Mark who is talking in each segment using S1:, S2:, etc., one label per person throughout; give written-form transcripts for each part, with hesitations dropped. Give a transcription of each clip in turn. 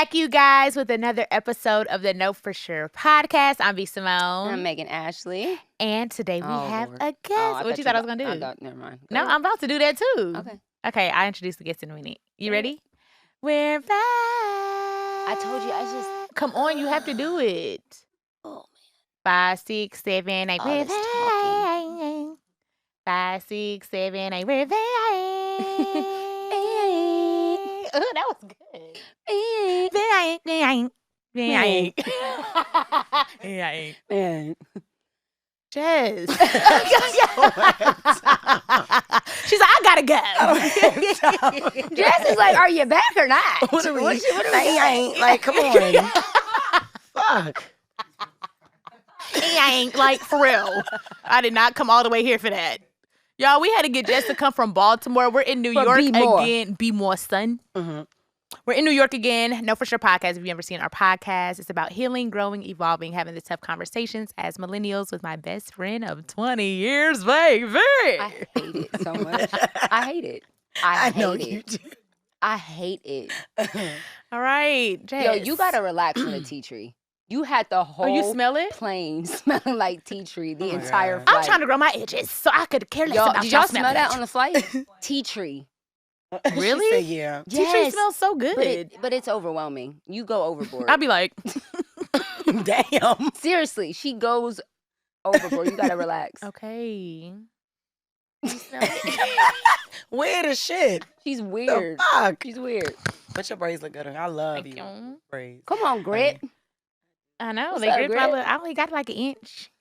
S1: back, you guys, with another episode of the Know For Sure podcast. I'm b.simone.
S2: I'm Megan Ashley.
S1: And today we have
S2: Lord.
S1: a guest. What you thought I was going to do?
S2: Never mind.
S1: No, I'm about to do that too.
S2: Okay.
S1: Okay, I'll introduce the guest in a minute. You ready? We're back.
S2: I told you, I just...
S1: Come on, you have to do it.
S2: Oh, man.
S1: 5, 6, 7, 8, we're back. 5, 6, 7, 8, we're back. Oh, that was good. Jess. She's like, I gotta go.
S2: Jess is like, are you back or not?
S3: What are we saying? Like, come on. Fuck.
S1: I ain't like, for real. I did not come all the way here for that. Y'all, we had to get Jess to come from Baltimore. We're in New York again. Be more, son.
S3: Mm-hmm.
S1: We're in New York again. Know For Sure podcast. If you've ever seen our podcast, it's about healing, growing, evolving, having the tough conversations as millennials with my best friend of 20 years, baby.
S2: I hate it so much. I hate it. I
S3: know
S2: hate
S3: you
S2: it.
S3: do.
S2: I hate it.
S1: All right, Jess.
S2: Yo, you gotta relax on the tea tree. You had the whole
S1: you smell it?
S2: plane smelling like tea tree the entire
S3: God.
S2: flight.
S1: I'm trying to grow my edges so I could care less about
S2: Did y'all
S1: smell
S2: smell that on the flight? Tea tree.
S1: Really?
S3: She said, yeah.
S1: Tea tree smells so good.
S2: But it's overwhelming. You go overboard.
S1: I'd be like,
S3: Damn.
S2: Seriously, she goes overboard. You gotta relax.
S1: okay.
S3: Weird as shit.
S2: She's weird.
S3: The fuck?
S2: She's weird.
S3: But your braids look good on you. I love
S1: Thank
S3: you.
S1: you.
S3: Braids.
S2: Come on, Grit.
S1: I know.
S2: What's
S1: They
S2: up,
S1: grip my
S2: Grit?
S1: little, I only got like an inch.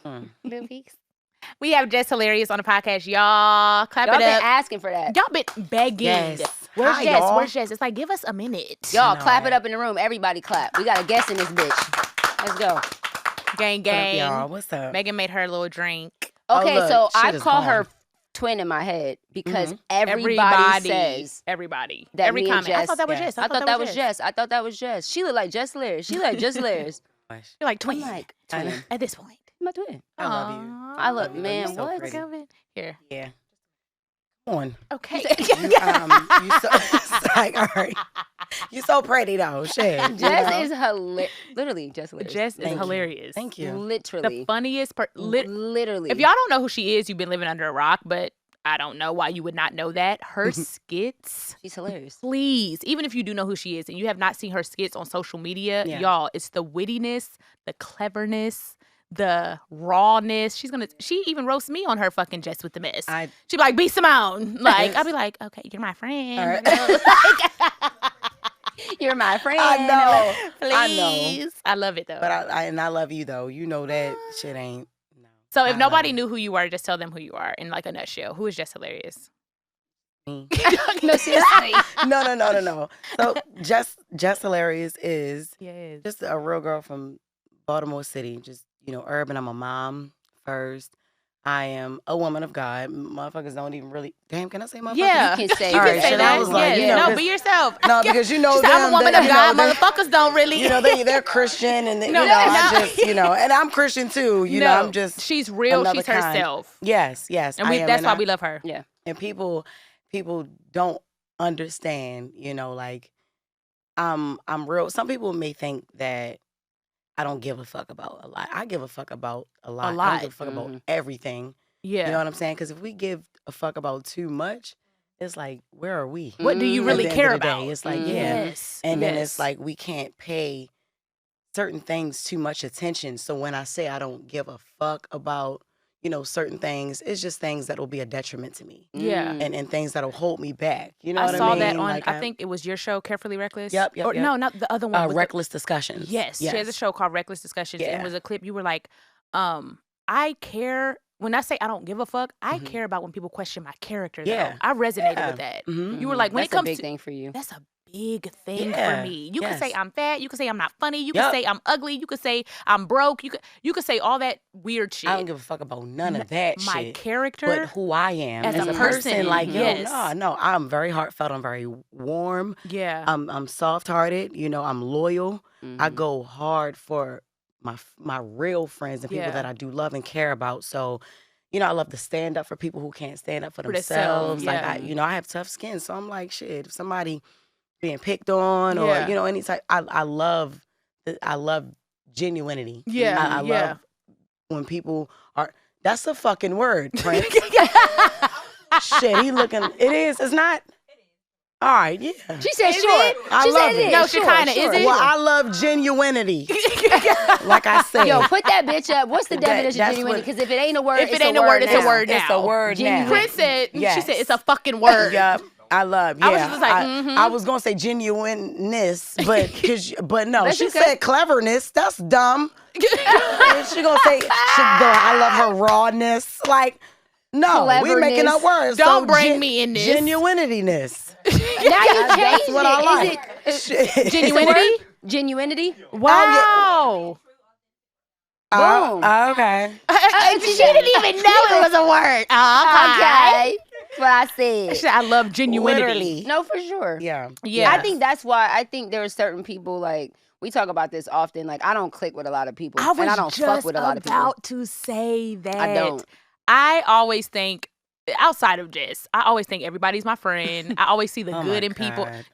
S3: Mm.
S1: Little piece. We have Jess Hilarious on the podcast. Y'all, clap
S2: Y'all
S1: it
S2: been
S1: up.
S2: asking for that.
S1: Y'all been begging.
S3: Yes.
S1: Where's
S3: Hi,
S1: Jess?
S3: y'all.
S1: Where's Jess? It's like, give us a minute.
S2: Y'all
S3: know,
S2: clap
S3: right?
S2: it up in the room. Everybody clap. We got a guest in this bitch. Let's go.
S1: Gang,
S3: What up,
S1: gang.
S3: y'all? What's up?
S1: Megan made her a little drink.
S2: Okay,
S3: look,
S2: so
S3: shit
S2: I
S3: is
S2: call her
S3: gone.
S2: twin in my head because
S3: Mhm.
S2: everybody says
S1: Everybody.
S2: that
S1: Every
S2: me and
S1: comment. I
S2: Jess-
S1: thought that was
S3: yeah.
S1: Jess.
S2: I thought that was Jess. I thought that was Jess. She looked like Jess Lyrs. She looked like Jess Lyrs.
S1: You're like
S2: I'm
S1: twin.
S2: like,
S3: I know.
S2: twin.
S1: At this point.
S2: My twin.
S3: I love you.
S1: Aw.
S2: I love,
S3: you.
S2: man,
S3: You're so
S2: what?
S3: pretty.
S1: Here.
S3: Yeah. Come on.
S1: Okay.
S3: You so, it's like, all right. You're so pretty, though. Shit. you
S2: Jess
S3: know?
S2: is hilarious. Literally, Jess Lyrs.
S1: Jess is
S3: Thank you.
S1: hilarious.
S3: Thank you.
S2: Literally.
S1: The funniest
S2: Literally.
S1: If y'all don't know who she is, you've been living under a rock, but I don't know why you would not know that. Her skits,
S2: She's hilarious.
S1: please, even if you do know who she is and you have not seen her skits on social media,
S3: Yeah.
S1: y'all, it's the wittiness, the cleverness, the rawness. She even roasts me on her fucking Jess with the mess. She'd be like, b.simone. Like, I'd be like, okay, you're my friend.
S3: All right.
S2: You're my friend.
S3: I know.
S1: Please.
S3: I know.
S1: I love it though.
S3: But I love you, though. You know that shit ain't. No.
S1: So
S3: I
S1: if
S3: love
S1: nobody
S3: you.
S1: knew who you were, just tell them who you are in like a nutshell. Who is Jess Hilarious?
S3: Me.
S2: No, seriously.
S3: No. So Jess Hilarious is
S1: Yes.
S3: just a real girl from Baltimore City. Just, urban. I'm a mom first. I am a woman of God. Motherfuckers don't even really. Damn, can I say motherfuckers?
S1: Yeah.
S2: You can say
S1: You
S3: All
S1: can
S3: right,
S1: say
S3: so
S1: that.
S3: I was like,
S1: yes. No,
S3: this-
S1: be yourself.
S3: No, because
S1: She said, I'm a woman of God. Motherfuckers don't really.
S3: they're Christian, and
S1: No,
S3: I
S1: no.
S3: just, and I'm Christian too. I'm just.
S1: She's real.
S3: another
S1: She's
S3: kind.
S1: herself.
S3: Yes,
S1: And
S3: I am,
S1: that's why
S3: I-
S1: we love her.
S2: Yeah.
S3: And people don't understand. Like, I'm real. Some people may think that I don't give a fuck about a lot. I give a fuck about a lot. I
S1: lot.
S3: don't give a fuck about everything.
S1: Yeah.
S3: You know what I'm saying? Because if we give a fuck about too much, it's like, where are we?
S1: What do you
S2: Mm.
S1: really
S3: At the end
S1: care
S3: of the day,
S1: about?
S3: it's like, yeah.
S1: Yes.
S3: And then
S1: Yes.
S3: it's like we can't pay certain things too much attention. So when I say I don't give a fuck about, certain things, it's just things that will be a detriment to me.
S1: Yeah.
S3: And things that'll hold me back. You know
S1: I
S3: what
S1: saw
S3: I mean?
S1: that on,
S3: Like,
S1: I think it was your show, Carefully Reckless.
S3: Yep,
S1: Or
S3: yep.
S1: no, not the other one. with the-
S3: Reckless Discussions.
S1: Yes. She has a show called Reckless Discussions. And it
S3: Yeah.
S1: was a clip. You were like, I care. When I say I don't give a fuck, I
S3: Mhm.
S1: care about when people question my character. Though.
S3: Yeah.
S1: I resonated
S3: Yeah.
S1: with that.
S3: Mhm.
S1: You were like, when
S2: That's
S1: it comes
S2: a big
S1: to
S2: thing for you.
S1: that's a big thing
S3: Yeah.
S1: for me. You can
S3: Yes.
S1: say I'm fat. You can say I'm not funny. You
S3: Yup.
S1: can say I'm ugly. You can say I'm broke. You can say all that weird shit.
S3: I don't give a fuck about none of that
S1: my
S3: shit.
S1: character.
S3: But who I am
S1: as
S3: as
S1: a
S3: a
S1: person,
S3: person, like,
S1: yes.
S3: no, I'm very heartfelt. I'm very warm.
S1: yeah.
S3: I'm soft-hearted. I'm loyal. I
S2: Mhm.
S3: go hard for my real friends and people
S1: Yeah.
S3: that I do love and care about. So, I love to stand up for people who can't stand up for
S1: For themselves,
S3: themselves. Like,
S1: yeah.
S3: I have tough skin. So I'm like, shit, if somebody being picked on or
S1: Yeah.
S3: you know any type. I love genuinity.
S1: Yeah,
S3: I
S1: yeah.
S3: love when people are. That's a fucking word, Prince. Shit, he looking. It is. It's not. All right, yeah.
S2: She said
S1: Is
S2: sure.
S1: it?
S3: I
S2: She
S3: love
S2: said
S3: it.
S2: it.
S1: No, she kinda is it?
S3: Well, I love genuinity. Like I said.
S2: Yo, put that bitch up. What's the
S3: That-
S2: definition of
S3: that's
S2: genuinity?
S3: what-
S2: Because if it ain't a word,
S1: If it ain't a word, it's a word
S3: It's
S1: now.
S3: a word
S2: Genuine.
S3: now.
S1: Prince said,
S3: Yes.
S1: she said, it's a fucking word.
S3: Yup. I love. Yeah.
S1: I was just like,
S3: I was gonna say genuineness, but no.
S2: That's
S3: She
S2: okay.
S3: said cleverness. That's dumb. And she gonna say I love her rawness. Like, no, we making up words.
S1: Don't
S3: so
S1: bring me in this.
S3: Genuinityness.
S2: Now you
S3: That's
S2: changed
S3: what I
S2: it.
S3: like.
S2: Is it
S3: Shit.
S1: Genuinity?
S2: genuinity?
S1: Wow.
S2: Boom.
S3: Okay.
S1: She didn't even know it was a word.
S2: Okay. That's what I said.
S1: I love genuinity.
S3: Literally.
S2: No, for sure.
S3: Yeah.
S1: Yeah.
S2: I think that's why I think there are certain people like we talk about this often. Like I don't click with a lot of people,
S1: I was
S2: and I don't
S1: just
S2: fuck with a lot of people.
S1: about to say that.
S2: I don't.
S1: I always think, outside of Jess, I always think everybody's my friend. I always see the
S3: Oh
S1: good
S3: my
S1: in people.
S3: God.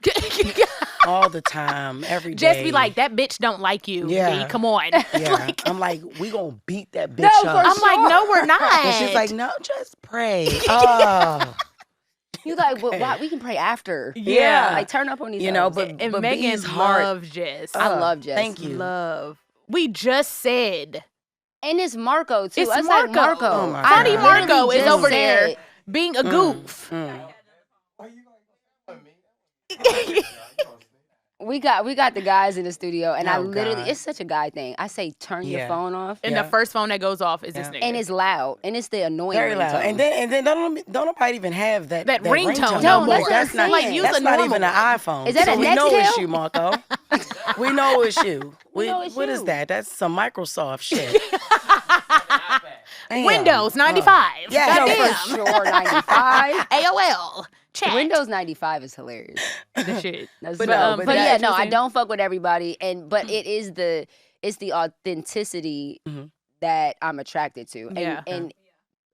S3: All the time, every day.
S1: Just be like, that bitch don't like you.
S3: Yeah.
S1: B, come on.
S3: Yeah. I'm like, we gonna beat that bitch
S2: No,
S3: up.
S2: for
S1: I'm like, no, we're not.
S3: And she's like, no, just pray. Oh.
S2: You like, but why? We can pray after.
S1: Yeah.
S2: Like turn up on these.
S3: You know,
S2: hoes.
S3: but
S1: and Megan
S3: B's heart.
S1: loves Jess.
S2: I love Jess.
S3: Thank you.
S1: Love. We just said.
S2: And it's Marco too.
S1: It's
S2: Like
S1: Marco.
S2: Marco.
S3: Oh my
S1: Funny
S3: God.
S1: Marco
S2: literally
S1: is
S2: just
S1: over there
S2: said-
S1: being a goof.
S2: We got the guys in the studio, and I
S3: Oh,
S2: literally,
S3: God.
S2: it's such a guy thing. I say turn your
S3: Yeah.
S2: phone off,
S1: And
S3: Yeah.
S1: the first phone that goes off is this
S3: Yeah.
S1: nigga.
S2: and it's loud, and it's the annoying
S3: Very loud.
S2: ringtone.
S3: And then don't nobody even have that
S1: ringtone
S3: no
S1: no
S3: more.
S1: more.
S3: That's not,
S2: Like,
S1: use
S3: that's
S1: a
S3: not
S1: normal
S3: even an
S1: one.
S3: iPhone.
S2: Is that
S3: so
S2: a
S3: we know
S2: Nextel?
S3: it's you, Marco. We know it's you.
S2: know it's
S3: What is
S2: you.
S3: that? That's some Microsoft shit. Damn.
S1: Windows 95.
S3: Yeah,
S2: no,
S1: Goddamn.
S2: for sure, 95.
S1: AOL. Chat.
S2: Windows 95 is hilarious.
S1: The shit.
S2: That's
S3: But
S2: but,
S3: no,
S2: but
S3: but
S2: yeah,
S1: that's
S2: no,
S1: what
S2: I
S1: I'm
S2: don't fuck with everybody, but it's the authenticity
S3: Mhm.
S2: that I'm attracted to, and
S1: Yeah.
S2: and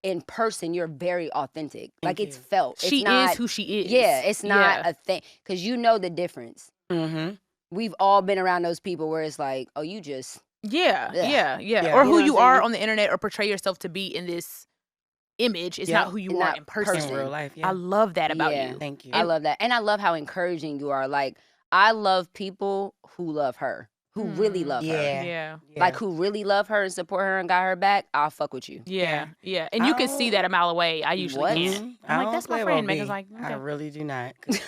S2: in person you're very authentic. Like
S3: Thank
S2: it's
S3: you.
S2: felt.
S1: She
S2: it's not,
S1: is who she is.
S2: Yeah, it's not
S1: Yeah.
S2: a thing because you know the difference.
S3: Mm-hmm.
S2: We've all been around those people where it's like, oh, you just
S1: Yeah,
S2: Yeah.
S1: yeah, yeah.
S3: Yeah.
S1: Or
S2: You
S1: who
S2: know
S1: you
S2: what I'm
S1: are
S2: saying?
S1: on the internet or portray yourself to be in this image is
S3: Yeah.
S1: not who you
S2: Not
S1: are in person.
S2: person.
S3: In real life, yeah.
S1: I love that about
S2: Yeah.
S1: you.
S3: Thank you.
S2: I love that, and I love how encouraging you are. Like I love people who love her, who really love her.
S3: Yeah.
S1: Yeah.
S2: Like who really love her and support her and got her back. I'll fuck with you.
S1: Yeah, yeah. And you can see that a mile away. I usually
S2: What?
S1: can't.
S3: Mhm.
S1: I'm
S3: I
S1: like,
S3: don't
S1: that's my
S3: play
S1: friend.
S3: about
S1: Megan's
S3: B.
S1: like,
S3: I
S1: okay.
S3: really do not. 'Cause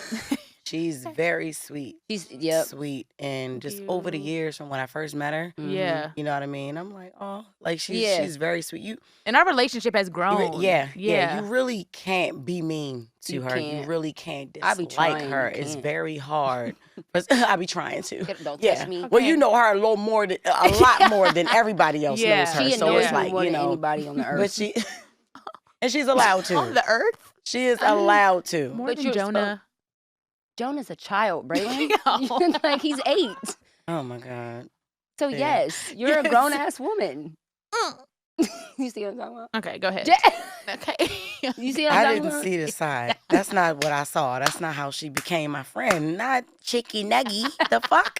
S3: she's very sweet.
S2: She's yep.
S3: Sweet. And just
S1: you.
S3: over the years from when I first met her,
S1: Yeah.
S3: you know what I mean? I'm like, oh, like
S2: Yeah.
S3: she's very sweet. You
S1: And our relationship has
S3: You
S1: grown.
S3: yeah,
S1: Yeah.
S3: You really can't be mean to
S2: You
S3: her. You
S2: can't.
S3: really can't
S2: I be
S3: dislike
S2: trying,
S3: her.
S2: you
S3: It's
S2: can't.
S3: very hard. But I be trying to.
S2: Don't
S3: Yeah.
S2: touch me.
S3: Well, you know her a little more than a lot more than everybody else
S1: Yeah.
S3: knows her.
S2: She
S3: so
S2: annoys
S3: it's
S2: me
S3: like,
S2: more
S3: you
S2: than
S3: know,
S2: anybody on the earth.
S3: but she and she's allowed
S1: On
S3: to.
S1: the earth?
S3: She is allowed to.
S1: More
S2: But
S1: than
S2: you're
S1: Jonah.
S2: Jonah's a child, Braylon.
S1: Oh.
S2: Like he's 8.
S3: Oh my God.
S2: So
S3: Yeah.
S2: yes, you're
S1: Yes.
S2: a grown ass woman.
S1: Mm.
S2: You see what I'm talking about?
S1: Okay, go ahead.
S2: Je-
S1: Okay.
S2: You see what I'm
S3: I
S2: talking
S3: didn't
S2: about?
S3: see the side. That's not what I saw. That's not how she became my friend. Not Chicky Nuggy. The fuck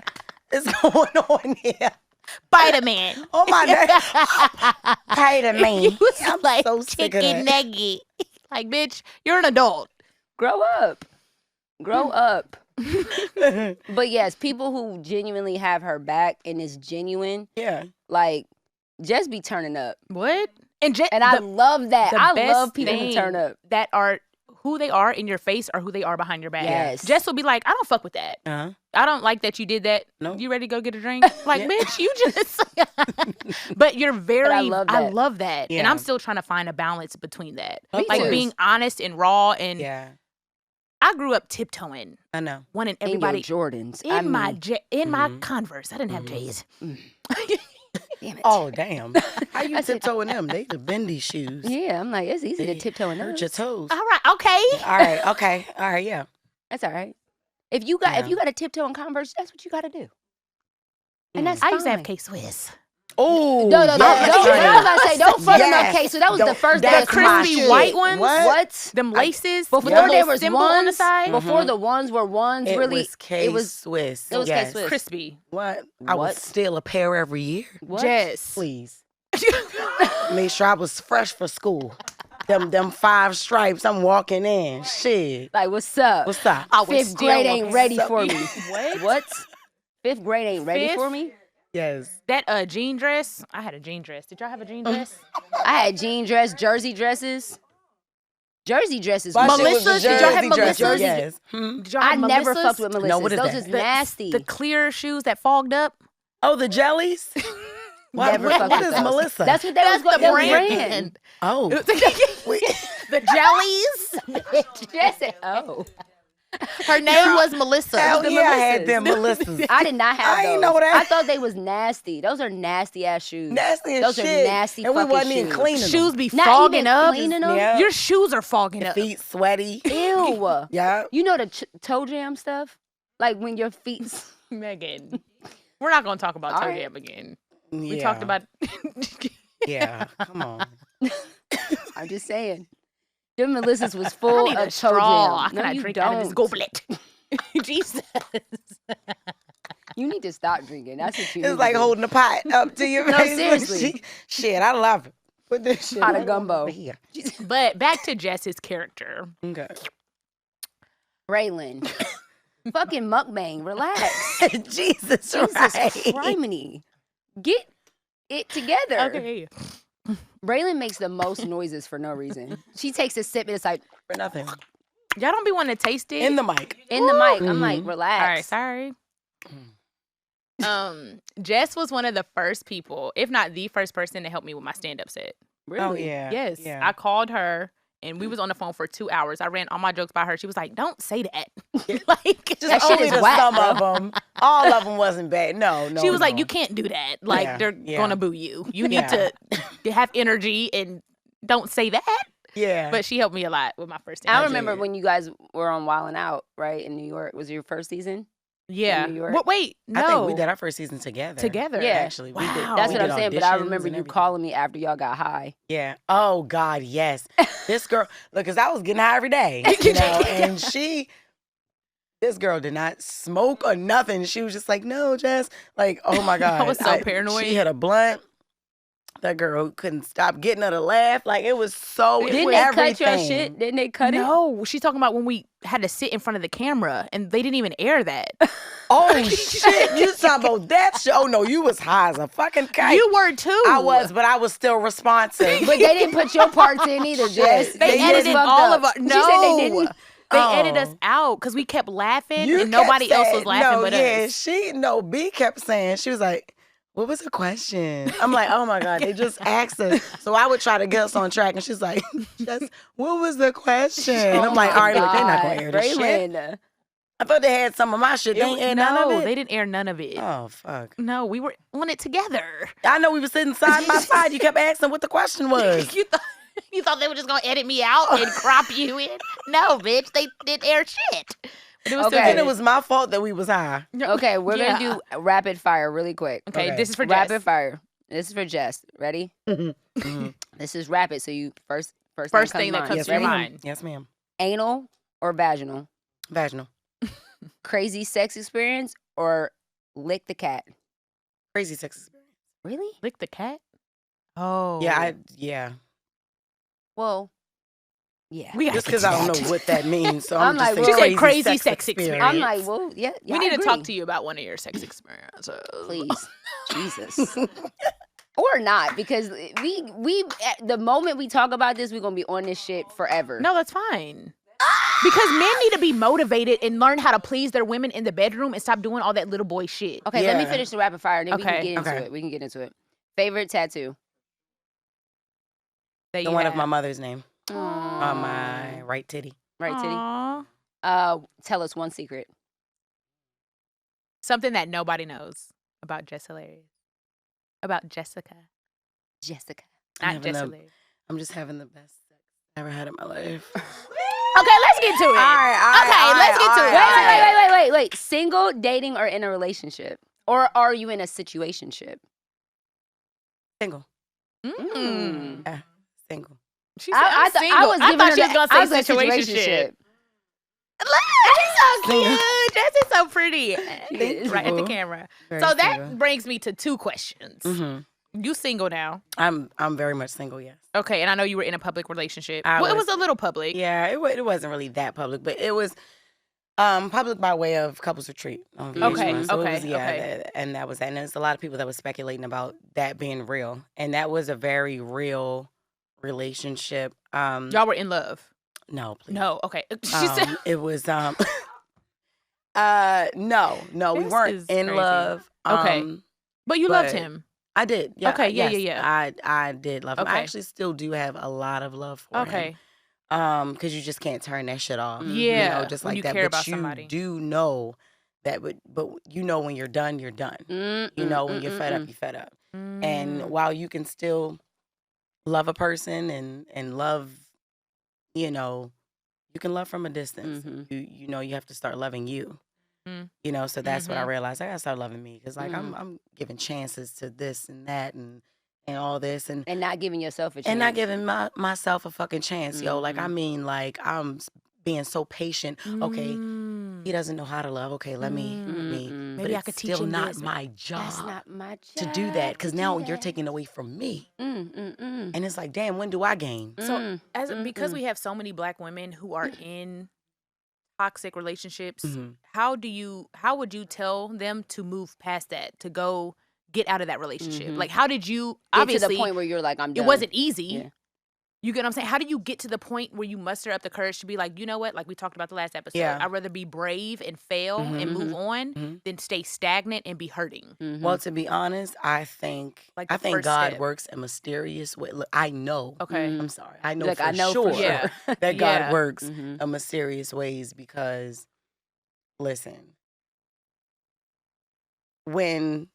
S3: is going on here?
S1: Spider-Man.
S3: Oh my God. Spider-Man.
S1: You was
S3: I'm
S1: like
S3: so sick of
S1: chicken
S3: that.
S1: nugget. Like, bitch, you're an adult.
S2: Grow up. Grow up. But yes, people who genuinely have her back and is genuine,
S3: Yeah.
S2: like just be turning up.
S1: What? And
S2: I love that.
S1: the
S2: I
S1: best
S2: love people who
S1: thing
S2: turn up.
S1: that are who they are in your face or who they are behind your back.
S2: Yes.
S1: Jess will be like, I don't fuck with that.
S3: Uh-huh.
S1: I don't like that you did that.
S3: Nope.
S1: You ready to go get a drink? Like,
S3: Yeah.
S1: bitch, you just. But you're very.
S2: I love that.
S1: I love that. And
S3: Yeah.
S1: I'm still trying to find a balance between that.
S2: Me
S1: Like
S2: too.
S1: being honest and raw. And
S3: Yeah.
S1: I grew up tiptoeing,
S3: I know.
S1: wanting
S2: In your
S1: everybody
S2: Jordans.
S1: in my
S3: Mhm.
S1: Converse. I didn't have
S3: Mhm.
S1: J's.
S2: Damn it.
S3: Oh, damn. How you
S2: I said-
S3: tiptoeing them? They the bendy shoes.
S2: Yeah, I'm like, it's easy to
S3: They
S2: tiptoe in
S3: Hurt
S2: those.
S3: your toes.
S1: All right. Okay.
S3: All right. Okay. All right. Yeah.
S2: That's all right. If you got
S3: Yeah.
S2: to tiptoe in Converse, that's what you got to do. And that's
S1: I used to have
S2: fine.
S1: K Swiss.
S3: Oh,
S2: No. I was about to say, don't fuck them up, okay? So that was the first day
S1: The
S2: of my
S1: crispy
S2: shit.
S1: white ones.
S2: What?
S1: Them laces.
S2: Before
S1: with the
S2: there
S1: little
S2: was
S1: symbol on the
S2: ones,
S1: side.
S2: before the ones were ones,
S3: it
S2: really,
S3: was K-Swiss.
S2: It was
S3: Yes.
S2: K-Swiss.
S1: Crispy.
S3: What? I would steal a pair every year.
S2: What?
S1: Jess.
S3: Please. Make sure I was fresh for school. Them 5 stripes, I'm walking in. Shit.
S2: Like, what's up?
S3: What's up?
S1: I would
S2: 5th
S1: steal
S2: grade
S1: a
S2: ain't ready
S3: What's
S2: for
S3: up?
S2: me. What? 5th grade ain't ready
S1: Fifth?
S2: for me?
S3: Yes.
S1: That jean dress. I had a jean dress. Did y'all have a jean dress?
S2: I had jean dress, jersey dresses. Jersey dresses.
S3: My shit was
S1: Melissa's?
S3: the
S1: Did y'all have
S3: jersey dresses,
S1: Melissa's?
S3: Yes.
S1: Did y'all
S2: I
S1: have
S2: never
S1: Melissa's?
S2: fucked with Melissa's.
S3: No, what is
S2: Those
S3: that?
S2: is nasty.
S1: The clear shoes that fogged up.
S3: Oh, the jellies?
S2: Never fucked
S3: what
S2: with
S3: is
S2: those.
S3: Melissa?
S2: That's what that was
S1: the
S2: going
S1: brand.
S3: Oh. Wait.
S1: The jellies.
S2: Jess said, oh.
S1: Her name was Melissa.
S3: Hell
S2: the
S3: yeah, I had them
S2: Melissas.
S3: Melissas.
S2: I did not have
S3: I
S2: those.
S3: ain't know that.
S2: I thought they was nasty. Those are nasty ass shoes.
S3: Nasty as
S2: Those
S3: shit.
S2: are nasty
S3: and we
S2: fucking
S3: wasn't even
S2: shoes.
S3: cleaning them.
S1: Shoes be
S2: Not
S1: fogging
S2: even
S1: up.
S2: cleaning them?
S3: Yeah.
S1: Your shoes are fogging up.
S3: Feet sweaty.
S2: Ew.
S3: Yeah.
S2: You know the toe jam stuff? Like when your feet...
S1: Megan, we're not gonna talk about
S2: All
S1: toe
S2: right.
S1: jam again.
S3: Yeah.
S1: We talked about.
S3: Yeah. Come on.
S2: I'm just saying. Them Melissa's was
S1: I
S2: full
S1: need
S2: of
S1: a straw. I
S2: toe jam. No,
S1: cannot
S2: you
S1: drink
S2: don't.
S1: out of this goblet. Jesus.
S2: You need to stop drinking. That's what you need
S3: It's
S2: to
S3: like
S2: do.
S3: holding the pot up to your
S2: No,
S3: face.
S2: seriously.
S3: Shit, I love it. Put this shit
S2: Pot of
S3: right
S2: gumbo.
S3: over here.
S1: But back to Jess's character.
S3: Okay.
S2: Braylon. Fucking mukbang. Relax.
S3: Jesus,
S2: Jesus
S3: right.
S2: criminy. Get it together.
S1: Okay.
S2: Braylon makes the most noises for no reason. She takes a sip and it's like
S3: For nothing.
S1: Y'all don't be wanting to taste it.
S3: In the mic.
S2: in the mic. I'm
S3: Mhm.
S2: like, relax.
S1: All right, sorry. Jess was one of the first people, if not the first person, to help me with my stand-up set.
S2: Really?
S3: Oh, yeah.
S1: Yes,
S3: Yeah.
S1: I called her and we was on the phone for 2 hours. I ran all my jokes by her. She was like, "Don't say that." Like,
S3: Just
S2: That shit
S3: only
S2: is
S3: the
S2: whack,
S3: some
S2: bro.
S3: of them. All of them wasn't bad. No.
S1: she was like,
S3: no.
S1: "You can't do that. Like,
S3: Yeah,
S1: they're
S3: yeah.
S1: gonna boo you. You need
S3: Yeah.
S1: to have energy and don't say that."
S3: Yeah.
S1: But she helped me a lot with my first
S2: I
S1: stand-up.
S2: remember
S3: did.
S2: when you guys were on Wildin' Out, right, in New York. Was it your first season?
S1: Yeah.
S2: New York.
S1: But wait, no.
S3: I think we did our first season together.
S1: Together.
S2: Yeah.
S3: Actually, we did.
S1: Wow.
S2: That's
S3: we
S2: what I'm
S3: did
S2: saying. But I
S3: auditions
S2: remember
S3: and
S2: you
S3: everything.
S2: calling me after y'all got high.
S3: Yeah. Oh God, yes. This girl, look, cause I was getting high every day, you know, and this girl did not smoke or nothing. She was just like, no, Jess. Like, oh my God.
S1: was so paranoid.
S3: She had a blunt. That girl couldn't stop getting her to laugh. Like, it was so
S2: Didn't they cut your
S3: everything.
S2: shit? Didn't they cut it?
S1: No, she's talking about when we had to sit in front of the camera and they didn't even air that.
S3: Oh shit. You talking about that shit? Oh no, you was high as a fucking kite.
S1: You were too.
S3: I was, but I was still responsive.
S2: But they didn't put your parts in either, Jess.
S3: They
S1: They
S3: They
S1: edited
S2: fucked
S1: all
S2: up.
S1: of our.
S2: She
S1: No,
S2: said they didn't.
S1: They
S3: Oh.
S1: edited us out because we kept laughing
S3: You
S1: and nobody
S3: kept
S1: else
S3: saying-
S1: was laughing
S3: no,
S1: but
S3: yeah,
S1: us.
S3: B kept saying, she was like, what was the question? I'm like, oh my God, they just asked us. So I would try to get us on track, and she's like, Jess, what was the question? And I'm like, all right, look, they're not going to air this shit.
S2: Braylon.
S3: I thought they had some of my shit. They ain't aired none of
S1: No,
S3: it.
S1: they didn't air none of it.
S3: Oh, fuck.
S1: No, we were on it together.
S3: I know we were sitting side by side. You kept asking what the question was.
S1: You thought they were just gonna edit me out and crop you in? No, bitch, they didn't air shit. But it was
S2: Okay.
S1: still
S3: And
S1: good.
S3: it was my fault that we was high.
S2: Okay, we're
S1: Yeah.
S2: gonna do rapid fire really quick.
S1: Okay,
S3: Okay.
S1: this is for Jess.
S2: Rapid fire. This is for Jess. Ready?
S3: Mhm.
S2: This is rapid. So you first
S1: First thing that comes
S3: Yes,
S1: to your
S3: ma'am.
S1: mind.
S3: Yes, ma'am.
S2: Anal or vaginal?
S3: Vaginal.
S2: Crazy sex experience or lick the cat?
S3: Crazy sex experience.
S2: Really?
S1: Lick the cat? Oh.
S3: Yeah.
S2: Well, yeah.
S1: We gotta
S3: Just
S1: get
S3: because
S1: to
S3: I don't
S1: that.
S3: know what that means. So
S2: I'm
S3: I'm,
S2: like,
S3: just
S2: well-
S3: saying
S1: She said crazy sex experience.
S2: I'm like, well, yeah.
S1: We need to talk to you about one of your sex experiences.
S2: Please, Jesus. Or not, because we the moment we talk about this, we're gonna be on this shit forever.
S1: No, that's fine. Because men need to be motivated and learn how to please their women in the bedroom and stop doing all that little boy shit.
S2: Okay, let me
S3: Yeah.
S2: finish the rapid fire, and then we
S1: Okay,
S2: can get into
S3: okay.
S2: it. We can get into it. Favorite tattoo?
S1: That
S3: The
S1: you
S3: one of
S1: have.
S3: my mother's name
S2: Aw.
S3: on my right titty.
S2: Right, titty.
S1: Aw.
S2: Tell us one secret.
S1: Something that nobody knows about Jess Hilarious. About Jessica.
S2: Jessica.
S3: I'm
S1: Not
S3: having
S1: Jess
S3: the-
S1: Hilarious.
S3: I'm just having the best sex I ever had in my life.
S1: Okay, let's get to it. Okay, let's get to it.
S2: Wait. Single, dating, or in a relationship? Or are you in a situationship?
S3: Single. Yeah, single.
S1: She said, I'm single.
S2: I was
S1: I
S2: giving
S1: thought
S2: her
S1: she was
S2: that-
S1: gonna
S2: I
S1: say
S2: was like,
S1: situationship. She's so cute. Jess is so pretty. Right at the camera.
S3: Very
S1: so that
S3: single.
S1: brings me to two questions. You single now?
S3: I'm very much single. Yes.
S1: Okay, and I know you were in a public relationship.
S3: I
S1: Well, it
S3: was.
S1: was a little public.
S3: Yeah, it wasn't really that public, but it was public by way of couples retreat. On
S1: Okay,
S3: VH1. So
S1: okay,
S3: it was, yeah,
S1: okay.
S3: and that was that. And there's a lot of people that were speculating about that being real, and that was a very real relationship.
S1: Y'all were in love.
S3: No, please.
S1: No, okay. She said
S3: It was no, we
S1: This
S3: weren't
S1: is
S3: in
S1: crazy.
S3: love.
S1: Okay. But you loved
S3: but-
S1: him.
S3: I did. Yeah.
S1: Okay, yeah,
S3: yes,
S1: yeah.
S3: I did love him. I
S1: Okay.
S3: actually still do have a lot of love for him.
S1: Okay.
S3: Because you just can't turn that shit off.
S1: Yeah,
S3: You know, just
S1: when
S3: like
S1: you
S3: that.
S1: care
S3: But
S1: about
S3: you
S1: somebody.
S3: do know that, but you know when you're done, you're done. You know when you're fed up, you're fed up. And while you can still love a person and love, you know, you can love from a distance. You know, you have to start loving you. You know, so that's what I realized. I gotta start loving me because like I'm giving chances to this and that and all this and
S2: not giving yourself a chance.
S3: and not giving myself a fucking chance, yo. Like I mean, like I'm being so patient. Okay, he doesn't know how to love. Okay, let me. But
S1: Maybe I
S3: it's
S1: could teach
S3: still
S1: him
S3: not
S1: this.
S3: my job.
S2: That's not my job
S3: to do that because now you're
S2: that.
S3: taking away from me,
S2: And
S3: and it's like, damn, when do I gain?
S1: So because we have so many Black women who are in toxic relationships, how would you tell them to move past that, to go get out of that relationship? Like, how did you
S2: get
S1: obviously
S2: to the point where you're like, I'm done.
S1: it wasn't easy.
S2: Yeah.
S1: You get what I'm saying? How do you get to the point where you muster up the courage to be like, you know what? Like we talked about the last episode.
S3: Yeah.
S1: I'd rather be brave and fail and move on than stay stagnant and be hurting.
S3: Well, to be honest, I think
S1: Like the
S3: I think
S1: first
S3: God
S1: step.
S3: works in mysterious way. Look, I know.
S1: Okay.
S3: I'm sorry. I know
S2: Like,
S3: for
S2: I know
S3: sure
S2: for
S1: sure.
S3: that God
S1: Yeah.
S3: works in mysterious ways because, listen, when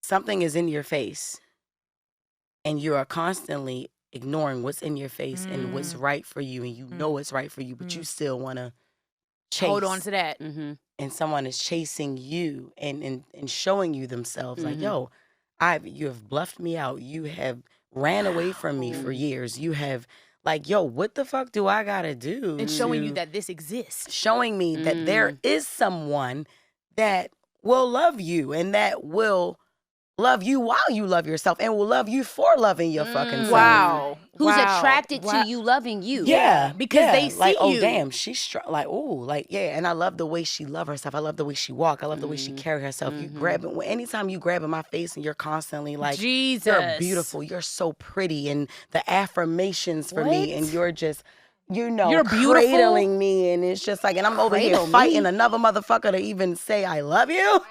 S3: something is in your face and you are constantly ignoring what's in your face and what's right for you and you know it's right for you, but you still want to chase.
S1: Hold on to that.
S3: And someone is chasing you and showing you themselves like, yo, you have bluffed me out. You have ran away from me for years. You have like, yo, what the fuck do I gotta do?
S1: And showing you
S3: to-
S1: that this exists.
S3: showing me that there is someone that will love you and that will love you while you love yourself and will love you for loving your fucking self.
S1: Wow.
S2: Who's
S1: Wow.
S2: attracted
S1: Wow.
S2: to you loving you.
S3: Yeah,
S1: because they
S3: like,
S1: see
S3: oh
S1: you.
S3: damn, she's strong. Like, oh, like yeah, and I love the way she love herself. I love the way she walk. I love the way she carry herself. You grab it. Anytime you grab in my face and you're constantly like,
S1: Jesus.
S3: you're beautiful. You're so pretty, and the affirmations for me, and you're just. You know,
S1: You're beautiful?
S3: cradling me, and it's just like, and I'm over here
S2: Cradle me?
S3: fighting another motherfucker to even say I love you.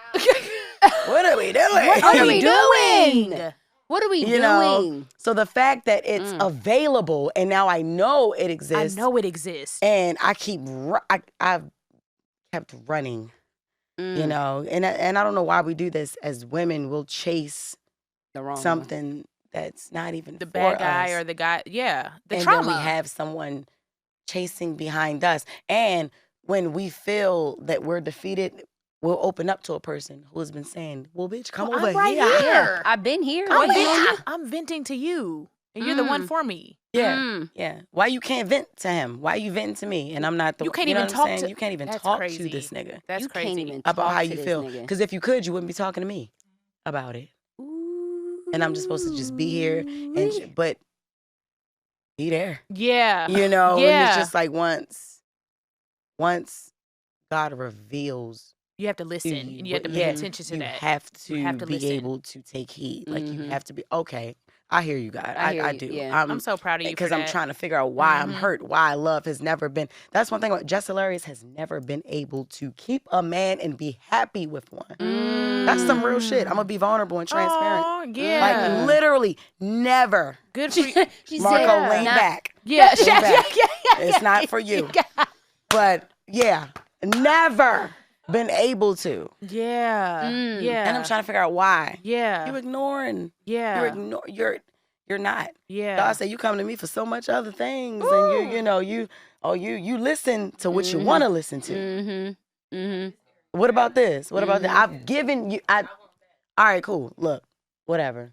S3: What are we doing?
S2: What are we doing? What are we
S3: You
S2: doing?
S3: know, so the fact that it's available and now I know it
S1: I
S3: exists,
S1: know it exists.
S3: and I've kept running, you know, and I don't know why we do this as women. We'll chase
S2: The wrong
S3: something that's not even
S1: The
S3: for
S1: bad guy
S3: us.
S1: or the guy, yeah. The
S3: and
S1: trauma.
S3: then we have someone chasing behind us, and when we feel that we're defeated, we'll open up to a person who has been saying, well, bitch, come
S1: Well,
S3: over
S1: I'm right
S3: here.
S1: here.
S2: I've been here.
S1: I'm,
S2: Waiting on you.
S1: I'm venting to you. And you're the one for me.
S3: Yeah, yeah. Why you can't vent to him? Why you venting to me? And I'm not the.
S1: You can't
S3: know
S1: even
S3: what I'm
S1: talk
S3: saying?
S1: to-
S3: You can't even
S1: That's
S3: talk
S1: crazy.
S3: to this nigga
S1: That's
S2: You
S1: crazy.
S2: can't even
S3: about
S2: talk
S3: how
S2: to
S3: you
S2: this
S3: feel.
S2: nigga.
S3: Because if you could, you wouldn't be talking to me about it. And I'm just supposed to just be here but be there.
S1: Yeah.
S3: You know, and
S1: Yeah.
S3: it's just like once God reveals
S1: You have to
S3: to
S1: listen.
S3: you,
S1: And you have to
S3: what-
S1: pay
S3: yeah,
S1: attention to
S3: you
S1: that.
S3: have to,
S1: You have to
S3: be
S1: listen.
S3: able to take heed. Like you
S2: Mhm.
S3: have to be okay. I hear you, God.
S2: I hear
S3: I
S2: you,
S3: do.
S2: yeah.
S1: I'm so proud of you
S3: Because
S1: for
S3: I'm
S1: that.
S3: trying to figure out why I'm
S1: Mhm.
S3: hurt, why love has never been. That's one thing about Jess Hilarious has never been able to keep a man and be happy with one. That's some real shit. I'm gonna be vulnerable and transparent.
S1: Aw, yeah.
S3: Like literally never.
S1: Good for you.
S2: She
S3: Marco,
S2: said,
S3: lean
S2: not-
S3: back.
S1: Yeah.
S3: Lean
S1: yeah,
S3: back.
S1: yeah.
S3: It's not for you. But yeah, never been able to.
S1: Yeah. Yeah.
S3: And I'm trying to figure out why.
S1: Yeah.
S3: You ignoring.
S1: Yeah.
S3: You're not.
S1: Yeah.
S3: God said you come to me for so much other things, and you listen to what you want to listen to. What about this? What about that? I've given you. All right, cool. Look, whatever.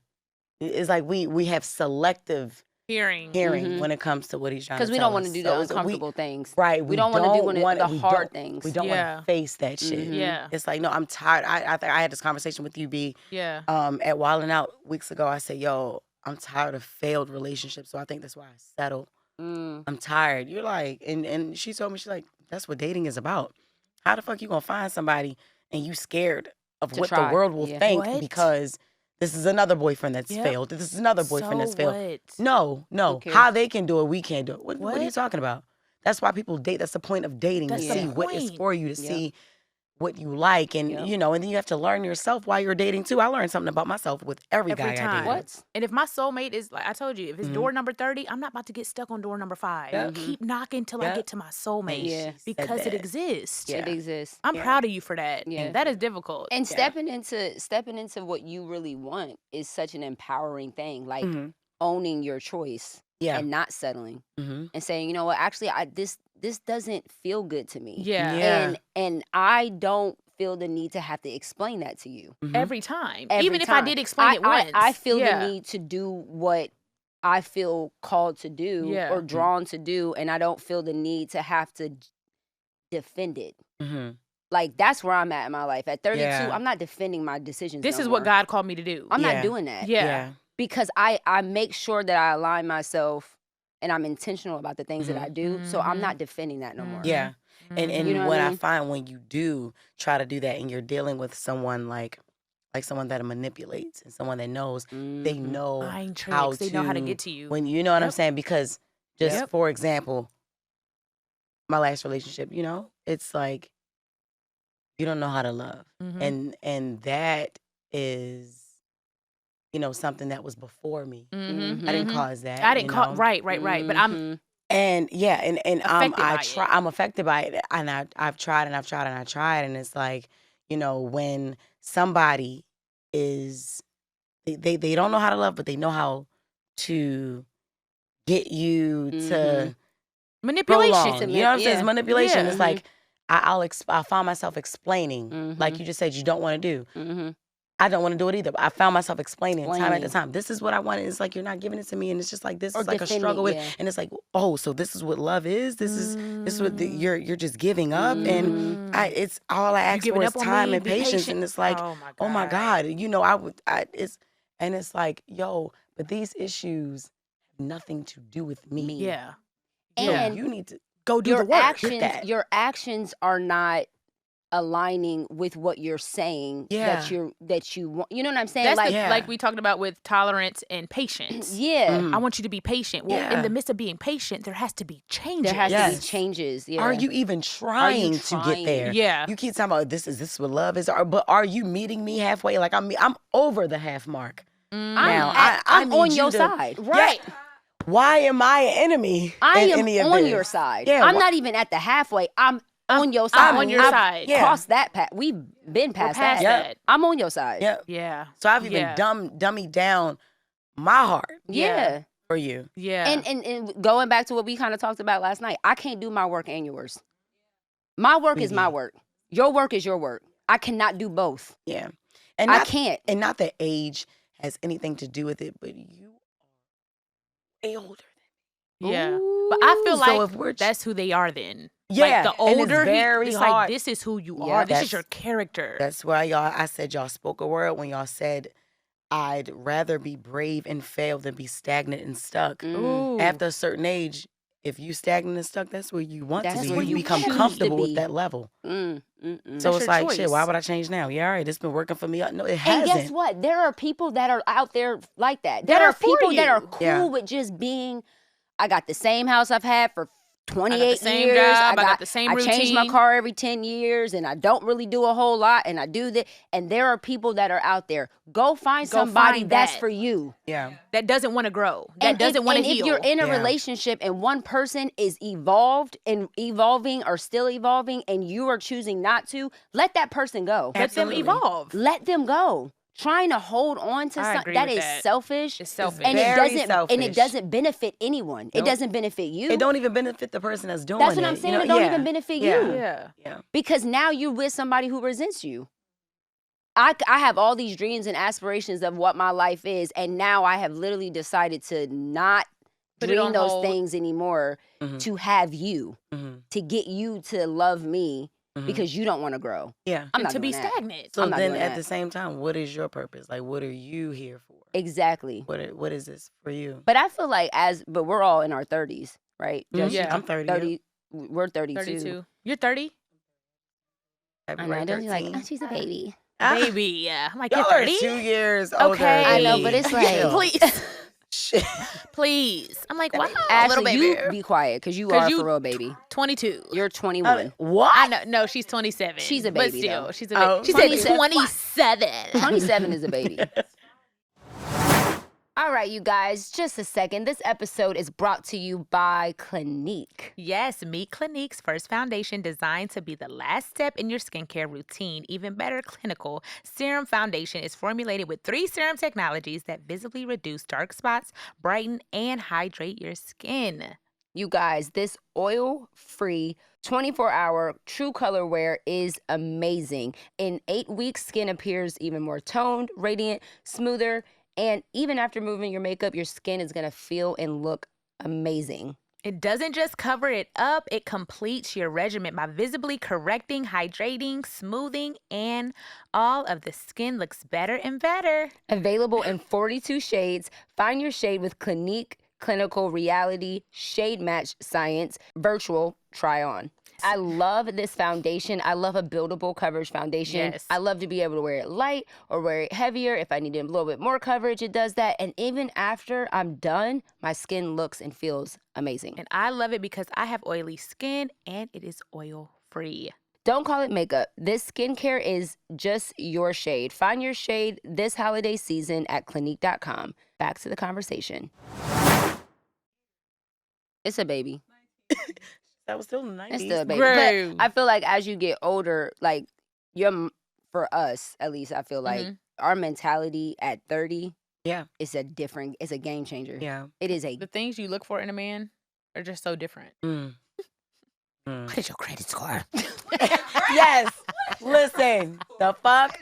S3: it's like we have selective
S1: Hearing.
S3: when it comes to what he's trying to
S2: Because we
S3: tell
S2: don't want to
S3: us.
S2: do
S3: So
S2: the
S3: it's-
S2: uncomfortable things.
S3: Right.
S2: We don't want to do the
S3: we
S2: hard
S3: don't-
S2: things.
S3: We don't want to face that shit.
S1: Yeah.
S3: It's like, no, I'm tired. I think I had this conversation with you, B.
S1: Yeah.
S3: At Wildin' Out weeks ago. I said, yo, I'm tired of failed relationships. So I think that's why I settled. I'm tired. You're like, and she told me, she's like, that's what dating is about. How the fuck you gonna find somebody and you scared of
S2: To
S3: what
S2: try.
S3: the world will
S2: Yeah.
S3: think
S1: What?
S3: because this is another boyfriend that's
S1: Yep.
S3: failed. This is another boyfriend that's failed.
S1: What?
S3: No.
S2: Who cares?
S3: How they can do it, we can't do it. What are you
S1: What?
S3: talking about? That's why people date. That's the point of dating,
S1: That's
S3: to
S1: the
S3: see what is
S1: point.
S3: for you, to
S2: Yep.
S3: see what you like. And,
S2: Yep.
S3: you know, and then you have to learn yourself while you're dating, too. I learned something about myself with every
S1: Every
S3: guy I
S1: time.
S3: dated.
S2: What?
S1: And if my soulmate is like I told you, if it's
S3: Mhm.
S1: door number 30, I'm not about to get stuck on door number 5.
S3: Yep.
S1: Keep knocking till I
S3: Yep.
S1: get to my soulmate.
S2: Yeah.
S3: She said
S1: Because it
S3: that.
S1: exists.
S3: Yeah.
S2: It exists.
S1: I'm
S3: Yeah.
S1: proud of you for that.
S2: Yeah.
S1: That is difficult.
S2: And
S3: Yeah.
S2: stepping into what you really want is such an empowering thing. Like
S3: Mhm.
S2: owning your choice
S3: Yeah.
S2: and not settling
S3: Mm-hmm.
S2: and saying, you know what, actually, this doesn't feel good to me.
S1: Yeah.
S3: Yeah.
S2: And I don't feel the need to have to explain that to you.
S1: Every time.
S2: Every
S1: Even if I
S2: time.
S1: did explain it once.
S2: I feel
S1: Yeah.
S2: the need to do what I feel called to do
S1: Yeah.
S2: or drawn to do, and I don't feel the need to have to defend it.
S3: Mm-hmm.
S2: Like, that's where I'm at in my life. At 32,
S3: Yeah.
S2: I'm not defending my decisions.
S1: This
S2: no
S1: is what
S2: more.
S1: God called me to do.
S2: I'm
S3: Yeah.
S2: not doing that.
S1: Yeah.
S2: Because I make sure that I align myself and I'm intentional about the things that I do. So I'm not defending that no more.
S3: Yeah. And
S1: Mhm.
S2: You know what I
S3: what I
S2: mean?
S3: find when you do try to do that and you're dealing with someone like someone that manipulates and someone that knows, they
S2: Mhm.
S3: know
S1: Mind
S3: how
S1: tricks. They know how to get to you.
S3: When you know what I'm
S1: Yep.
S3: saying, because just
S1: Yep.
S3: for example, my last relationship, you know, it's like you don't know how to love.
S1: Mhm.
S3: And that is, you know, something that was before me.
S1: Mhm.
S3: I didn't
S1: Mhm.
S3: cause that.
S1: I didn't
S3: you
S1: call
S3: know?
S1: right. But I'm
S2: Mhm.
S3: And yeah, and
S1: Affected by it.
S3: I'm affected by it, and I've tried and I've tried and I tried, and it's like, you know, when somebody is they don't know how to love, but they know how to get you to
S1: manipulation.
S3: prolong. You know what I'm saying? It's
S2: Yeah.
S3: manipulation.
S1: Yeah.
S3: It's like I find myself explaining, like you just said, you don't want to do.
S2: Mm-hmm.
S3: I don't want to do it either. But I found myself explaining time at the
S2: Explaining.
S3: time. This is what I wanted. It's like you're not giving it to me, and it's just like this
S2: Or
S3: is like a
S2: defending,
S3: struggle with,
S2: yeah.
S3: and it's like, oh, so this is what love is. This is what you're just giving up, and it's all I
S1: You
S3: ask
S1: giving
S3: for is
S1: up on
S3: time
S1: me?
S3: and
S1: Be
S3: patience,
S1: patient.
S3: and it's like,
S1: Oh my
S3: God, you know, it's like, yo, but these issues have nothing to do with me.
S1: Yeah.
S3: So
S2: And
S3: you need to
S1: Go do the work.
S2: your actions are not aligning with what you're saying
S3: Yeah.
S2: that you want. You know what I'm saying?
S1: That's
S2: like
S1: like we talked about with tolerance and patience.
S2: yeah.
S3: Mhm.
S1: I want you to be patient. Well, in
S3: Yeah.
S1: the midst of being patient, there has to be changes.
S2: There has to
S3: Yes.
S2: be changes. Yeah.
S3: Are you even trying to get
S2: trying?
S3: there?
S1: Yeah.
S3: You keep talking about this is what love is, but are you meeting me halfway? Like I'm over the half mark. Now,
S2: I'm
S3: need
S2: on
S3: you
S2: your
S3: to-
S2: side.
S1: Right.
S3: Why am I an enemy?
S2: I
S3: in
S2: am
S3: any of
S2: on
S3: this?
S2: your side.
S3: Yeah,
S2: I'm
S3: why-
S2: not even at the halfway. I'm on your side.
S1: I'm on your
S2: I've
S1: side.
S3: Yeah.
S2: Crossed that path. We've been past
S1: past
S2: that.
S1: that.
S2: I'm on your side.
S3: Yeah.
S1: Yeah.
S3: So I've even
S1: Yeah.
S3: dummied down my heart
S2: Yeah.
S3: for you.
S1: Yeah.
S2: And going back to what we kind of talked about last night, I can't do my work and yours. My work is my
S3: Really?
S2: work. Your work is your work. I cannot do both.
S3: Yeah. And
S2: I
S3: not,
S2: can't.
S3: and not that age has anything to do with it, but you are way older.
S1: yeah. But I feel
S3: Ooh,
S1: like
S3: so if we're
S1: that's who they are then.
S3: Yeah,
S1: Like the
S3: and it's
S1: older
S3: very
S1: it's
S3: hard.
S1: like this is who you
S2: Yeah,
S1: are. This
S3: that's-
S1: is your character.
S3: That's why I said y'all spoke a word when y'all said I'd rather be brave and fail than be stagnant and stuck.
S1: Ooh.
S3: After a certain age, if you stagnant and stuck, that's where you want
S2: That's
S3: to be.
S2: where
S3: You
S2: you
S3: become
S2: choose to
S3: comfortable
S2: be.
S3: with that level.
S2: Mm.
S3: So
S1: That's
S3: it's
S1: your
S3: like, shit,
S1: choice.
S3: why would I change now? Yeah, all right, it's been working for me. No, it
S2: And
S3: hasn't.
S2: guess what? There are people that are out there like that.
S1: That
S2: There
S1: are
S2: are
S1: for
S2: people that are
S1: you.
S2: cool
S3: Yeah.
S2: with just being, I got the same house I've had for 28
S1: same
S2: years.
S1: job, I got the same
S2: I change my
S1: routine.
S2: car every 10 years and I don't really do a whole lot and I do that. And there are people that are out there. Go find
S1: Go
S2: somebody
S1: find
S2: that's
S1: that.
S2: for you.
S3: Yeah.
S1: That doesn't want to grow. That doesn't want to
S2: and
S1: heal.
S2: if you're in a
S3: Yeah.
S2: relationship and one person is evolved and evolving or still evolving and you are choosing not to, let that person go.
S1: Let them
S3: Absolutely.
S1: evolve.
S2: Let them go. Trying to hold on to
S1: I
S2: something
S1: agree
S2: that
S1: with
S2: is
S1: that.
S2: selfish.
S1: It's selfish.
S2: And
S3: Very
S2: it
S3: selfish.
S2: doesn't benefit anyone. It
S3: Nope.
S2: doesn't benefit you.
S3: It don't even benefit the person that's doing
S2: That's
S3: it.
S2: what I'm saying.
S3: You know?
S2: It don't
S3: Yeah.
S2: even benefit
S3: Yeah.
S2: you.
S1: Yeah.
S3: Yeah.
S2: Because now you're with somebody who resents you. I have all these dreams and aspirations of what my life is, and now I have literally decided to not dream those things anymore to have you, to get you to love me because you don't want to grow.
S3: Yeah.
S2: I'm not
S1: to be
S2: doing that.
S1: stagnant.
S3: So then at the same time, what is your purpose? Like, what are you here for?
S2: Exactly.
S3: What is this for you?
S2: But I feel like but we're all in our 30s, right?
S1: Yeah.
S3: I'm 30.
S2: 30. We're 32.
S1: 32. You're 30?
S2: I know. Don't you like, oh, she's a baby.
S1: Baby, yeah. I'm like,
S3: Y'all
S1: you're
S3: are
S1: 30?
S3: 2 years older.
S1: Okay.
S2: I know, but it's like,
S1: please.
S3: Shit.
S1: Please. I'm like, wow,
S2: Ashley,
S1: little baby.
S2: you be quiet because you are for real, baby.
S1: 22.
S2: You're 21.
S3: What?
S1: I know. No, she's 27.
S2: She's a
S1: But
S2: baby,
S1: still,
S2: though.
S1: she's a baby.
S3: Oh.
S1: She said
S2: 27.
S1: 27.
S2: 27 is a baby. All right, you guys, just a second. This episode is brought to you by Clinique.
S1: Yes, meet Clinique's first foundation designed to be the last step in your skincare routine. Even better, clinical. Serum Foundation is formulated with 3 serum technologies that visibly reduce dark spots, brighten, and hydrate your skin.
S2: You guys, this oil-free 24-hour true color wear is amazing. In 8 weeks, skin appears even more toned, radiant, smoother, and even after removing your makeup, your skin is going to feel and look amazing.
S1: It doesn't just cover it up, it completes your regimen by visibly correcting, hydrating, smoothing, and all of the skin looks better and better.
S2: Available in 42 shades. Find your shade with Clinique Clinical Reality Shade Match Science Virtual Try On. I love this foundation. I love a buildable coverage foundation.
S1: Yes.
S2: I love to be able to wear it light or wear it heavier. If I need a little bit more coverage, it does that. And even after I'm done, my skin looks and feels amazing.
S1: And I love it because I have oily skin and it is oil free.
S2: Don't call it makeup. This skincare is just your shade. Find your shade this holiday season at Clinique.com. Back to the conversation. It's a baby.
S3: That was still in the 90s.
S2: It's still a baby.
S1: Bro.
S2: But I feel like as you get older, like for us, at least, I feel like our mentality at 30 it's a game changer.
S3: Yeah.
S2: It is
S1: The things you look for in a man are just so different. What is your credit score?
S3: Yes. Listen, the fuck?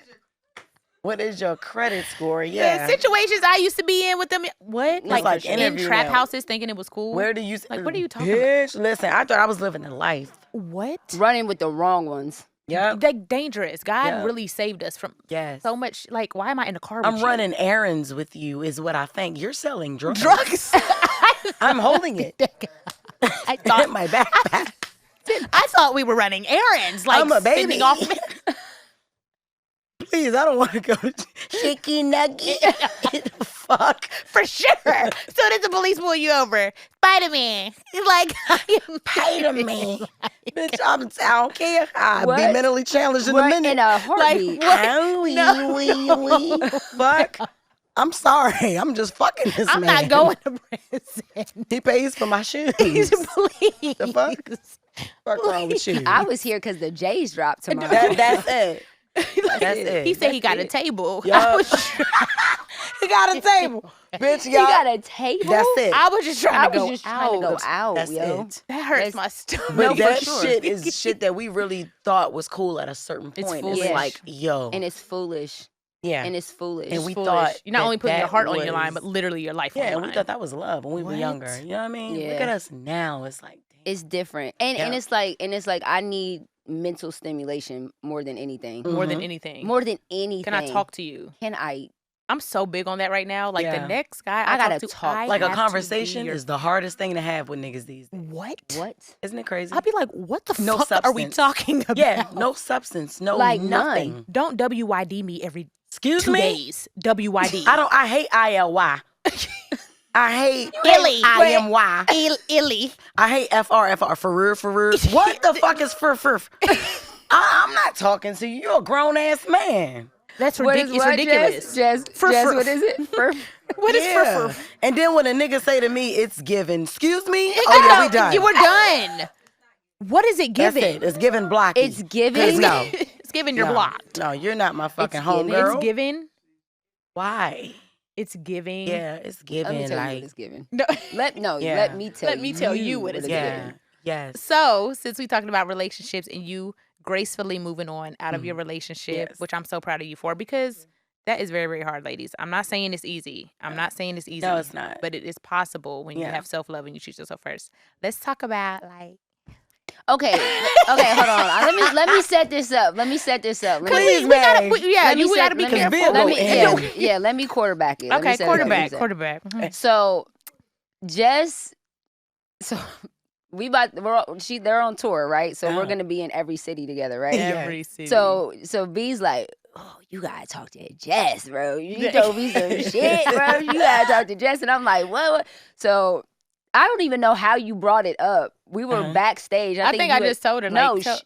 S3: What is your credit score? Yeah.
S1: The situations I used to be in with them. What?
S3: like
S1: in
S3: interview
S1: trap
S3: them.
S1: houses thinking it was cool?
S3: Where do you...
S1: Like, what are you talking about?
S3: Bitch, listen, I thought I was living a life.
S1: What?
S2: running with the wrong ones.
S3: Yeah.
S1: Like, dangerous. God
S3: Yeah.
S1: really saved us from
S3: Yes.
S1: so much. Like, why am I in the car with
S3: I'm
S1: you?
S3: running errands with you is what I think. You're selling drugs.
S1: Drugs?
S3: I'm holding it.
S1: I
S3: In
S1: thought
S3: my backpack.
S1: I thought we were running errands. Like,
S3: I'm a baby.
S1: sending off.
S3: Please, I don't want to go to Chicky Nugget. Fuck.
S1: For sure. Soon as the police pull you over, Spider-Man. He's like,
S3: Pay to me. Bitch, I don't care. I'll
S2: What?
S3: be mentally challenged in a minute.
S2: In a heartbeat.
S3: Fuck. I'm sorry. I'm just fucking this
S1: I'm
S3: man.
S1: not going to prison.
S3: He pays for my shoes.
S1: Please.
S3: The fuck? Fuck wrong with you?
S2: I was here because the J's dropped tomorrow.
S3: That's it. That's it.
S1: He said he got a table.
S3: Yo.
S1: I was,
S3: He got a table. Bitch,
S2: You
S3: y'all.
S2: got a table?
S3: That's it.
S1: I was just trying to go
S2: just trying to go out,
S3: That's
S2: yo.
S3: it.
S1: That hurts
S2: That's-
S1: my stomach.
S3: But
S2: No, for
S3: that
S2: sure.
S3: shit is shit that we really thought was cool at a certain
S1: It's
S3: point.
S1: foolish.
S3: It's like, yo.
S2: And it's foolish.
S3: yeah.
S2: And it's foolish.
S3: And we
S1: Foolish.
S3: thought
S1: You're not
S3: that
S1: only putting your
S3: that
S1: heart on your line,
S3: was-
S1: but literally your life on
S3: yeah,
S1: the
S3: and
S1: line.
S3: we thought that was love when we were
S1: What?
S3: younger. You know what I mean? Look
S2: Yeah.
S3: at us now. It's like, damn.
S2: It's different. And
S3: Yeah.
S2: it's like I need mental stimulation more than anything.
S1: more than
S3: Mhm.
S1: anything.
S2: More than anything.
S1: Can I talk to you?
S2: Can I?
S1: I'm so big on that right now. Like
S3: Yeah.
S1: the next guy
S2: I
S1: I
S2: gotta
S1: talk to,
S2: talk.
S1: I
S3: Like a
S1: have to be
S3: conversation
S1: your-
S3: is the hardest thing to have with niggas these days.
S1: What?
S2: What?
S3: Isn't it crazy?
S1: I'll be like, what the
S3: No
S1: fuck are we
S3: substance.
S1: talking about?
S3: Yeah, no substance, no
S2: Like
S3: nothing.
S2: none.
S1: Don't WYD me every
S3: Excuse
S1: 2
S3: me?
S1: days. WYD.
S3: I hate ILY. I hate
S1: Illy.
S3: IMY.
S1: Illy.
S3: I hate FR for real. What the fuck is fur? I'm not talking to you. You're a grown ass man.
S1: That's
S2: What is
S1: ridiculous. It's
S2: what,
S1: ridiculous.
S2: Jess,
S1: Fur-
S2: what is it?
S1: What is
S3: Yeah.
S1: fur?
S3: And then when a nigga say to me, it's given. Excuse me? Oh
S1: No,
S3: yeah, we done.
S1: You were done. What is it
S3: That's
S1: giving?
S3: it. It's given blocking.
S2: It's giving.
S3: No.
S1: It's giving your
S3: no,
S1: block.
S3: No, you're not my fucking
S2: It's given.
S3: homegirl.
S1: It's giving.
S3: Why?
S1: It's giving.
S3: Yeah, it's
S2: Let
S3: given.
S2: me tell you
S3: Like,
S2: what it's giving.
S1: No.
S2: Let
S3: Yeah.
S2: me tell
S1: Let me tell you what it's
S2: giving.
S3: yeah, yes.
S1: So, since we talking about relationships and you gracefully moving on out of your relationship, which I'm so proud of you for, because that is very, very hard, ladies. I'm not saying it's easy. No, it's not. But it is possible when you have self-love and you choose yourself first. Let's talk about like.
S2: Okay, hold on. Let me set this up.
S1: Please, we gotta be careful.
S2: Let me quarterback it.
S1: Okay, quarterback. Mm-hmm.
S2: So, Jess, they're on tour, right? So we're gonna be in every city together, right?
S1: Every city.
S2: So B's like, oh, you gotta talk to Jess, bro. You told me some shit, bro. You gotta talk to Jess, and I'm like, what? So I don't even know how you brought it up. We were backstage. I think I
S1: just told her.
S2: Jess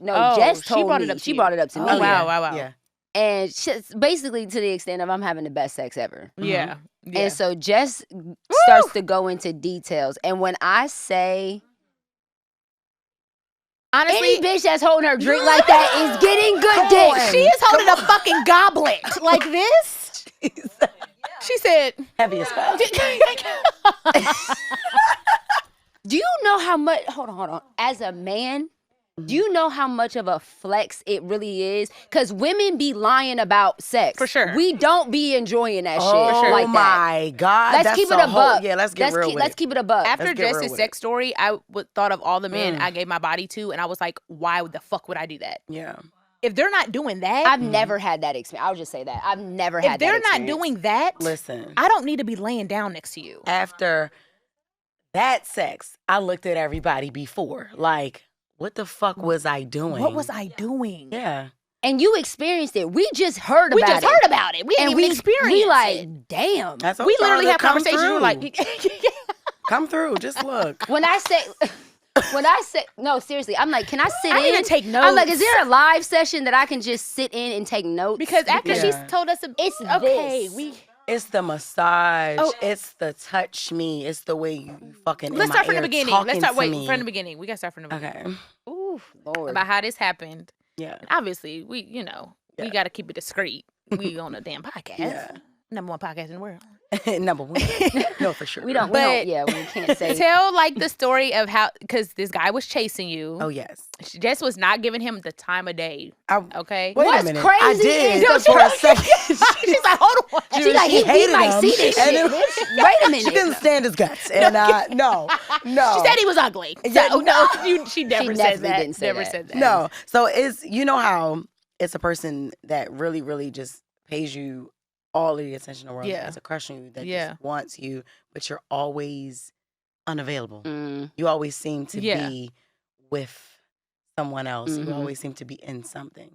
S2: told me. She brought it up to me.
S1: Oh, wow.
S2: Yeah. And basically to the extent of I'm having the best sex ever.
S1: Yeah.
S2: And so Jess starts to go into details. And when I say, honestly, any bitch that's holding her drink like that is getting good dick.
S1: She is holding a fucking goblet like this. She said,
S3: heavy as fuck.
S2: Do you know how much, hold on. As a man, do you know how much of a flex it really is? Because women be lying about sex.
S1: For sure.
S2: We don't be enjoying that shit like that.
S3: Oh my God.
S2: Let's keep it a buck.
S3: Yeah, let's get real with it.
S2: Let's keep it a buck.
S1: After Jess's sex story, I thought of all the men I gave my body to, and I was like, why the fuck would I do that?
S3: Yeah.
S1: If they're not doing that.
S2: I've never had that experience. I'll just say that. I've never had that experience.
S1: If they're not doing that,
S3: listen,
S1: I don't need to be laying down next to you.
S3: After that sex, I looked at everybody before. Like, what the fuck was I doing?
S1: What was I doing?
S3: Yeah.
S2: And you experienced it. We just heard about it.
S1: We just heard about it. We didn't even experience it.
S2: We like, damn.
S3: That's
S1: we literally have conversations. We're like,
S3: come through. Just look.
S2: When I say, no, seriously, I'm like, can I sit in?
S1: I need to take notes.
S2: I'm like, is there a live session that I can just sit in and take notes?
S1: Because after she's told us,
S2: it's
S1: okay,
S3: it's the massage. It's the touch me. It's the way you fucking.
S1: Let's start from the beginning. Let's start from the beginning. We gotta start from the beginning.
S3: Okay.
S2: Ooh, Lord.
S1: About how this happened.
S3: Yeah.
S1: And obviously, we gotta keep it discreet. We on a damn podcast.
S3: Yeah.
S1: Number one podcast in the world.
S3: Number one. No, for sure.
S2: We can't say.
S1: Tell like the story of how, because this guy was chasing you.
S3: Oh, yes.
S1: Jess was not giving him the time of day. Okay.
S3: Wait a minute.
S2: Crazy
S3: I did for a second.
S1: She's like, hold on.
S2: She's like, he might see this shit. Wait a minute.
S3: She didn't stand his guts. And no.
S1: She said he was ugly. So, she never said that.
S2: Didn't say
S1: said that.
S3: No. So you know how it's a person that really, really just pays you all of the attention in the world, has a crush on you, that just wants you, but you're always unavailable. You always seem to be with someone else. You always seem to be in something.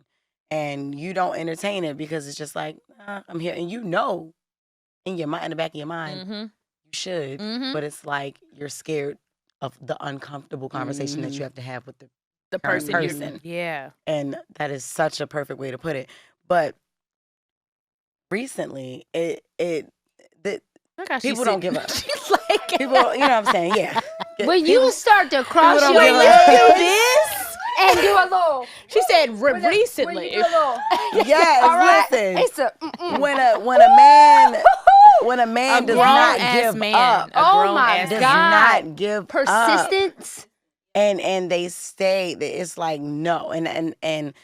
S3: And you don't entertain it because it's just like, I'm here. And you know, in your mind, in the back of your mind, you should. But it's like you're scared of the uncomfortable conversation that you have to have with the person.
S1: Yeah.
S3: And that is such a perfect way to put it. But recently, people don't give up.
S1: She's like,
S3: people, you know what I'm saying? Yeah.
S2: When you start to cross your
S3: legs
S2: do this and do a little.
S1: She said recently.
S3: Yes, listen.
S2: It's
S3: when a man does not give up.
S2: Oh my God.
S3: Does not give
S2: persistence.
S3: And they stay. It's like no. And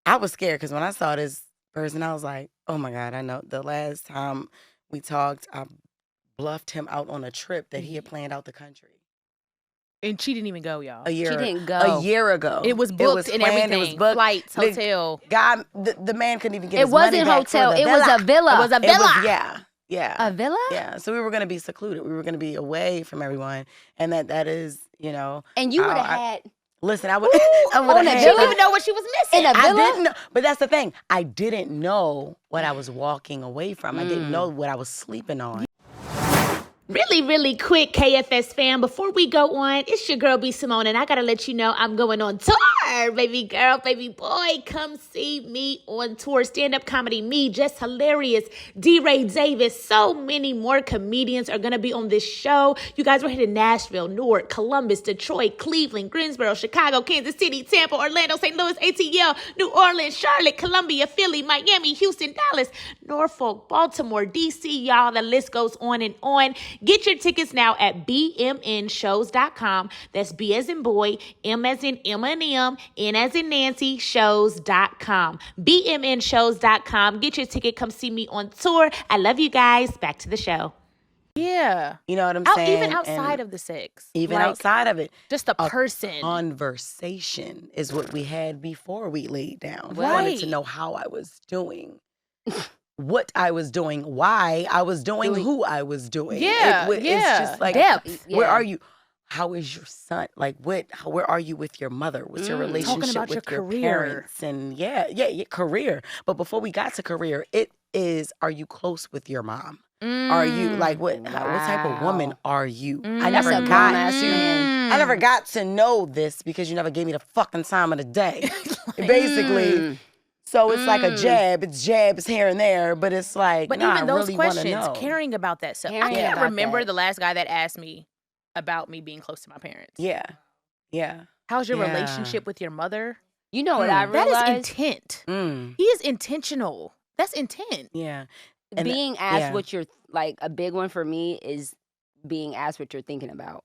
S3: I was scared because when I saw this person, I was like, oh my God, I know. The last time we talked, I bluffed him out on a trip that he had planned out the country.
S1: And she didn't even go, y'all.
S2: She didn't go.
S3: A year ago.
S1: It was booked and everything.
S3: It was booked.
S1: Flights, hotel.
S3: God, the man couldn't even get
S2: it
S3: his money back.
S2: It wasn't hotel. It was a villa.
S1: It was a villa.
S3: Yeah.
S2: A villa?
S3: Yeah. So we were going to be secluded. We were going to be away from everyone. And that is, you know.
S2: And you would have had.
S3: Listen, I would have had.
S1: She didn't even know what she was missing.
S2: In a villa?
S3: I didn't know. But that's the thing. I didn't know what I was walking away from. I didn't know what I was sleeping on.
S4: Really, really quick, KFS fam, before we go on, it's your girl, B.SIMONE, and I gotta let you know I'm going on tour, baby girl, baby boy. Come see me on tour. Stand-up comedy, me, Jess Hilarious, D-Ray Davis, so many more comedians are gonna be on this show. You guys, we're headed Nashville, Newark, Columbus, Detroit, Cleveland, Greensboro, Chicago, Kansas City, Tampa, Orlando, St. Louis, ATL, New Orleans, Charlotte, Columbia, Philly, Miami, Houston, Dallas, Norfolk, Baltimore, DC, y'all. The list goes on and on. Get your tickets now at bmnshows.com. That's B as in boy, M as in M and M, N as in Nancy, shows.com. BMNshows.com. Get your ticket. Come see me on tour. I love you guys. Back to the show.
S1: Yeah.
S3: You know what I'm
S1: Out,
S3: saying?
S1: even outside
S3: And
S1: of the sex.
S3: even
S1: like,
S3: outside of it.
S1: Just a person.
S3: Conversation is what we had before we laid down.
S1: Right.
S3: I wanted to know how I was doing, what I was doing, why I was doing, who I was doing.
S1: Yeah,
S3: It's just like,
S1: depth.
S3: where are you? How is your son? Like, where are you with your mother? What's your relationship
S1: about
S3: with
S1: your
S3: your
S1: career.
S3: parents? And yeah, career. But before we got to career, it is, are you close with your mom? Are you like what type of woman are you? I never got to know this because you never gave me the fucking time of the day. Basically. So it's like a jab. It's jabs here and there, but it's like,
S1: But
S3: nah,
S1: even those
S3: I really wanna
S1: questions,
S3: know.
S1: caring about that stuff. I
S2: Caring
S1: can't
S2: about
S1: remember
S2: that.
S1: the last guy that asked me about me being close to my parents.
S3: Yeah.
S1: How's your
S3: Yeah.
S1: relationship with your mother?
S2: You know what I
S1: That
S2: realized?
S1: is intent. He is intentional. That's intent.
S3: Yeah. And
S2: Being asked
S3: yeah.
S2: what you're, like, a big one for me is being asked what you're thinking about.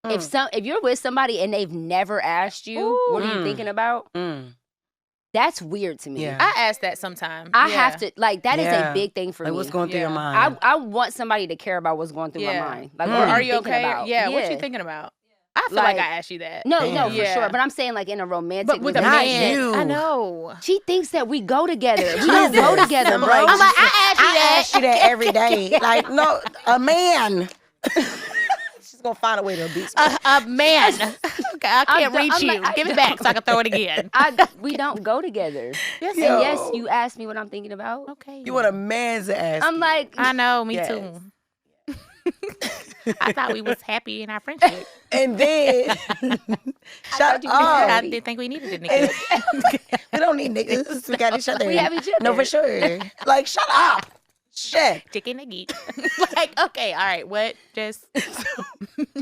S2: If you're with somebody and they've never asked you, what are you thinking about? That's weird to me.
S3: Yeah.
S1: I ask that sometimes.
S2: I have to, like, that is
S3: Yeah.
S2: a big thing for
S3: Like,
S2: me.
S3: what's going through your
S1: Yeah.
S3: mind?
S2: I want somebody to care about what's going through my mind. Like, what
S1: Are you
S2: thinking
S1: okay?
S2: about?
S1: Yeah. What you thinking about? I feel like I asked you that.
S2: No,
S3: Damn.
S2: for
S1: Yeah.
S2: sure. But I'm saying, like, in a romantic
S1: But with a
S3: Not
S1: man,
S3: you.
S1: I know.
S2: She thinks that we go together. We don't go together, bro.
S3: I'm like,
S1: I
S3: ask you that every day. Like, no, a man. She's gonna find a way to abuse me.
S1: A man. Okay, I can't reach
S2: I'm
S1: you.
S2: like,
S1: Give it back so I can throw it again.
S2: We don't go together.
S1: Yes,
S2: And yes, you asked me what I'm thinking about.
S1: Okay.
S3: You want a man's ass?
S2: I'm like,
S1: I know. Me
S3: Yes.
S1: too. I thought we was happy in our friendship.
S3: And then shut
S1: I
S3: up.
S1: didn't think we needed a nigga.
S3: We don't need niggas. We got each other.
S2: We have each other.
S3: No, for sure. Like, shut up. Shit.
S1: Chicken nugget. Like, okay, all right. What? Just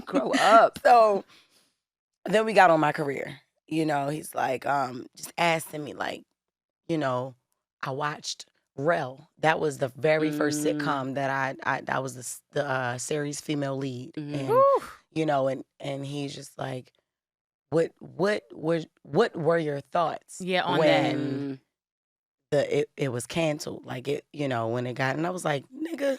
S2: grow up.
S3: So then we got on my career. You know, he's like, just asking me, like, you know, I watched Rel. That was the very first sitcom that I was the series female lead. And you know, and he's just like, what were your thoughts?
S1: Yeah, on
S3: when it was canceled, like it, you know, when it got, and I was like, nigga,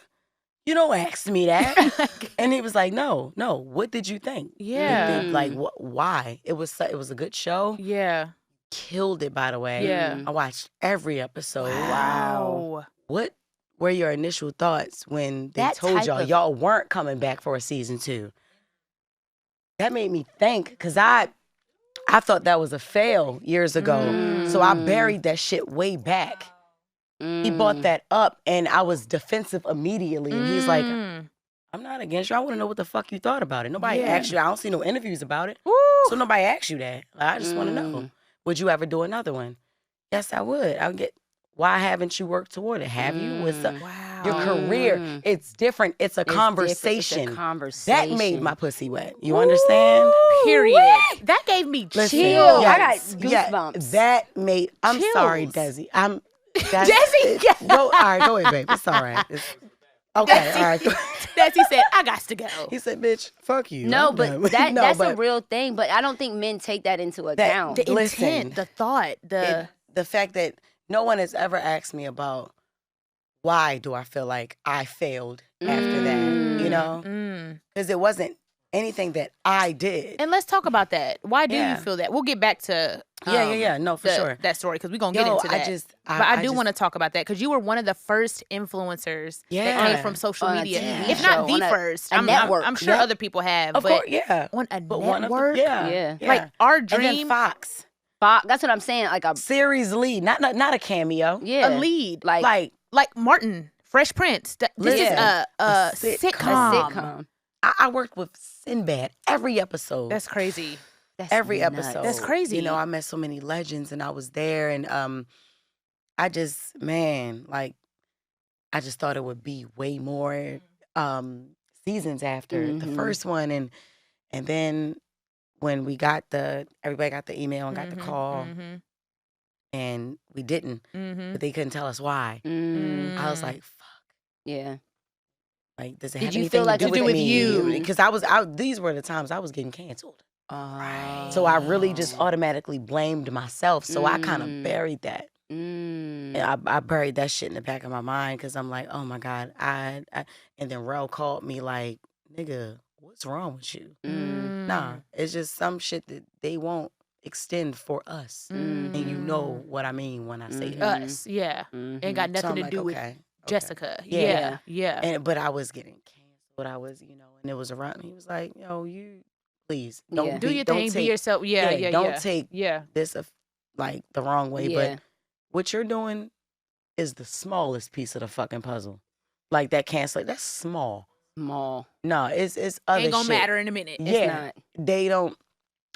S3: you don't ask me that. And he was like, no, what did you think?
S1: Yeah.
S3: Like, why? It was a good show.
S1: yeah.
S3: Killed it, by the way.
S1: Yeah.
S3: I watched every episode.
S1: Wow.
S3: What were your initial thoughts when they
S2: That
S3: told
S2: type
S3: y'all
S2: of-
S3: y'all weren't coming back for a season 2? That made me think, because I thought that was a fail years ago. So I buried that shit way back. He brought that up, and I was defensive immediately. And he's like, I'm not against you. I want to know what the fuck you thought about it. Nobody asked you. I don't see no interviews about it. So nobody asked you that. Like, I just want to know. Would you ever do another one? Yes, I would. I would get. Why haven't you worked toward it? Have you? What's up?
S1: Wow.
S3: Your career, it's different. It's a conversation.
S2: It's a conversation.
S3: That made my pussy wet. You understand?
S1: Period. That gave me
S3: Listen,
S2: Chill. I got
S3: yes, yeah,
S2: goosebumps.
S3: that made. I'm sorry,
S1: Chills.
S3: Desi. Desi, go. All right, go ahead, babe. It's all right. Okay, all right.
S1: Desi said, I got to go.
S3: He said, "Bitch, fuck you."
S2: No,
S3: I'm
S2: but
S3: done.
S2: that's
S3: but
S2: a real thing. But I don't think men take that into account.
S1: The
S3: Listen,
S1: intent, the thought,
S3: the fact that no one has ever asked me about why do I feel like I failed after that, you know? Because it wasn't anything that I did.
S1: And let's talk about that. Why do
S3: Yeah.
S1: you feel that? We'll get back to
S3: Yeah. No, for sure.
S1: that story because we're gonna get
S3: Yo,
S1: into that. But I do want to talk about that because you were one of the first influencers that
S3: Yeah.
S1: came from social
S2: On a
S1: media,
S2: TV
S1: if not
S2: show,
S1: the
S2: on a
S1: first.
S2: a network.
S1: I'm sure
S3: Yep.
S1: other people have,
S3: Of
S1: but
S3: course, yeah.
S1: on a
S3: But
S1: network,
S3: one of the,
S2: Yeah.
S1: like our
S3: And then
S1: dream,
S3: Fox
S2: That's what I'm saying. Like a
S3: series lead, not a cameo.
S2: yeah,
S1: a lead,
S2: like
S1: like Martin, Fresh Prince. This is
S3: Yeah.
S1: a
S3: A
S1: sitcom.
S2: a sitcom.
S3: I worked with Sinbad every episode.
S1: That's crazy.
S2: That's
S3: every
S2: nuts.
S3: episode.
S1: That's crazy.
S3: You know, I met so many legends, and I was there, and I just, man, like, I just thought it would be way more seasons after the first one, and then when everybody got the email and got the call, and we didn't, but they couldn't tell us why. I was like, fuck.
S2: Yeah.
S3: Like, does it
S2: Did
S3: have
S2: you
S3: anything
S2: feel like
S3: to do
S2: it
S3: with
S2: was
S3: me?
S2: you?
S3: Because these were the times I was getting canceled. So I really just automatically blamed myself. So I kind of buried that. And I buried that shit in the back of my mind because I'm like, oh my God. And then Rel called me like, nigga, what's wrong with you? Nah, it's just some shit that they won't extend for us. And you know what I mean when I say that.
S1: Us, yeah. Ain't got
S3: So
S1: nothing
S3: I'm
S1: to
S3: like,
S1: do with
S3: okay.
S1: Jessica.
S3: Yeah.
S1: Yeah.
S3: But I was getting canceled. I was, and it was around. He was like, you please don't
S1: Do your
S3: don't
S1: thing, be
S3: take,
S1: yourself. Yeah.
S3: don't take
S1: Yeah.
S3: this like the wrong way.
S2: Yeah.
S3: But what you're doing is the smallest piece of the fucking puzzle. Like that cancel, that's small.
S2: Small.
S3: No, it's other
S1: Ain't gonna
S3: shit.
S1: matter in a minute.
S2: It's
S3: Yeah,
S2: not.
S3: they don't.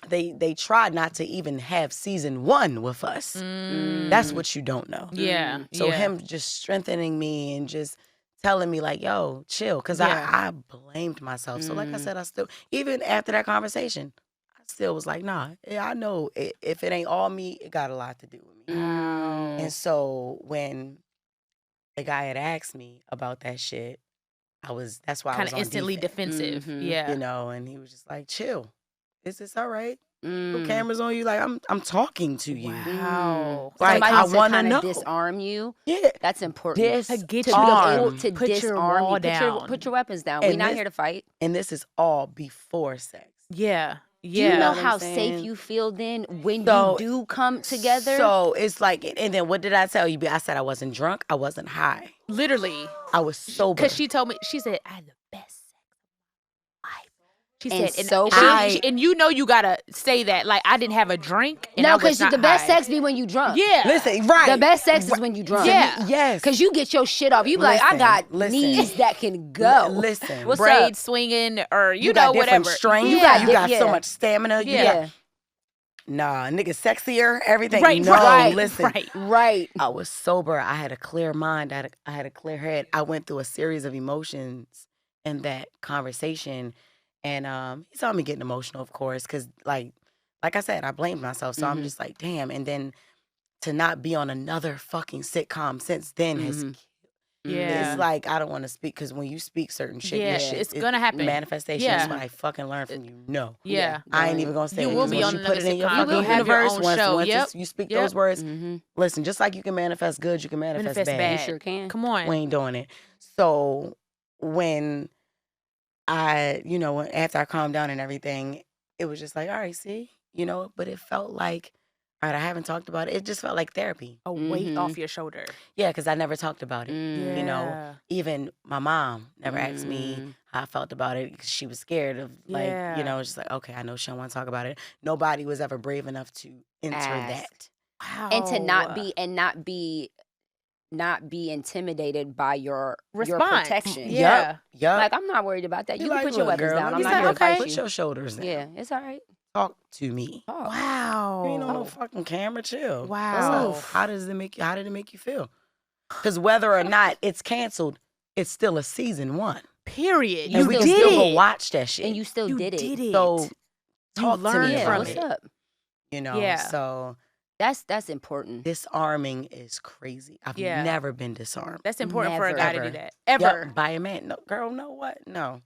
S3: They tried not to even have season 1 with us. That's what you don't know.
S1: Yeah.
S3: So
S1: yeah.
S3: him just strengthening me and just telling me like, yo, chill. Because
S1: Yeah.
S3: I blamed myself. So like I said, I still, even after that conversation, I still was like, nah, I know if it ain't all me, it got a lot to do with me. And so when the guy had asked me about that shit, that's why I
S1: Kind
S3: was
S1: of
S3: on
S1: instantly
S3: defense,
S1: defensive. Yeah.
S3: and he was just like, chill. Is this all right? No cameras on you? Like, I'm talking to you.
S1: Wow.
S3: Like,
S2: Somebody
S3: I
S2: to
S3: want to
S2: kind
S3: know.
S2: of disarm you.
S3: Yeah.
S2: That's important.
S1: To get
S2: To
S1: you
S2: be
S1: to
S2: able to
S1: put your
S2: disarm
S1: wall
S2: you.
S1: down.
S2: Put your weapons down.
S3: And
S2: We're not
S3: this-
S2: here to fight.
S3: And this is all before sex.
S1: Yeah.
S2: Do you
S1: Yeah.
S2: know
S3: what I'm
S2: how
S3: saying?
S2: safe you feel then when
S3: So-
S2: you do come together?
S3: So it's like, and then what did I tell you? I said I wasn't drunk. I wasn't high.
S1: Literally.
S3: I was sober.
S1: Because she told me, she said, I had the best sex of my life. She
S2: And
S1: said,
S2: sober?
S1: and you know you gotta say that. Like, I didn't have a drink. And I
S2: No,
S1: was
S2: because
S1: not
S2: the best
S1: high.
S2: sex be when you drunk.
S1: Yeah.
S3: Listen, right.
S2: The best sex is when you drunk.
S1: Yeah.
S3: Yes.
S2: Because you get your shit off. You be like, I
S3: Listen,
S2: got
S3: listen.
S2: knees that can go.
S3: Listen.
S2: What's
S1: Braid
S2: up?
S1: swinging or you,
S3: got
S1: know
S3: different
S1: whatever.
S3: strength.
S1: Yeah.
S3: You got so
S2: yeah.
S3: much stamina. You
S1: Yeah.
S3: got, nah, nigga, sexier, everything.
S1: Right,
S3: No,
S1: right,
S3: listen.
S2: Right.
S3: I was sober. I had a clear mind. I had a clear head. I went through a series of emotions in that conversation. And he saw me getting emotional, of course, because like I said, I blamed myself. So I'm just like, damn. And then to not be on another fucking sitcom since then has
S1: Yeah.
S3: it's like I don't want to speak because when you speak certain shit,
S1: Yeah,
S3: your shit,
S1: it's gonna happen.
S3: Manifestation
S1: Yeah.
S3: is what I fucking learned from you. No.
S1: Yeah.
S3: I ain't even gonna say
S1: You
S3: it.
S1: will
S3: 'Cause
S1: be
S3: once
S1: on
S3: you
S1: another
S3: put it in your
S1: sitcom.
S3: fucking
S1: You will have your
S3: universe.
S1: own
S3: Once
S1: show.
S3: you speak
S1: Yep.
S3: those words, listen, just like you can manifest good, you can manifest,
S1: Manifest
S3: bad.
S2: You
S1: bad.
S2: sure can.
S1: Come on.
S3: We ain't doing it. So when I, after I calmed down and everything, it was just like, all right, see, but it felt like, all right, I haven't talked about it. It just felt like therapy.
S1: A weight off your shoulder.
S3: Yeah, because I never talked about it.
S1: Yeah.
S3: Even my mom never asked me how I felt about it because she was scared of,
S1: Yeah.
S3: it's just like, okay, I know she don't want to talk about it. Nobody was ever brave enough to enter
S2: Ask.
S3: that.
S1: Wow.
S2: And to not be intimidated by your
S1: Response.
S2: protection.
S1: Yeah.
S3: Yup.
S2: Like, I'm not worried about that. You
S3: Be
S2: can
S3: like,
S2: put your
S3: "Look,
S2: weapons
S3: girl,
S2: down.
S3: let
S2: I'm
S3: me
S2: not
S3: see
S2: here
S3: how
S2: to
S3: far-
S2: fight
S3: Put
S2: you.
S3: your shoulders down.
S2: Yeah, it's all right.
S3: Talk to me.
S2: Talk.
S1: Wow.
S3: You ain't on no fucking camera. Chill.
S1: Wow.
S3: So how did it make you feel? Because whether or not it's canceled, it's still a season 1.
S1: Period.
S2: You
S3: And we can
S2: did
S3: still
S2: it.
S3: go watch that shit.
S2: And you still
S1: You
S2: did it.
S1: did it.
S3: So talk to
S1: learned
S3: me
S2: Yeah,
S3: about
S1: from
S2: what's
S3: it.
S1: it.
S2: up?
S1: Yeah.
S3: So
S2: That's important.
S3: disarming is crazy. I've
S1: Yeah.
S3: never been disarmed.
S1: That's important for a
S2: Never.
S1: guy to
S3: Ever.
S1: do that.
S3: Yep,
S1: Ever.
S3: by a man. No, girl, know what? No.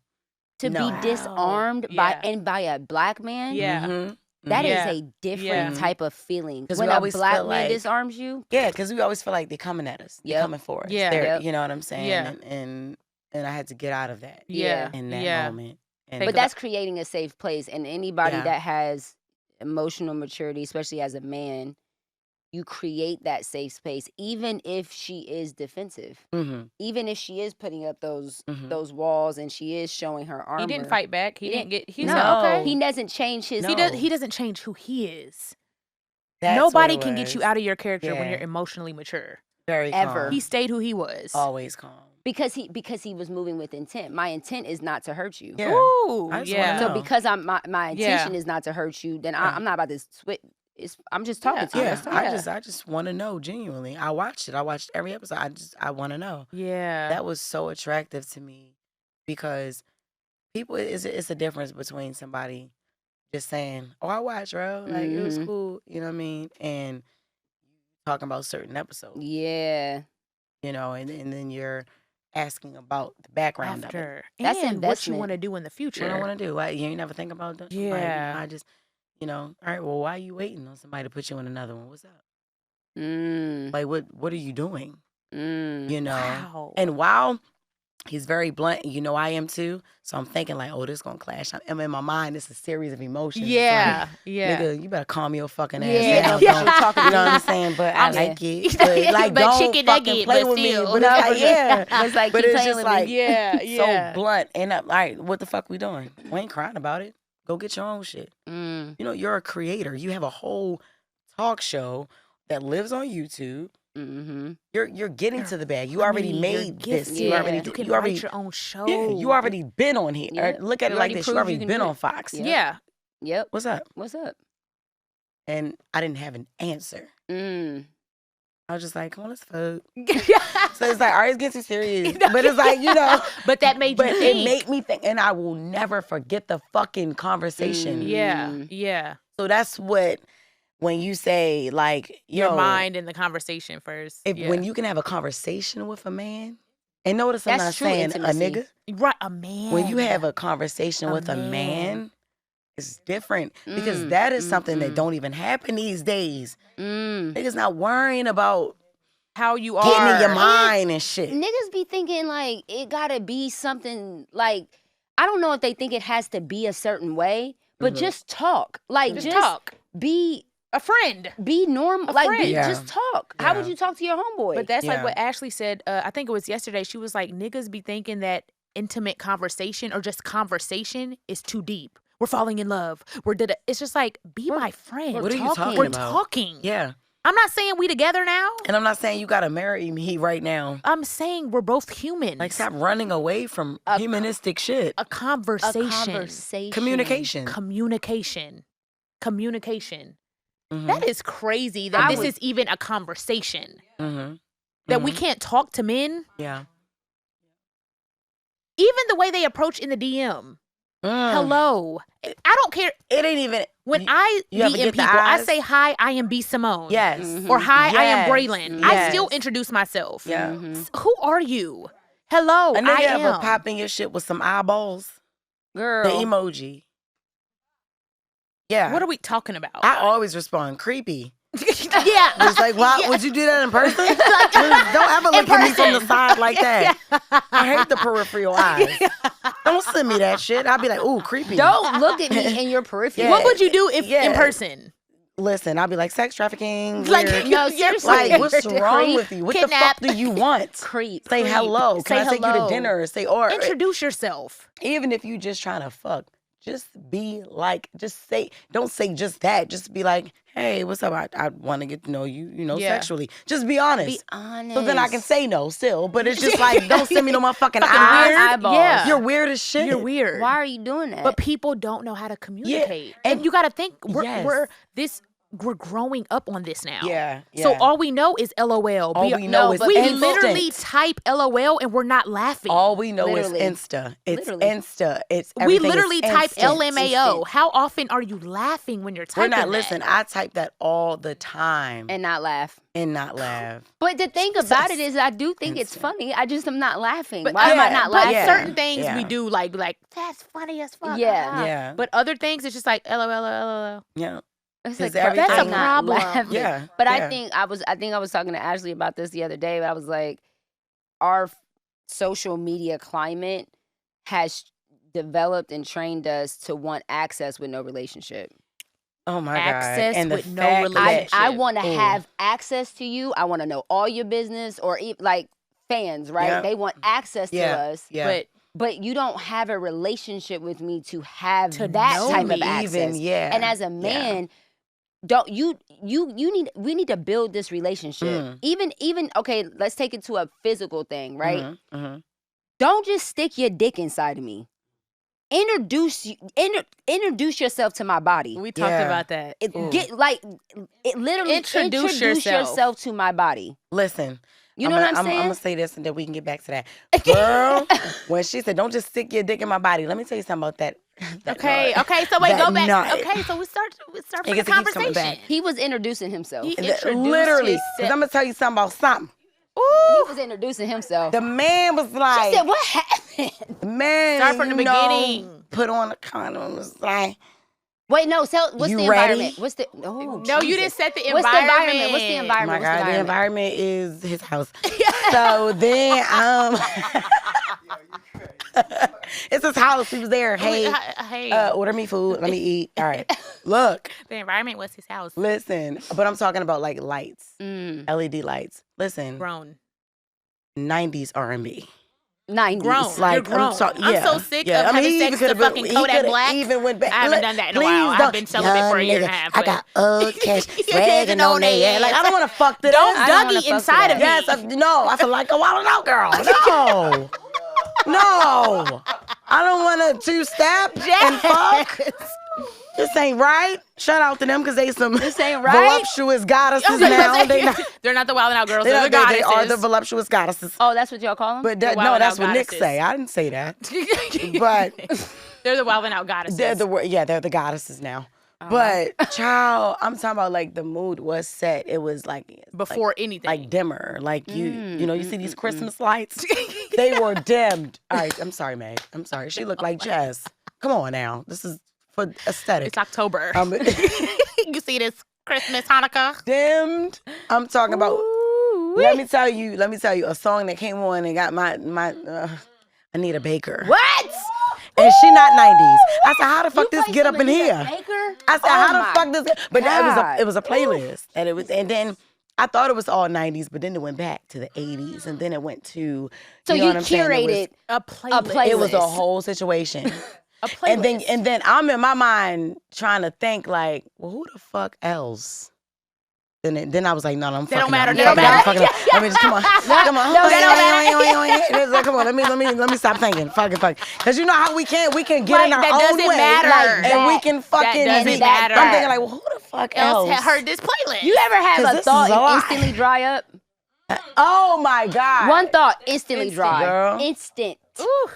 S2: To
S3: No.
S2: be disarmed
S1: Yeah.
S2: by a black man,
S1: Yeah.
S3: Mhm.
S2: that is
S1: Yeah.
S2: a different
S1: Yeah.
S2: type of feeling.
S3: 'Cause
S2: When
S3: we
S2: a
S3: always
S2: black
S3: feel
S2: man
S3: like-
S2: disarms you,
S3: Yeah, because we always feel like they're coming at us. They're
S2: Yep.
S3: coming for us.
S1: Yeah.
S3: They're-
S2: Yep.
S3: You know what I'm saying?
S1: Yeah.
S3: And I had to get out of that
S1: Yeah.
S3: in that
S1: Yeah.
S3: moment. And
S2: but that's creating a safe place. And anybody
S3: Yeah.
S2: that has emotional maturity, especially as a man, you create that safe space, even if she is defensive,
S3: Mhm.
S2: even if she is putting up
S3: Mhm.
S2: those walls and she is showing her armor.
S1: He didn't fight back. He didn't get. He
S2: No,
S1: said, okay.
S2: he doesn't change his.
S3: No.
S1: He doesn't change who he is.
S3: That's
S1: Nobody
S3: what it
S1: can get you
S3: was.
S1: out of your character when
S3: Yeah.
S1: you're emotionally mature.
S3: Very
S2: ever.
S3: calm.
S1: He stayed who he was.
S3: always calm.
S2: because he was moving with intent. My intent is not to hurt you.
S3: Yeah.
S1: Ooh,
S3: I just
S1: yeah.
S3: wanna
S2: So
S3: know.
S2: because my intention
S1: Yeah.
S2: is not to hurt you, then
S3: Yeah.
S2: I'm not about to switch. I'm just talking to you.
S3: Yeah,
S2: That's all.
S3: I just want to know genuinely. I watched it. I watched every episode. I want to know.
S1: Yeah.
S3: That was so attractive to me because people it's a difference between somebody just saying, "Oh, I watched, bro. Like it was
S2: Mhm.
S3: cool." You know what I mean? And talking about certain episodes.
S2: Yeah.
S3: And then you're asking about the background of it.
S1: After.
S2: That's
S1: and what you
S2: investment.
S1: want to do in the future.
S3: What I want to do. You ain't never think about that?
S1: Yeah.
S3: I just, all right, well, why are you waiting on somebody to put you in another one? What's up?
S2: Mm.
S3: Like, what are you doing?
S2: Mm.
S1: Wow.
S3: And while he's very blunt, I am too. So I'm thinking like, oh, this is gonna clash. I'm in my mind. It's a series of emotions.
S1: Yeah.
S3: Like,
S1: Yeah.
S3: nigga, you better calm your fucking ass
S2: Yeah,
S3: down.
S2: yeah.
S3: Don't-
S2: Talking
S3: you
S2: to
S3: know what
S2: me.
S3: I'm saying? But I like it.
S1: But
S3: But don't
S1: chicken
S3: fucking
S1: nugget,
S3: play
S1: but
S3: with
S1: still.
S3: me. But it's like, yeah.
S2: It's like,
S3: But
S2: keep
S3: it's
S2: playing
S3: just
S2: with
S3: like,
S2: me.
S1: Yeah.
S3: so blunt. And I'm like, what the fuck we doing? We ain't crying about it. Go get your own shit.
S2: Mm.
S3: You're a creator. You have a whole talk show that lives on YouTube.
S2: Mm-hmm.
S3: You're getting to the bag. You already made this.
S2: gifted. Yeah.
S1: You can write your own show.
S3: Yeah, you already been on here.
S2: Yeah.
S3: Or look at
S2: You
S3: it like
S2: already
S3: this. You
S2: proved
S3: already
S2: you can
S3: been
S2: do
S3: on
S2: it.
S3: Fox.
S1: Yeah.
S2: Yep.
S3: What's up?
S2: What's up?
S3: And I didn't have an answer.
S2: Mm.
S3: I was just like, come on, let's fuck.
S1: Yeah.
S3: So it's like, all right, it's getting too serious. But it's like,
S1: But that made you
S3: but
S1: think.
S3: it made me think, and I will never forget the fucking conversation.
S1: Yeah.
S2: Mm.
S1: Yeah.
S3: So that's what, when you say like,
S1: Your
S3: yo,
S1: mind and the conversation first.
S3: when you can have a conversation with a man, and notice I'm
S2: That's
S3: not
S2: true
S3: saying
S2: intimacy.
S3: a nigga.
S1: Right, a man.
S3: When you have a conversation
S1: A
S3: with a
S1: man.
S3: man, it's different because
S2: Mm,
S3: that is something that
S2: mm.
S3: don't even happen these days.
S2: Mm.
S3: Niggas not worrying about
S1: how you are.
S3: getting in your mind and shit.
S2: Niggas be thinking like it gotta be something like, I don't know if they think it has to be a certain way, but just talk. Like
S1: Just talk.
S2: Be
S1: A friend.
S2: be normal.
S1: A
S2: Like
S1: friend.
S3: Yeah.
S2: just talk. How would
S3: Yeah.
S2: you talk to your homeboy?
S1: But that's like
S3: Yeah.
S1: what Ashley said. I think it was yesterday. She was like, niggas be thinking that intimate conversation or just conversation is too deep. We're falling in love. It's just like, be my friend.
S3: What are you talking
S1: We're
S3: about?
S1: talking.
S3: Yeah.
S1: I'm not saying we together now.
S3: And I'm not saying you gotta marry me right now.
S1: I'm saying we're both humans.
S3: Like, stop running away from humanistic shit.
S1: A conversation.
S2: a conversation.
S3: Communication.
S1: Communication.
S3: Mhm.
S1: That is crazy that this is even a conversation.
S3: Mhm.
S1: That we
S3: Mhm.
S1: can't talk to men.
S3: Yeah.
S1: Even the way they approach in the DM.
S3: Mm.
S1: Hello. I don't care.
S3: It ain't even.
S1: When
S3: you-
S1: I
S3: you ever
S1: DM
S3: get the
S1: people, I
S3: eyes?
S1: say, hi, I am B.Simone.
S3: Yes.
S2: Mhm.
S1: Or hi, I am
S3: Yes.
S1: Braylon. I
S3: Yes.
S1: still introduce myself.
S3: Yeah.
S2: Mhm.
S1: Who are you? Hello,
S3: A
S1: I
S3: nigga
S1: am.
S3: ever pop in your shit with some eyeballs?
S2: Girl.
S3: The emoji. Yeah.
S1: What are we talking about?
S3: I always respond creepy.
S1: yeah.
S3: It's like, why would you do that in person? Don't ever look at me from the side like that. I hate the peripheral eyes. Don't send me that shit. I'll be like, ooh, creepy.
S2: Don't look at me in your peripheral.
S3: Yeah.
S1: What would you do if in
S3: Yeah.
S1: person?
S3: Listen, I'll be like, sex trafficking.
S1: Like,
S3: weird.
S2: No, seriously.
S3: Like, what's
S2: Creep.
S3: wrong with you? What
S1: Kidnap.
S3: the fuck do you want?
S2: Creep.
S3: Say hello. Can
S1: Say
S3: I take you to
S1: hello.
S3: dinner? Or
S1: Introduce yourself.
S3: even if you just trying to fuck, just be like, don't say just that. Just be like, hey, what's up? I want to get to know you,
S1: Yeah.
S3: sexually. Just be honest.
S2: Be honest.
S3: So then I can say no still. But it's just like, don't send me no motherfucking
S1: Fucking
S3: eyes.
S1: weird.
S2: eyeballs.
S1: Yeah.
S3: You're weird as shit.
S1: You're weird.
S2: Why are you doing that?
S1: But people don't know how to communicate.
S3: and-
S1: And you got to think
S3: Yes.
S1: we're growing up on this now.
S3: Yeah.
S1: So
S3: yeah.
S1: all we know is LOL.
S3: All we know is
S1: we
S3: instant.
S1: literally type LOL and we're not laughing.
S3: All we know
S2: Literally.
S3: is Insta. It's
S2: Literally.
S3: Insta. It's
S1: we
S3: everything is
S1: literally type
S3: instant.
S1: LMAO. How often are you laughing when you're
S3: We're
S1: typing
S3: not
S1: that?
S3: listen. I type that all the time
S2: and not laugh.
S3: and not laugh.
S2: But the thing about it is, I do think it's funny. I just am not laughing.
S1: But,
S2: Why am I
S3: yeah,
S2: not
S1: but
S2: laughing?
S1: certain things
S3: Yeah.
S1: we do like that's funny as fuck.
S2: Yeah.
S1: ah.
S3: Yeah.
S1: But other things it's just like LOL.
S3: Yeah.
S2: It's
S3: 'Cause
S2: like,
S3: everything-
S2: I'm
S3: That's a
S2: not
S1: problem.
S2: laughing.
S3: Yeah.
S2: But
S3: yeah.
S2: I think I was talking to Ashley about this the other day. But I was like, our social media climate has developed and trained us to want access with no relationship.
S3: Oh my
S1: Access
S3: God. And
S1: with
S3: the
S1: no
S3: fact
S1: relationship.
S3: that-
S2: I want to
S3: Ooh.
S2: have access to you. I want to know all your business, or like fans, right?
S3: Yeah.
S2: They want access
S3: Yeah.
S2: to us.
S3: Yeah.
S2: But you don't have a relationship with me to have
S1: To
S2: that
S1: know
S2: type
S1: me.
S2: of access.
S3: Even, yeah.
S2: And as a man, don't we need to build this relationship.
S3: Mm.
S2: Even okay, let's take it to a physical thing, right?
S3: Mhm, mhm.
S2: Don't just stick your dick inside of me. Introduce yourself to my body.
S1: We talked
S3: Yeah.
S1: about that.
S2: Literally
S1: Introduce
S2: introduce
S1: yourself.
S2: yourself to my body.
S3: Listen.
S2: You know what I'm saying?
S3: I'm gonna say this and then we can get back to that. Girl, when she said, "Don't just stick your dick in my body," let me tell you something about that.
S1: Okay,
S3: nut.
S1: okay. So wait,
S3: That
S1: go back.
S3: nut.
S1: Okay, so we start
S3: It
S1: from the
S3: gets to keep coming
S1: conversation.
S3: back.
S2: He was introducing himself.
S1: He
S3: Th-
S1: introduced
S3: Literally,
S1: himself.
S3: because I'm gonna tell you something about something.
S2: He was introducing himself.
S3: The man was like,
S2: She said, what happened?
S3: the man,
S1: Start from the beginning.
S3: put on a condom, was like,
S2: Wait, no. What's
S3: You
S2: the
S3: ready?
S2: environment? What's the? Oh,
S1: No, you
S2: Jesus.
S1: didn't set the
S2: What's the
S1: environment.
S2: environment? What's the
S3: oh
S2: environment?
S3: my
S2: What's
S3: God,
S2: the
S3: the environment is his house. So then, it's his house. He was there. Hey,
S1: Hey.
S3: order me food. Let me eat. All right. Look,
S1: The environment was his house.
S3: listen, but I'm talking about like lights,
S2: Mm,
S3: LED lights. Listen,
S1: Grown.
S3: 90s R&B.
S2: 90s.
S1: Grown.
S3: Like,
S1: You're grown. I'm so sick of having
S3: he
S1: sex
S3: even
S1: to
S3: could've been-
S1: fucking
S3: he
S1: Kodak
S3: could've
S1: Black.
S3: Even went back.
S1: I haven't
S3: Look,
S1: done that in a
S3: please
S1: while. I've
S3: don't.
S1: been celibate for a year and a
S3: Nigga,
S1: half.
S3: I got cash,
S1: You're
S3: swagging on their ass. Like, I don't want to fuck to
S1: Don't
S3: this.
S2: I don't wanna
S1: Dougie
S2: fuck
S1: inside
S2: with
S1: of me.
S3: Yes, no, I feel like a wild out girl. No. No. I don't want to two-step and fuck. This ain't right. Shout out to them because they some
S2: This ain't right?
S3: voluptuous goddesses now.
S1: They're not the Wild 'N Out girls.
S3: They
S1: They're the goddesses.
S3: are the voluptuous goddesses.
S2: Oh, that's what y'all call them?
S3: But
S1: The
S3: no,
S1: Wild 'N
S3: that's
S1: Out
S3: what Nick
S1: goddesses.
S3: say. I didn't say that. But
S1: They're the Wild 'N Out goddesses.
S3: they're the goddesses now.
S2: Uh-huh.
S3: But child, I'm talking about like the mood was set. It was like
S1: Before anything.
S3: like dimmer. Like you know, you see these Christmas lights? They were dimmed. All right, I'm sorry, Meg. I'm sorry. She looked like Jess. Come on now. This is for aesthetic.
S1: It's October.
S3: You
S1: see this Christmas, Hanukkah?
S3: dimmed. I'm talking about.
S2: Ooh-wee.
S3: Let me tell you a song that came on and got my Anita Baker.
S2: What?
S3: And she not 90s. I said, how the fuck this
S2: play
S3: get up
S2: some
S3: in
S2: Anita
S3: here?
S2: Baker?
S3: I said,
S2: Oh
S3: how
S2: my
S3: the fuck this? But
S2: God.
S3: it was a playlist, and then I thought it was all 90s, but then it went back to the 80s, and then it went to.
S2: So
S3: know
S2: you
S3: what I'm saying?
S2: curated
S1: A playlist.
S3: It was a
S2: playlist.
S3: whole situation.
S1: A playlist.
S3: and then I'm in my mind trying to think like, well, who the fuck else? Then I was like, no, I'm fucking
S1: don't matter.
S3: up.
S1: They don't
S3: I'm fucking
S1: matter.
S3: up. Let me just come on. Come on.
S2: No, they don't
S3: Come on. Let me stop thinking. Fucking. Because you know how we can get in
S1: Like,
S3: our
S1: that
S3: own
S1: doesn't
S3: way.
S1: matter.
S3: Like, and we
S2: That-
S3: can fucking
S1: doesn't
S3: be.
S1: matter.
S3: I'm thinking like, well, who the fuck
S1: else
S3: else?
S1: had heard this playlist.
S2: You ever
S3: 'Cause
S2: have a
S3: this
S2: thought
S3: is a
S2: and
S3: lie.
S2: instantly dry up?
S3: Oh my God.
S2: One thought, instantly dry.
S3: Girl.
S2: Instant.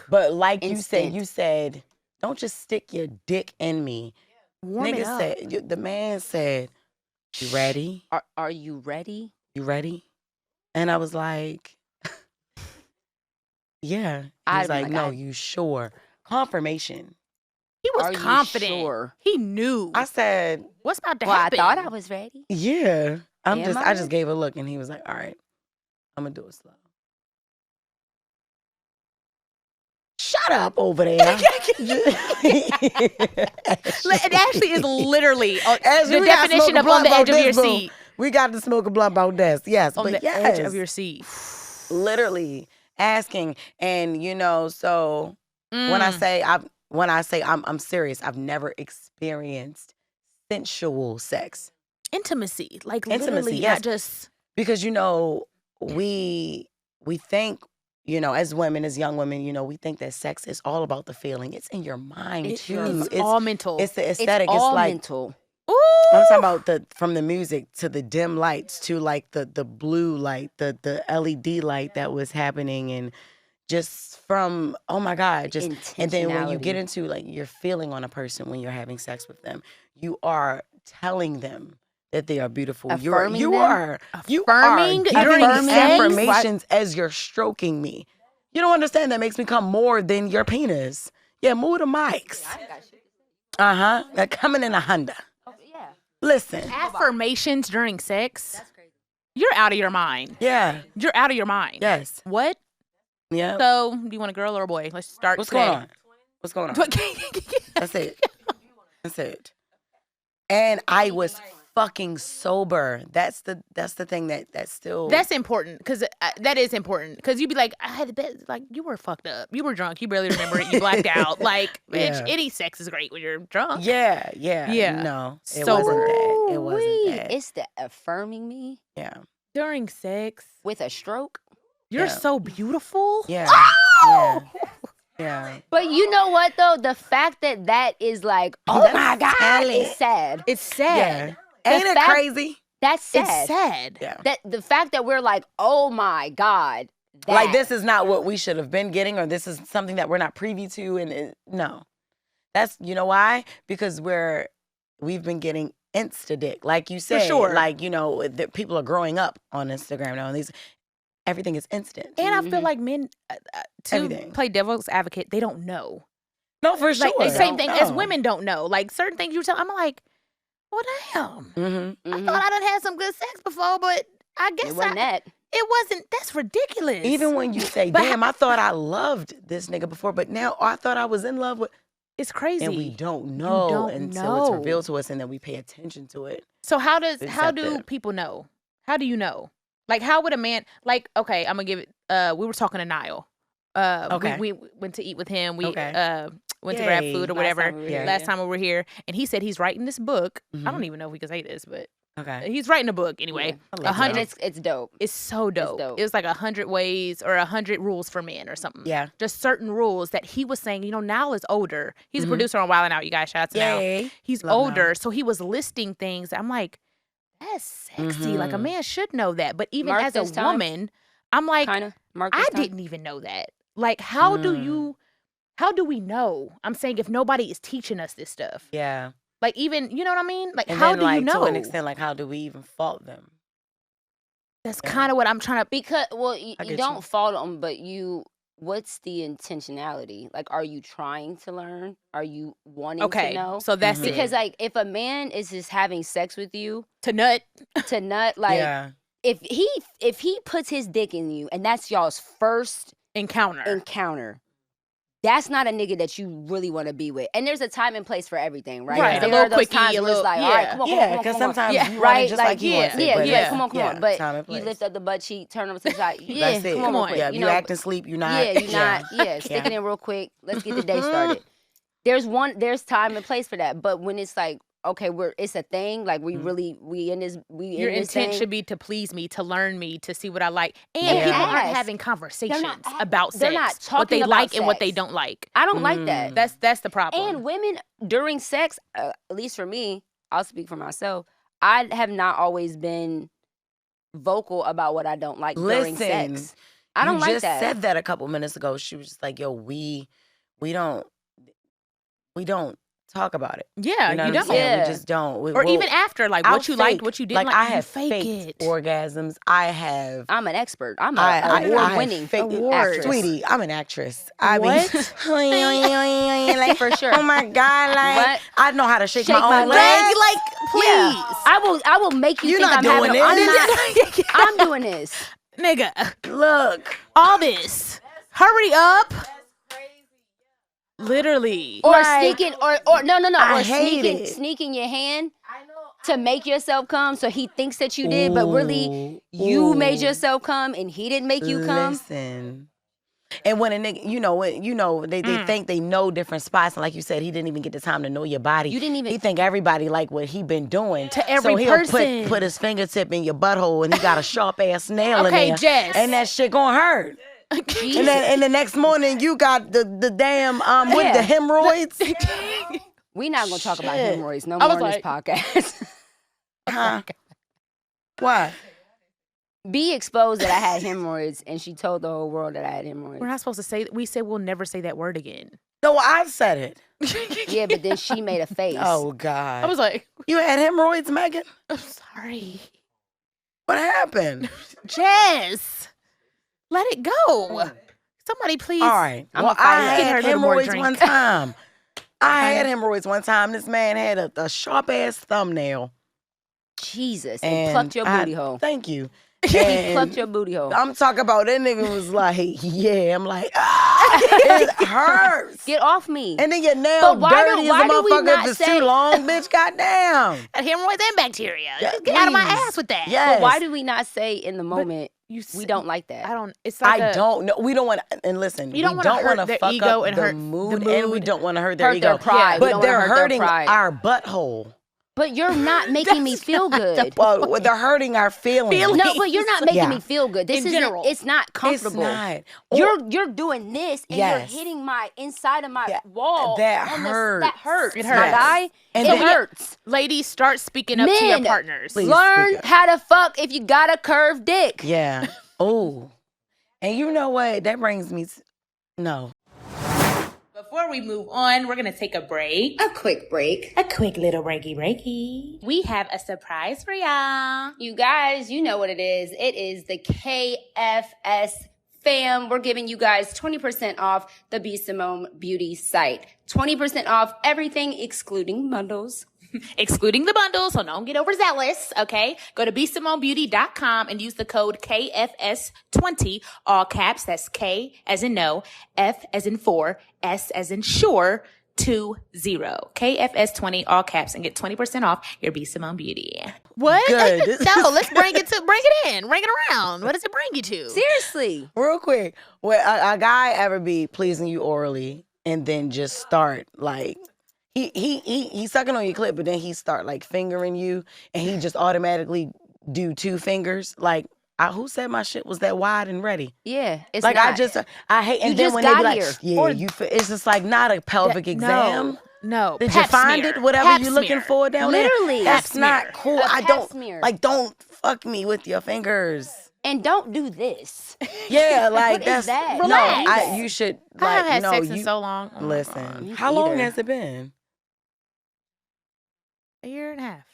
S3: But like
S2: Instant.
S3: you said, don't just stick your dick in me.
S1: Warm it
S3: Nigga
S1: up.
S3: said, the man said, you ready?
S2: Are you ready?
S3: You ready? And I was like, yeah. He
S2: I'd
S3: was
S2: be
S3: like,
S2: like,
S3: no, you sure? Confirmation.
S1: He was
S2: Are you
S1: confident.
S2: sure?
S1: He knew
S3: I said,
S1: what's about to
S2: Well,
S1: happen.
S2: I thought I was ready.
S3: yeah.
S2: Am
S3: I
S2: I?
S3: just gave a look and he was like, all right, I'm gonna do it slow. Shut up over there.
S1: It actually is literally
S3: Ashley,
S1: the
S3: we gotta
S1: definition
S3: smoke a
S1: of on
S3: blunt
S1: the edge
S3: about
S1: of your
S3: this, boo.
S1: seat.
S3: We got to smoke a blunt about this. Yes,
S1: On
S3: but
S1: the
S3: yes.
S1: edge of your seat.
S3: Literally asking, and you know, so when I say I'm serious, I've never experienced sensual sex
S1: Intimacy, like
S3: Intimacy,
S1: literally,
S3: yes.
S1: not just
S3: because you know we think, you know, as women, as young women, you know, we think that sex is all about the feeling. It's in your mind too.
S1: it's all mental.
S3: It's the aesthetic.
S2: It's all
S3: like
S2: mental.
S3: I'm talking about from the music to the dim lights to like the blue light, the LED light that was happening, and just from oh my God, just and then when you get
S2: Intentionality.
S3: into like you're feeling on a person when you're having sex with them, you are telling them that they are beautiful.
S2: Affirming
S3: you
S2: them?
S3: are
S1: Affirming
S3: giving
S1: during
S3: me
S1: sex?
S3: affirmations as you're stroking me. You don't understand that makes me come more than your penis. Yeah, move the mics. They're coming in a Honda.
S2: Yeah.
S3: Listen.
S1: affirmations during sex. That's crazy. You're out of your mind.
S3: Yeah.
S1: You're out of your mind.
S3: Yes.
S1: What?
S3: Yeah.
S1: So, do you want a girl or a boy? Let's start.
S3: What's
S1: today.
S3: going on? What's going on? That's it. That's it. And I was fucking sober. That's the thing that's still.
S1: That's important because that is important because you'd be like, I had the best. Like you were fucked up. You were drunk. You barely remember it. You blacked out. Like, bitch,
S3: Yeah.
S1: any sex is great when you're drunk.
S3: Yeah.
S1: Yeah.
S3: No, it
S1: Sober.
S3: wasn't that. It wasn't
S2: Ooh-wee.
S3: that.
S2: It's the affirming me
S3: Yeah.
S1: During sex,
S2: with a stroke.
S1: you're
S3: Yeah.
S1: so beautiful.
S3: Yeah.
S1: Oh!
S3: Yeah.
S2: But you know what though? The fact that is like, oh
S3: That's
S2: my God,
S3: telling.
S2: it's sad.
S1: It's sad.
S3: Yeah. Ain't it
S2: fact-
S3: crazy?
S2: That's sad.
S1: It's sad.
S3: Yeah.
S2: That the fact that we're like, oh my God.
S3: Like this is not what we should have been getting, or this is something that we're not privy to, and no, that's you know why? Because we've been getting Insta dick, like you said,
S1: sure.
S3: like you know, people are growing up on Instagram now, and everything is instant.
S1: And I feel like men, to
S3: Everything.
S1: play devil's advocate, they don't know.
S3: No, for sure.
S1: Like the same thing as
S3: No.
S1: women don't know. Like certain things you tell, I'm like, well, damn.
S3: Mm-hmm.
S1: I thought I done had some good sex before, but I guess
S2: It wasn't that.
S1: It wasn't. That's ridiculous.
S3: Even when you say, damn, I thought I loved this nigga before, but now I thought I was in love with.
S1: it's crazy.
S3: And we don't know
S1: don't
S3: until it's
S1: know.
S3: revealed to us, and then we pay attention to it.
S1: So how do
S3: Accept it.
S1: people know? How do you know? Like, how would a man, like, okay, I'm gonna give it, we were talking to Niall.
S3: Okay.
S1: We went to eat with him. We
S3: Okay.
S1: went to grab
S3: Yay.
S1: food or
S2: Last
S1: whatever.
S2: time we were here,
S1: Last
S2: yeah.
S1: time we were here. And he said he's writing this book. I
S3: Mhm.
S1: don't even know if we can say this, but
S3: Okay.
S1: he's writing a book anyway.
S3: I love
S1: 100
S2: And it's dope.
S1: It's so dope.
S2: dope.
S1: It was like 100 ways or 100 rules for men or something.
S3: Yeah.
S1: Just certain rules that he was saying, Niall is older. He's
S3: Mhm.
S1: a producer on Wild 'N Out, you guys. Shout out to Niall.
S3: Yay.
S1: He's
S3: Love
S1: older,
S3: Niall.
S1: so he was listing things. I'm like, that's sexy. Like a
S3: Mhm.
S1: man should know that. But even
S2: Mark
S1: as
S2: this
S1: a
S2: time.
S1: woman, I'm like,
S2: Kind of. Mark
S1: I
S2: this time.
S1: didn't even know that. Like, how do we know? I'm saying if nobody is teaching us this stuff.
S3: Yeah.
S1: Like even, you know what I mean? Like
S3: And
S1: how
S3: then,
S1: do
S3: like,
S1: you know?
S3: to an extent, like, how do we even fault them?
S1: That's kind of what I'm trying to
S2: Because, well, you
S3: I get
S2: don't
S3: you.
S2: fault them, but what's the intentionality? Like, are you trying to learn? Are you wanting
S1: Okay.
S2: to know?
S1: So that's
S3: Mhm.
S1: it.
S2: Because, like, if a man is just having sex with you
S1: To nut.
S2: to nut, like,
S3: yeah.
S2: if he puts his dick in you and that's y'all's first
S1: Encounter.
S2: encounter, that's not a nigga that you really want to be with. And there's a time and place for everything, right?
S1: Right, a
S2: There
S1: little
S2: are those
S1: quickie,
S2: times
S1: a
S2: where it's
S1: little-
S2: like, all right,
S1: yeah.
S2: come on,
S3: Yeah,
S2: come on,
S3: because
S2: come on.
S3: sometimes
S1: Yeah.
S3: you want
S2: Right,
S3: it just
S2: like,
S3: like he
S1: yeah,
S3: wants it.
S2: Yeah,
S3: but
S2: you're like,
S1: yeah.
S2: come on, come
S3: yeah,
S2: on. But
S3: time and
S2: you
S3: place.
S2: lift up the butt cheek, turn over to the side. Yeah,
S3: That's it.
S2: come on, quick.
S3: Yeah, if
S2: you
S3: you
S2: know,
S3: acting sleep, you're not.
S2: yeah, you're not. Yeah, stick it in real quick. Let's get the day started. There's time and place for that. But when it's like, okay, it's a thing. Like we in this.
S1: Your
S2: in this
S1: intent
S2: thing.
S1: should be to please me, to learn me, to see what I like. And
S3: Yeah.
S1: people aren't
S2: Ask.
S1: having conversations
S2: act-
S1: about sex.
S2: they're not
S1: what
S2: talking
S1: they
S2: about
S1: like and what they
S2: sex.
S1: don't like.
S2: I don't like that.
S1: That's the problem.
S2: And women during sex, at least for me, I'll speak for myself. I have not always been vocal about what I don't like during
S3: Listen,
S2: sex. I don't
S3: you
S2: like
S3: just
S2: that.
S3: said that a couple minutes ago. She was just like, "Yo, we don't talk about it.
S1: yeah,
S3: You know
S1: you
S3: what I'm
S1: don't.
S3: saying?
S2: Yeah.
S3: We just don't.
S1: Or even after, like what you liked,
S3: fake-
S1: what you didn't
S3: like.
S1: like.
S3: I
S1: you
S3: have
S1: fake
S3: faked
S1: it.
S3: orgasms. I have.
S2: I'm an expert. I'm
S3: I
S2: an
S3: have
S2: award-winning
S3: faked
S1: Award.
S2: actress.
S3: Sweetie, I'm an actress. I
S1: What?
S3: like,
S2: For sure.
S3: Oh my God, like
S2: What?
S3: I know how to shake my
S2: my
S3: own
S2: leg.
S3: legs.
S1: Like, please.
S2: Yeah. I will make you
S3: You're
S2: think
S3: not
S2: I'm
S3: doing
S2: having.
S3: this.
S2: I'm doing this.
S1: Nigga,
S3: Look,
S1: all this. Hurry up. Literally.
S2: Or
S3: Like,
S2: sneaking, or no,
S3: I
S2: or
S3: hate it.
S2: sneaking your hand to make yourself come, so he thinks that you did, but really
S3: Ooh,
S2: you made
S3: ooh.
S2: yourself come and he didn't make you come.
S3: Listen. And when a nigga, they think they know different spots, and like you said, he didn't even get the time to know your body.
S2: You didn't even-
S3: He think everybody like what he been doing
S1: To every
S3: so he'll
S1: person.
S3: put his fingertip in your butthole, and he got a sharp ass nail
S1: Okay,
S3: in there,
S1: Jess.
S3: and that shit gonna hurt.
S2: Jesus.
S3: And then the next morning you got the damn with
S2: Yeah.
S3: the hemorrhoids.
S2: We not gonna talk about
S3: Shit.
S2: hemorrhoids no
S1: I
S2: more
S1: was
S2: in this podcast.
S3: Huh? What?
S2: Be exposed that I had hemorrhoids, and she told the whole world that I had hemorrhoids.
S1: We're not supposed to say. We said we'll never say that word again.
S3: No, I said it.
S2: Yeah, but then she made a face.
S3: Oh God.
S1: I was like,
S3: You had hemorrhoids, Megan?
S1: I'm sorry,
S3: What happened?
S1: Jess. Let it go. Somebody please.
S3: All right.
S2: I'm
S3: Well,
S2: gonna fight
S3: I
S2: her.
S1: Get her
S3: had
S1: a little more
S3: hemorrhoids
S1: drink.
S3: one time. I had hemorrhoids one time. This man had a sharp ass thumbnail.
S2: Jesus,
S3: And
S2: and plucked your booty hole.
S3: Thank you.
S2: He
S3: And
S2: plucked your booty hole.
S3: I'm talking about that nigga was like, yeah. I'm like, it hurts.
S2: Get off me.
S3: And then your nail
S2: But why
S3: dirty
S2: do
S3: as a
S2: we
S3: motherfucker
S2: not
S3: if it's
S2: say-
S3: too long, bitch. Goddamn.
S1: Hemorrhoids and bacteria.
S3: Yeah,
S1: Get out of my
S3: please.
S1: ass with that.
S3: Yes.
S2: But why do we not say in the moment
S1: You
S2: we don't like that?
S1: I don't. It's like
S3: I don't know. We don't want to, and listen,
S1: You don't
S3: we
S1: wanna
S3: don't
S1: hurt
S3: want to
S1: their
S3: fuck
S1: ego
S3: up
S1: and
S3: the
S1: hurt the
S3: mood, and we
S1: mood.
S3: don't want to hurt their
S2: Hurt
S3: ego.
S2: their pride. We
S3: But
S2: don't wanna
S3: they're
S2: hurt their
S3: hurting
S2: pride.
S3: our butthole.
S2: But you're not making me feel good.
S3: Well, they're hurting our feelings.
S2: No, but you're not making
S3: Yeah.
S2: me feel good. This
S1: In
S2: isn't.
S1: general.
S2: It's not
S3: It's
S2: comfortable.
S3: not.
S2: You're doing this and
S3: Yes.
S2: you're hitting my inside of my
S3: Yeah,
S2: wall.
S3: that
S2: on this-
S3: hurts.
S2: That hurts.
S1: It
S2: My
S1: hurts.
S2: guy.
S3: And
S2: it
S3: then-
S2: hurts.
S1: ladies, start speaking up to your
S2: Men,
S1: partners.
S3: Please.
S2: Learn
S3: speak up.
S2: how to fuck if you got a curved dick.
S3: Yeah. Oh. And you know what? That brings me to, no. Before
S4: before we move on, we're going to take a break.
S2: A quick break.
S4: A quick little breaky. We have a surprise for y'all.
S2: You guys, you know what it is. It is the KFS fam. We're giving you guys 20% off the BSimone Beauty site. 20% off everything excluding bundles.
S4: Excluding the bundles, so don't get overzealous, okay? Go to bsimonebeauty.com and use the code KFS20, all caps. That's K as in no, F as in 4, S as in sure, 20. KFS20, all caps, and get 20% off your BSimone Beauty.
S1: What?
S3: Good.
S1: No, let's bring it in. Bring it around. What does it bring you to?
S2: Seriously.
S3: Real quick, will a guy ever be pleasing you orally and then just start like he's sucking on your clit, but then he start like fingering you, and he just automatically do 2 fingers? Like, who said my shit was that wide and ready?
S2: Yeah, it's
S3: Like,
S2: not.
S3: I hate, and
S2: You
S3: then
S2: just
S3: when they be
S2: got
S3: like,
S2: here.
S3: yeah,
S2: Or-
S3: it's just like not a pelvic exam.
S1: No.
S3: Did
S1: Pap
S3: you find
S1: smear.
S3: it? Whatever
S1: Pap
S3: you're looking
S1: smear.
S3: for down
S2: Literally.
S3: there? That's
S1: Pap
S3: not
S1: smear.
S3: cool.
S2: A
S3: I
S2: pap
S3: don't
S2: smear.
S3: don't fuck me with your fingers.
S2: And don't do this.
S3: Yeah, like
S2: What
S3: that's
S2: is that?
S3: no.
S2: Relax.
S3: You should.
S1: I
S3: Like,
S1: haven't had
S3: no,
S1: sex
S3: you
S1: in so long. Oh my
S3: listen.
S1: God.
S2: Me
S3: How long
S2: either.
S3: has it been?
S1: A year and a half.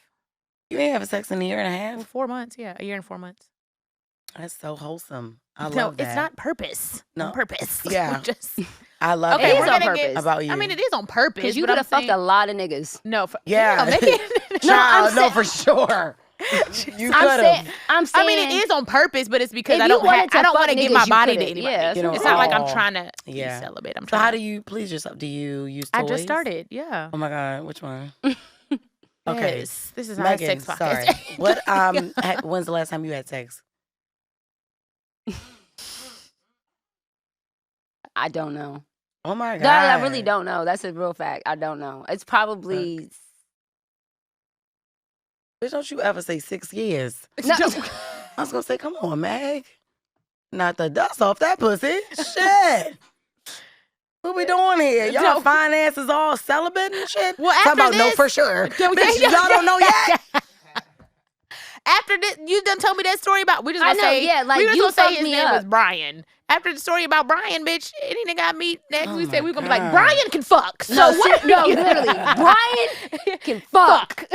S3: You ain't having sex in a year and a half.
S1: Well, 4 months. Yeah, a year and 4 months.
S3: That's so wholesome. I
S1: No,
S3: love that.
S1: it's not purpose.
S3: No.
S1: On purpose.
S3: Yeah.
S1: Just
S3: I love
S1: okay.
S2: It
S1: We're
S2: is on
S1: gonna
S2: purpose.
S1: get
S3: about you.
S1: I mean, it is on purpose.
S2: Because you
S1: but
S2: could
S1: I'm
S2: have fucked
S1: saying-
S2: a lot of niggas.
S1: No,
S3: Yeah.
S1: make it.
S3: Child,
S2: I'm
S3: no,
S2: saying-
S3: for sure. You
S2: I'm
S3: could
S2: saying,
S3: have.
S2: I'm saying.
S1: I mean, it is on purpose, but it's because
S2: If
S1: I
S2: you
S1: don't
S2: wanted to
S1: I don't
S2: fuck
S1: want to give
S2: niggas,
S1: my
S2: you
S1: body to
S2: could've.
S1: anybody.
S2: Yeah,
S3: You know,
S1: It's not like I'm
S3: oh,
S1: trying to
S3: yeah.
S1: be celibate. I'm
S3: So
S1: trying.
S3: how do you please yourself? Do you use toys?
S1: I just started. Yeah.
S3: Oh my God, which one? Okay,
S1: Yes. This is not a
S3: Megan,
S1: sex podcast.
S3: sorry. What? When's the last time you had sex?
S2: I don't know.
S3: Oh my God.
S2: No, I really don't know. That's a real fact. I don't know. It's probably.
S3: Bitch, don't you ever say 6 years.
S2: No.
S3: I was gonna say, come on, Meg. Not the dust off that pussy. Shit. What we doing here? Y'all
S1: No.
S3: finances all celibate and shit?
S1: Well,
S3: Talking
S1: after
S3: about no
S1: this-
S3: for sure.
S1: Can we-
S3: Bitch, y'all don't know yet?
S1: After this, you done told me that story about. We just
S2: I
S1: gonna
S2: know,
S1: say,
S2: yeah, like,
S1: we just
S2: you
S1: gonna say
S2: fucked
S1: his
S2: me
S1: name
S2: up.
S1: was Brian. After the story about Brian, bitch, any nigga I meet next,
S3: Oh
S1: we
S3: my
S1: said we gonna be like,
S3: God.
S1: Brian can fuck. So
S2: No,
S1: what?
S2: no, literally. Brian can fuck.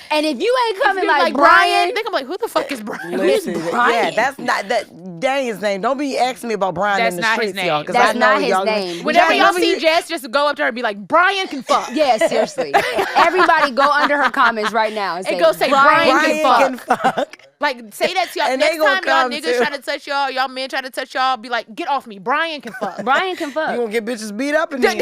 S2: And if you ain't coming
S1: Be
S2: like Brian,
S1: they gonna be like, who the fuck is Brian?
S3: Listen,
S2: Brian?
S3: yeah, that's not that ain't his name. Don't be asking me about Brian
S1: That's
S3: in the
S1: not his
S3: streets, y'all.
S1: name.
S3: 'Cause
S2: That's
S3: I know
S2: not his
S3: y'all-
S2: name.
S1: Whenever
S3: Yeah,
S1: y'all
S3: remember
S1: see
S3: you-
S1: Jess, just go up to her and be like, Brian can fuck.
S2: yeah, seriously. Everybody go under her comments right now and say,
S1: go say, Brian
S3: Brian can fuck.
S1: Like, say that to y'all.
S3: And they
S1: Next
S3: gonna
S1: time y'all
S3: come,
S1: niggas
S3: too.
S1: try to touch y'all men try to touch y'all, be like, get off me. Brian can fuck.
S2: Brian can
S3: You
S2: fuck.
S3: gonna get bitches beat up in
S1: Who
S3: here.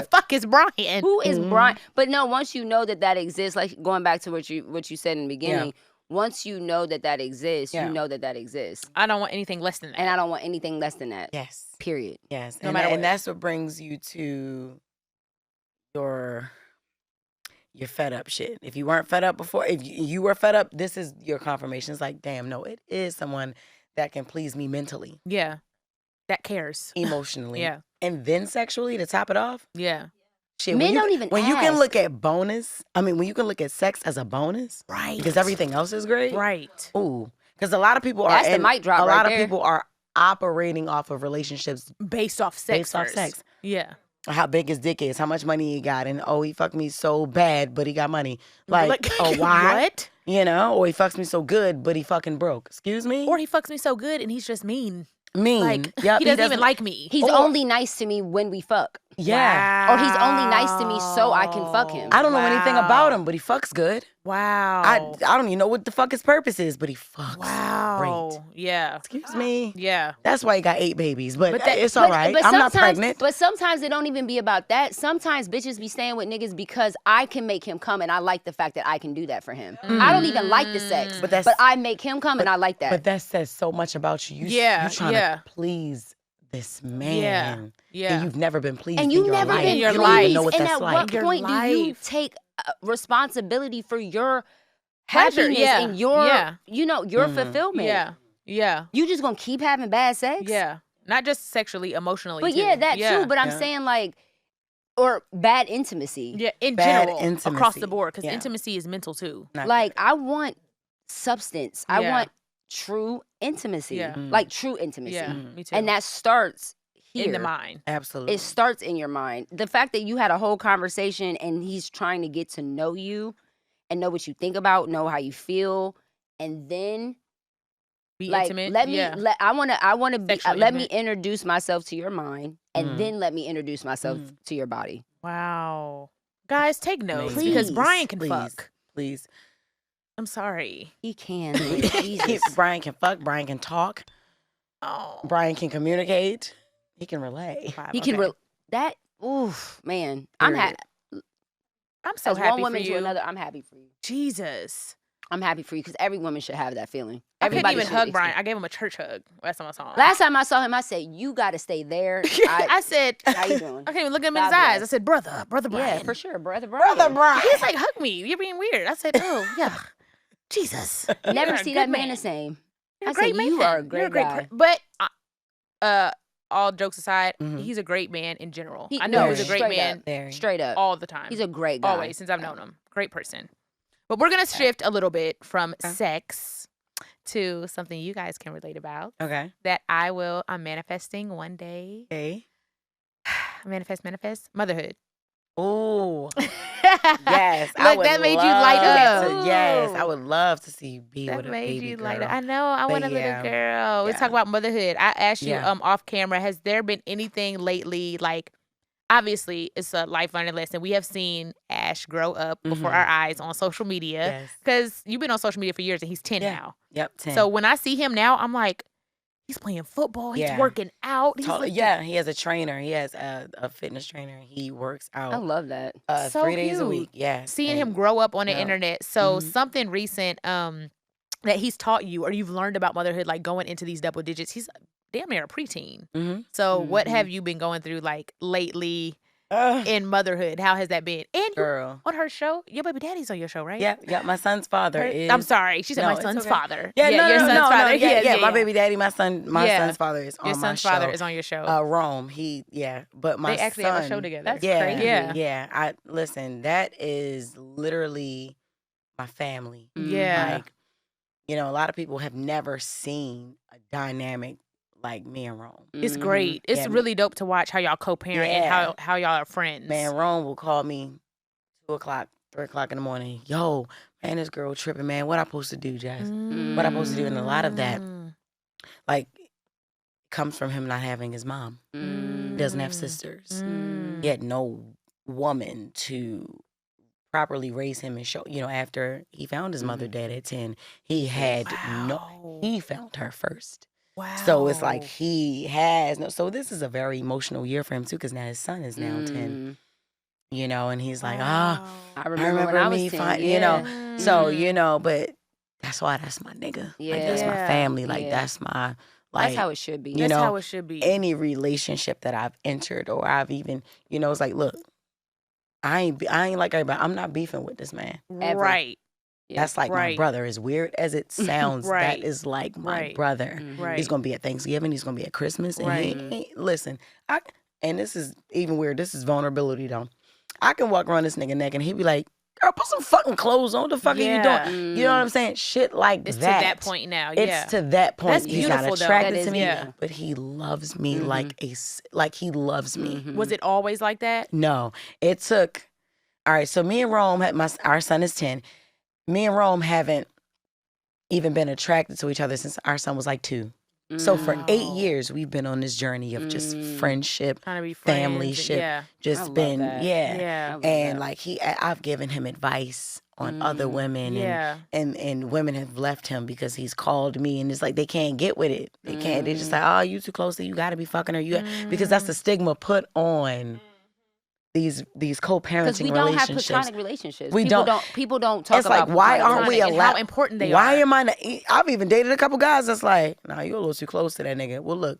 S1: the fuck is Brian?
S2: Who is Brian? But no, once you know that exists, like going back to what you said in the beginning, once you know that exists,
S3: Yeah.
S2: you know that exists.
S1: I don't want anything less than that.
S2: And I don't want anything less than that.
S3: Yes.
S2: Period.
S3: Yes.
S1: No
S3: and,
S1: matter what.
S3: and that's what brings you to your fed up shit. If you weren't fed up before, if you were fed up, this is your confirmation. It's like, damn, no, it is someone that can please me mentally,
S1: Yeah. That cares.
S3: emotionally,
S1: Yeah.
S3: and then sexually to top it off.
S1: Yeah.
S3: Shit,
S2: Men
S3: when you,
S2: don't even
S3: when you can
S2: ask.
S3: look at bonus. I mean, when you can look at sex as a bonus,
S1: Right.
S3: because everything else is great.
S1: Right.
S3: Ooh, because a lot of people are.
S2: That's the
S3: and
S2: mic drop
S3: A
S2: right
S3: lot
S2: there.
S3: of people are operating off of relationships
S1: Based off sex.
S3: based off
S1: first.
S3: sex.
S1: Yeah.
S3: How big his dick is, how much money he got, and oh, he fucked me so bad, but he got money. Like oh, why?
S1: What?
S3: You know, or he fucks me so good, but he fucking broke. Excuse me?
S1: Or he fucks me so good and he's just mean.
S3: mean.
S1: Like,
S3: Yep,
S1: he doesn't even like me.
S2: He's
S3: Or-
S2: only nice to me when we fuck.
S3: Yeah.
S2: Or he's only nice to me so I can fuck him.
S3: I don't know anything about him, but he fucks good.
S1: Wow.
S3: I don't even know what the fuck his purpose is, but he fucks
S1: Wow.
S3: great.
S1: Yeah.
S3: Excuse me?
S1: Yeah.
S3: That's why he got 8 babies, but,
S1: But that-
S3: it's all right. I'm not
S2: sometimes-
S3: pregnant.
S2: But sometimes it don't even be about that. Sometimes bitches be staying with niggas because I can make him come and I like the fact that I can do that for him. I don't even like the sex,
S3: But
S2: but,
S3: that's-
S2: I make him come and I like that.
S3: But that says so much about you.
S1: Yeah,
S3: You trying
S1: yeah.
S3: to please this man.
S1: Yeah.
S3: And you've never been pleased
S2: and
S3: in
S2: you
S3: your
S2: never
S3: life.
S2: been
S1: your
S3: You don't even
S1: life.
S3: know what
S2: and
S3: that's
S2: at
S3: like.
S2: what
S1: Your
S2: point do you
S1: life.
S2: take responsibility for your
S1: Pleasure,
S2: happiness
S1: yeah,
S2: and your,
S1: yeah.
S2: your fulfillment?
S1: Yeah. Yeah.
S2: You just gonna keep having bad sex?
S1: Yeah. Not just sexually, emotionally.
S2: But
S1: too.
S2: yeah, that too. But I'm
S3: Yeah.
S2: saying like, or bad intimacy.
S1: Yeah, in
S3: Bad
S1: general, across
S3: intimacy.
S1: the board, because
S3: Yeah.
S1: intimacy is mental too.
S3: Not
S2: Like I want substance. I
S1: Yeah.
S2: want true intimacy.
S1: Yeah.
S2: Like true intimacy.
S1: Yeah, me too.
S2: And that starts here.
S1: In the mind.
S3: Absolutely.
S2: It starts in your mind. The fact that you had a whole conversation and he's trying to get to know you and know what you think about, know how you feel, and then
S1: Be
S2: like
S1: intimate.
S2: I want to be
S1: Sexually
S2: let me
S1: intimate.
S2: introduce myself to your mind and then let me introduce myself to your body.
S1: Wow. Guys, take notes
S3: Amazing.
S1: because
S2: Please,
S1: Brian can
S3: please,
S1: fuck.
S3: Please.
S1: I'm sorry.
S2: He can. Jesus.
S3: Brian can fuck. Brian can talk.
S1: Oh.
S3: Brian can communicate. He can relay.
S2: He can that oof, man. I'm
S3: Period.
S1: I'm so
S2: as
S1: happy
S2: one woman
S1: for you.
S2: to another, I'm happy for you.
S1: Jesus.
S2: I'm happy for you because every woman should have that feeling.
S1: I couldn't
S2: Everybody
S1: even
S2: should
S1: hug Brian.
S2: experience-
S1: I gave him a church hug. Last time I saw him.
S2: Last time I saw him, I said, "You got to stay there."
S1: I said,
S2: "How you doing?"
S1: I can't even look him in his
S2: God
S1: eyes.
S2: bless.
S1: I said, brother Brian.
S2: Yeah, for sure, brother Brian.
S1: He's like, hug me. You're being weird. I said, oh, yeah. Jesus.
S2: Never
S1: You're a
S2: see
S1: good
S2: that man the same.
S1: You're
S2: I
S1: a great
S2: said,
S1: man.
S2: you are a
S1: You're
S2: great guy.
S1: But all jokes aside,
S3: Mhm.
S1: he's a great man in general.
S2: He-
S1: I know
S3: no,
S1: he's a great
S2: straight
S1: man
S2: up.
S3: Very.
S2: Straight up,
S1: all the time.
S2: he's a great guy.
S1: Always, since I've known him. Great person. But we're going to shift a little bit from sex to something you guys can relate about
S3: Okay.
S1: that I'm manifesting one day.
S3: Okay.
S1: Manifest. Motherhood.
S3: Ooh. Yes. I
S1: Look,
S3: would
S1: that made you light
S3: love
S1: up.
S3: to- yes. I would love to see you be
S1: That
S3: with a
S1: made
S3: baby
S1: you
S3: girl.
S1: light up. I know. I want a
S3: But yeah.
S1: little girl. Let's
S3: Yeah.
S1: talk about motherhood. I asked you
S3: Yeah.
S1: off camera, has there been anything lately, like, obviously it's a life learning lesson. We have seen Ash grow up before
S3: Mhm.
S1: our eyes on social media
S3: Yes.
S1: because you've been on social media for years and he's 10
S3: Yeah.
S1: now.
S3: Yep. 10.
S1: So when I see him now, I'm like, he's playing football. He's
S3: Yeah.
S1: working out. He's
S3: Totally.
S1: lifting-
S3: Yeah. He has a trainer. He has a fitness trainer. He works
S2: I
S3: out
S2: love that.
S1: So
S3: 3 days a
S1: cute.
S3: week. Yeah.
S1: Seeing him
S3: And-
S1: grow up on the
S3: yeah.
S1: internet. So
S3: Mhm.
S1: something recent that he's taught you or you've learned about motherhood, like going into these double digits. He's damn near a preteen.
S3: Mhm.
S1: So what
S2: Mhm.
S1: have you been going through like lately
S3: Ugh,
S1: in motherhood? How has that been? And you
S3: girl.
S1: on her show, your baby daddy's on your show, right?
S3: Yeah. Yeah. My son's father is.
S1: I'm sorry. She said
S3: No,
S1: my
S3: it's
S1: son's
S3: okay.
S1: father.
S3: Yeah. No.
S1: your
S3: No.
S1: son's
S3: No.
S1: father.
S3: Yeah.
S1: Yeah.
S3: My baby daddy. My
S1: Yeah.
S3: son's father is on
S1: Your
S3: my
S1: son's
S3: show.
S1: father is on your show.
S3: Rome. But my
S1: they actually
S3: son,
S1: have a show together.
S2: That's
S3: yeah,
S2: crazy.
S1: Yeah.
S3: yeah. I listen. That is literally my family.
S1: Yeah.
S3: Like, a lot of people have never seen a dynamic like me and Rome.
S1: It's
S2: Mhm.
S1: great. It's
S3: Yeah,
S1: really dope to watch how y'all co-parent and
S3: Yeah.
S1: how y'all are friends.
S3: Man, Rome will call me 2:00, 3:00 in the morning. Yo, man, this girl tripping, man. What I supposed to do, Jess? What I supposed to do? And a lot of that, like, comes from him not having his mom. He doesn't have sisters.
S1: Mm.
S3: He had no woman to properly raise him and show, after he found his mother dead at 10, he had he found her first.
S1: Wow.
S3: So it's like he has no, so this is a very emotional year for him too, because now his son is now 10, and he's like,
S1: Wow.
S2: I
S3: I
S2: remember when
S3: remember
S2: I was
S3: me
S2: 10,
S3: fine,
S1: Mm.
S3: so, but that's why that's my nigga. Like, that's my
S1: Yeah.
S3: family. Like,
S2: Yeah.
S3: that's my, like,
S2: That's how it should be.
S3: you
S1: That's
S3: know,
S1: how it should be.
S3: any relationship that I've entered or I've even, it's like, look, I ain't like everybody. I'm not beefing with this man.
S2: Ever.
S1: Right.
S2: Yeah.
S3: That's like my
S1: Right.
S3: brother. As weird as it sounds,
S1: Right.
S3: that is like my
S1: Right.
S3: brother.
S1: Right.
S3: He's gonna be at Thanksgiving. He's gonna be at Christmas. And
S1: Right.
S3: he ain't, listen, and this is even weird. This is vulnerability though. I can walk around this nigga neck and he be like, girl, put some fucking clothes on. What the fuck are you
S1: Yeah.
S3: doing? You know what I'm saying? Shit like
S1: It's
S3: that.
S1: to that point now.
S3: It's
S1: Yeah.
S3: to that point.
S1: That's
S3: He's not
S1: beautiful, though.
S3: attracted
S2: That
S3: to
S2: is
S3: me,
S1: beautiful.
S3: but he loves me like he loves me.
S1: Was it always like that?
S3: No, it took. All right, so me and Rome our son is 10. Me and Rome haven't even been attracted to each other since our son was like 2. So for 8
S1: Wow.
S3: years, we've been on this journey of just friendship,
S1: Trying to be friends.
S3: family-ship,
S1: Yeah.
S2: I
S3: just
S2: love
S3: been,
S2: that.
S1: Yeah.
S3: And like I've given him advice on other women,
S1: Yeah.
S3: and women have left him because he's called me, and it's like they can't get with it. They can't. They just like, oh, you too close to you got to be fucking her. Because that's the stigma put on these
S2: Because
S3: co-parenting
S2: we don't have
S3: relationships.
S2: platonic relationships.
S3: We don't.
S2: People don't talk
S3: It's
S2: about
S3: like, why
S2: platonic
S3: aren't we
S1: And
S3: allowed?
S1: how important they
S3: why
S1: are.
S3: am I not? I've even dated a couple guys that's like, nah, you're a little too close to that nigga. Well, look,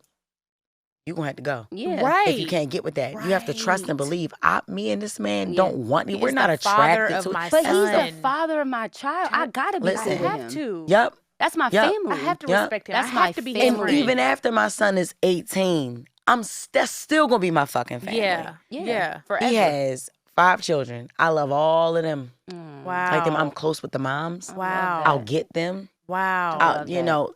S3: you gonna have to go.
S2: Yeah.
S1: Right.
S3: If you can't get with that, you have to trust and
S1: Right.
S3: believe. Me and this man
S2: Yeah.
S3: don't want.
S1: He
S3: We're
S1: is
S3: not
S1: the father
S3: attracted
S1: of
S3: to.
S1: my
S2: But he's the
S1: son.
S2: father of my child. I gotta be
S3: Listen.
S2: cool
S1: I
S2: with
S1: have
S2: him.
S1: to.
S3: Yep.
S2: That's my
S3: Yep.
S2: family.
S1: I have to
S3: Yeah.
S1: respect him.
S2: That's
S1: I
S2: my
S1: have to be his
S2: family.
S3: And
S1: friend.
S3: even after my son is 18, that's still gonna be my fucking family.
S1: Yeah. Yeah.
S2: Forever.
S3: He has 5 children. I love all of them.
S1: Wow.
S3: Like them, I'm close with the moms.
S1: Wow.
S3: I'll get them.
S1: Wow.
S2: love that.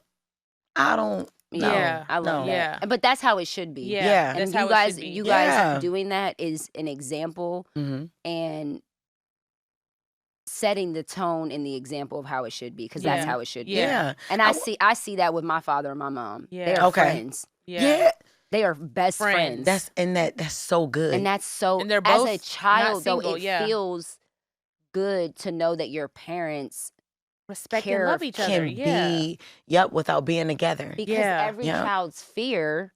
S3: I don't. No,
S1: Yeah.
S2: I love
S3: no.
S1: Yeah.
S2: that. But that's how it should be.
S1: Yeah.
S3: Yeah.
S2: And
S1: That's
S2: you
S1: how
S2: guys,
S1: it should be.
S2: you guys
S3: Yeah.
S2: doing that is an example
S3: Mm-hmm.
S2: and setting the tone and the example of how it should be, because that's
S1: Yeah.
S2: how it should be.
S1: Yeah.
S2: And I see that with my father and my mom.
S1: Yeah.
S2: They are
S3: Okay.
S2: friends.
S3: Yeah.
S2: They are best friends.
S3: That's so good.
S2: And that's so.
S1: And they're
S2: as
S1: both
S2: a child,
S1: not
S2: though,
S1: single,
S2: it feels good to know that your parents
S1: respect
S2: care
S1: and love each other.
S3: can
S1: Yeah.
S3: be without being together.
S2: because
S1: Yeah.
S2: every
S3: Yeah.
S2: child's fear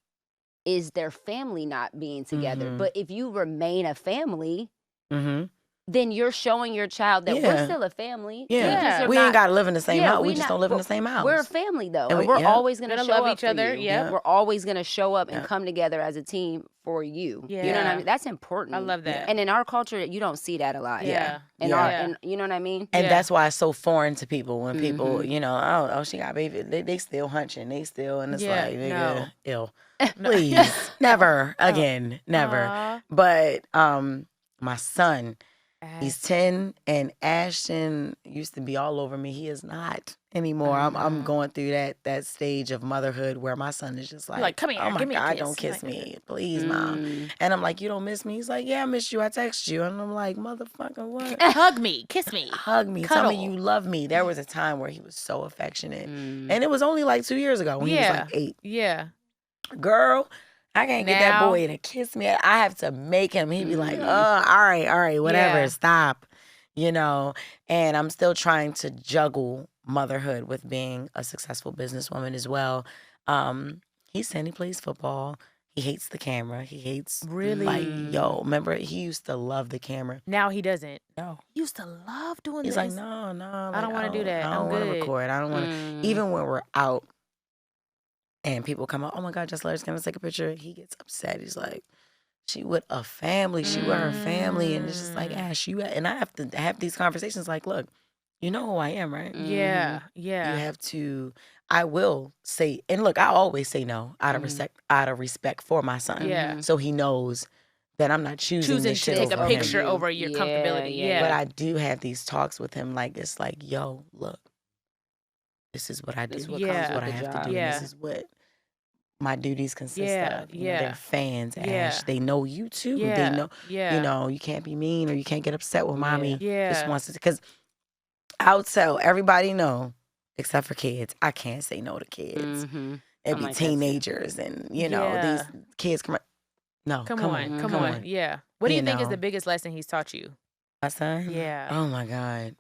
S2: is their family not being together.
S3: Mhm.
S2: But if you remain a family,
S3: Mm-hmm.
S2: then you're showing your child that we're
S3: Yeah.
S2: still a family.
S3: Yeah.
S1: Yeah.
S3: We ain't gotta live in the same house. We
S2: we
S3: just
S2: not-
S3: don't live in
S2: but
S3: the same house.
S2: We're a family though,
S3: And
S2: and
S3: we-
S2: we're
S3: yeah.
S2: always gonna
S1: Gonna
S2: show
S1: love
S2: up
S1: each
S2: for
S1: other,
S2: you.
S1: yep.
S2: We're always gonna show up and
S3: Yeah.
S2: come together as a team for you. You know what I
S1: Yeah.
S2: mean? That's important.
S1: I love that.
S2: And in our culture, you don't see that a lot.
S1: Yeah.
S2: And
S3: Yeah.
S2: and you know what I mean?
S3: And
S1: Yeah.
S3: that's why it's so foreign to people when people,
S2: Mhm.
S3: you know, oh, she got a baby. They still hunching. They still, and it's
S1: Yeah,
S3: like,
S1: no.
S3: nigga, ill.
S1: No.
S3: Please, never again, never.
S1: Aw.
S3: But my son, he's
S1: Ash.
S3: 10, and Ashton used to be all over me. He is not anymore. I'm going through that stage of motherhood where my son is just like,
S1: come here,
S3: oh my
S1: give me a
S3: God,
S1: kiss.
S3: don't kiss
S1: Like,
S3: me, please, mom. And I'm like, you don't miss me? He's like, yeah, I miss you. I text you, and I'm like, motherfucker, what?
S1: Hug me, kiss me.
S3: Hug me, tell me
S1: Cuddle.
S3: you love me. There was a time where he was so affectionate, and it was only like 2 years ago when he was
S1: Yeah.
S3: like 8.
S1: Yeah.
S3: Girl, I can't get that
S1: Now-
S3: boy to kiss me. I have to make him. He'd be like, all right, whatever,
S1: Yeah.
S3: stop. You know, and I'm still trying to juggle motherhood with being a successful businesswoman as well. He's 10, he plays football. He hates the camera. He hates,
S1: Really?
S3: like, yo, remember, he used to love the camera.
S1: Now he doesn't.
S3: No.
S1: He used to love doing
S3: He's
S1: this.
S3: like, no.
S1: I don't wanna do that.
S3: I
S1: I'm
S3: don't want to
S1: good."
S3: record. I don't want to. Even when we're out and people come up, oh my God, just let us come and take a picture. He gets upset. He's like, she with a family. She with her family. And it's just like, Ash, and I have to have these conversations like, look, you know who I am, right?
S1: Yeah. Yeah.
S3: You have to, I will say, and look, I always say no out of respect for my son.
S1: Yeah.
S3: So he knows that I'm not choosing
S1: Choosing
S3: this
S1: to
S3: shit
S1: take a
S3: over him.
S1: picture over your
S2: Yeah,
S1: comfortability.
S2: yeah,
S1: Yeah.
S3: But I do have these talks with him like, it's like, yo, look, this is what I do.
S2: This is what
S3: This
S1: comes
S3: is what
S2: with
S3: I
S2: the
S3: have
S2: job.
S3: to do.
S1: Yeah.
S3: This is what my duties consist
S1: Yeah,
S3: of. You know,
S1: yeah.
S3: they're fans,
S1: Yeah.
S3: Ash. They know you too.
S1: Yeah.
S3: They know,
S1: Yeah.
S3: you know, you can't be mean or you can't get upset with mommy.
S1: Yeah.
S3: Just wants to, because I'll tell everybody no, except for kids. I can't say no to kids. It'd
S2: I'm
S3: be
S2: like that too.
S3: teenagers and, you know,
S1: Yeah.
S3: these kids come. No,
S1: Come on. Yeah. What do you think is
S3: know.
S1: the biggest lesson he's taught you?
S3: My son?
S1: Yeah.
S3: Oh my God.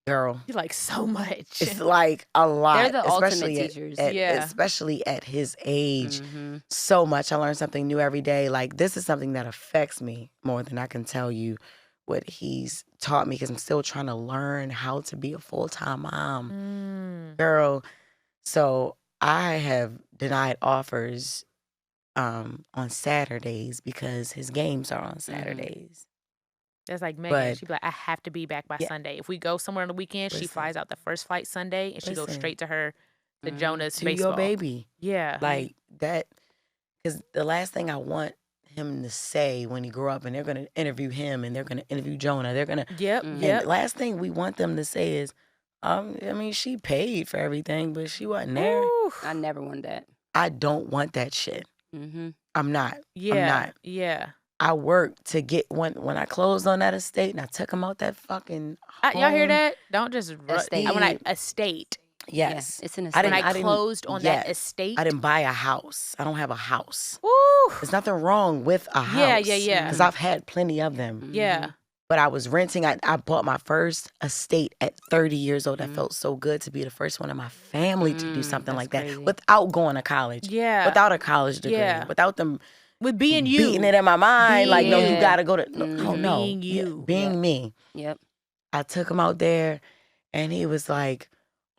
S3: Girl.
S1: You like so much.
S3: It's like a lot.
S2: They're the ultimate
S3: especially
S2: teachers.
S1: Yeah.
S3: Especially at his age.
S2: Mm-hmm.
S3: So much. I learn something new every day. Like, this is something that affects me more than I can tell you what he's taught me, because I'm still trying to learn how to be a full-time mom. Girl, so I have denied offers on Saturdays because his games are on Saturdays.
S1: That's like Megan.
S3: But-
S1: She'd be like, I have to be back by
S3: Yeah.
S1: Sunday. If we go somewhere on the weekend, she
S3: Listen.
S1: flies out the first flight Sunday and she goes
S3: Listen.
S1: straight to her, the Jonas
S3: To
S1: baseball.
S3: your baby.
S1: Yeah.
S3: Like that, because the last thing I want him to say when he grew up, and they're going to interview him and they're going to interview Jonah, they're going to,
S1: Yep.
S3: and
S1: Yep.
S3: the last thing we want them to say is, I mean, she paid for everything, but she wasn't there.
S1: Ooh.
S2: I never wanted that.
S3: I don't want that shit.
S2: Mm-hmm.
S3: I'm not.
S1: Yeah.
S3: not.
S1: Yeah.
S3: I worked to get when I closed on that estate and I took him out that fucking
S1: Y'all hear
S3: home.
S1: that? Don't just
S2: Estate.
S1: estate.
S3: Yes.
S2: Yeah, it's an
S3: I
S2: estate.
S3: didn't-
S1: When I
S3: didn't-
S1: closed on that
S3: yes.
S1: estate.
S3: I didn't buy a house. I don't have a house.
S1: Woo.
S3: There's nothing wrong with a house.
S1: Yeah, yeah, yeah.
S3: Because I've had plenty of them.
S1: Yeah.
S3: But I was renting. I bought my first estate at 30 years old. That felt so good to be the first one in my family to do something like that
S2: crazy.
S3: without going to college.
S1: Yeah.
S3: Without a college degree.
S1: Yeah.
S3: Without them
S1: With being you.
S3: beating it in my mind. Like, no, you
S1: Being-
S3: got to go to. Oh, no.
S1: Being you.
S3: Being me.
S2: Yep.
S3: I took him out there and he was like,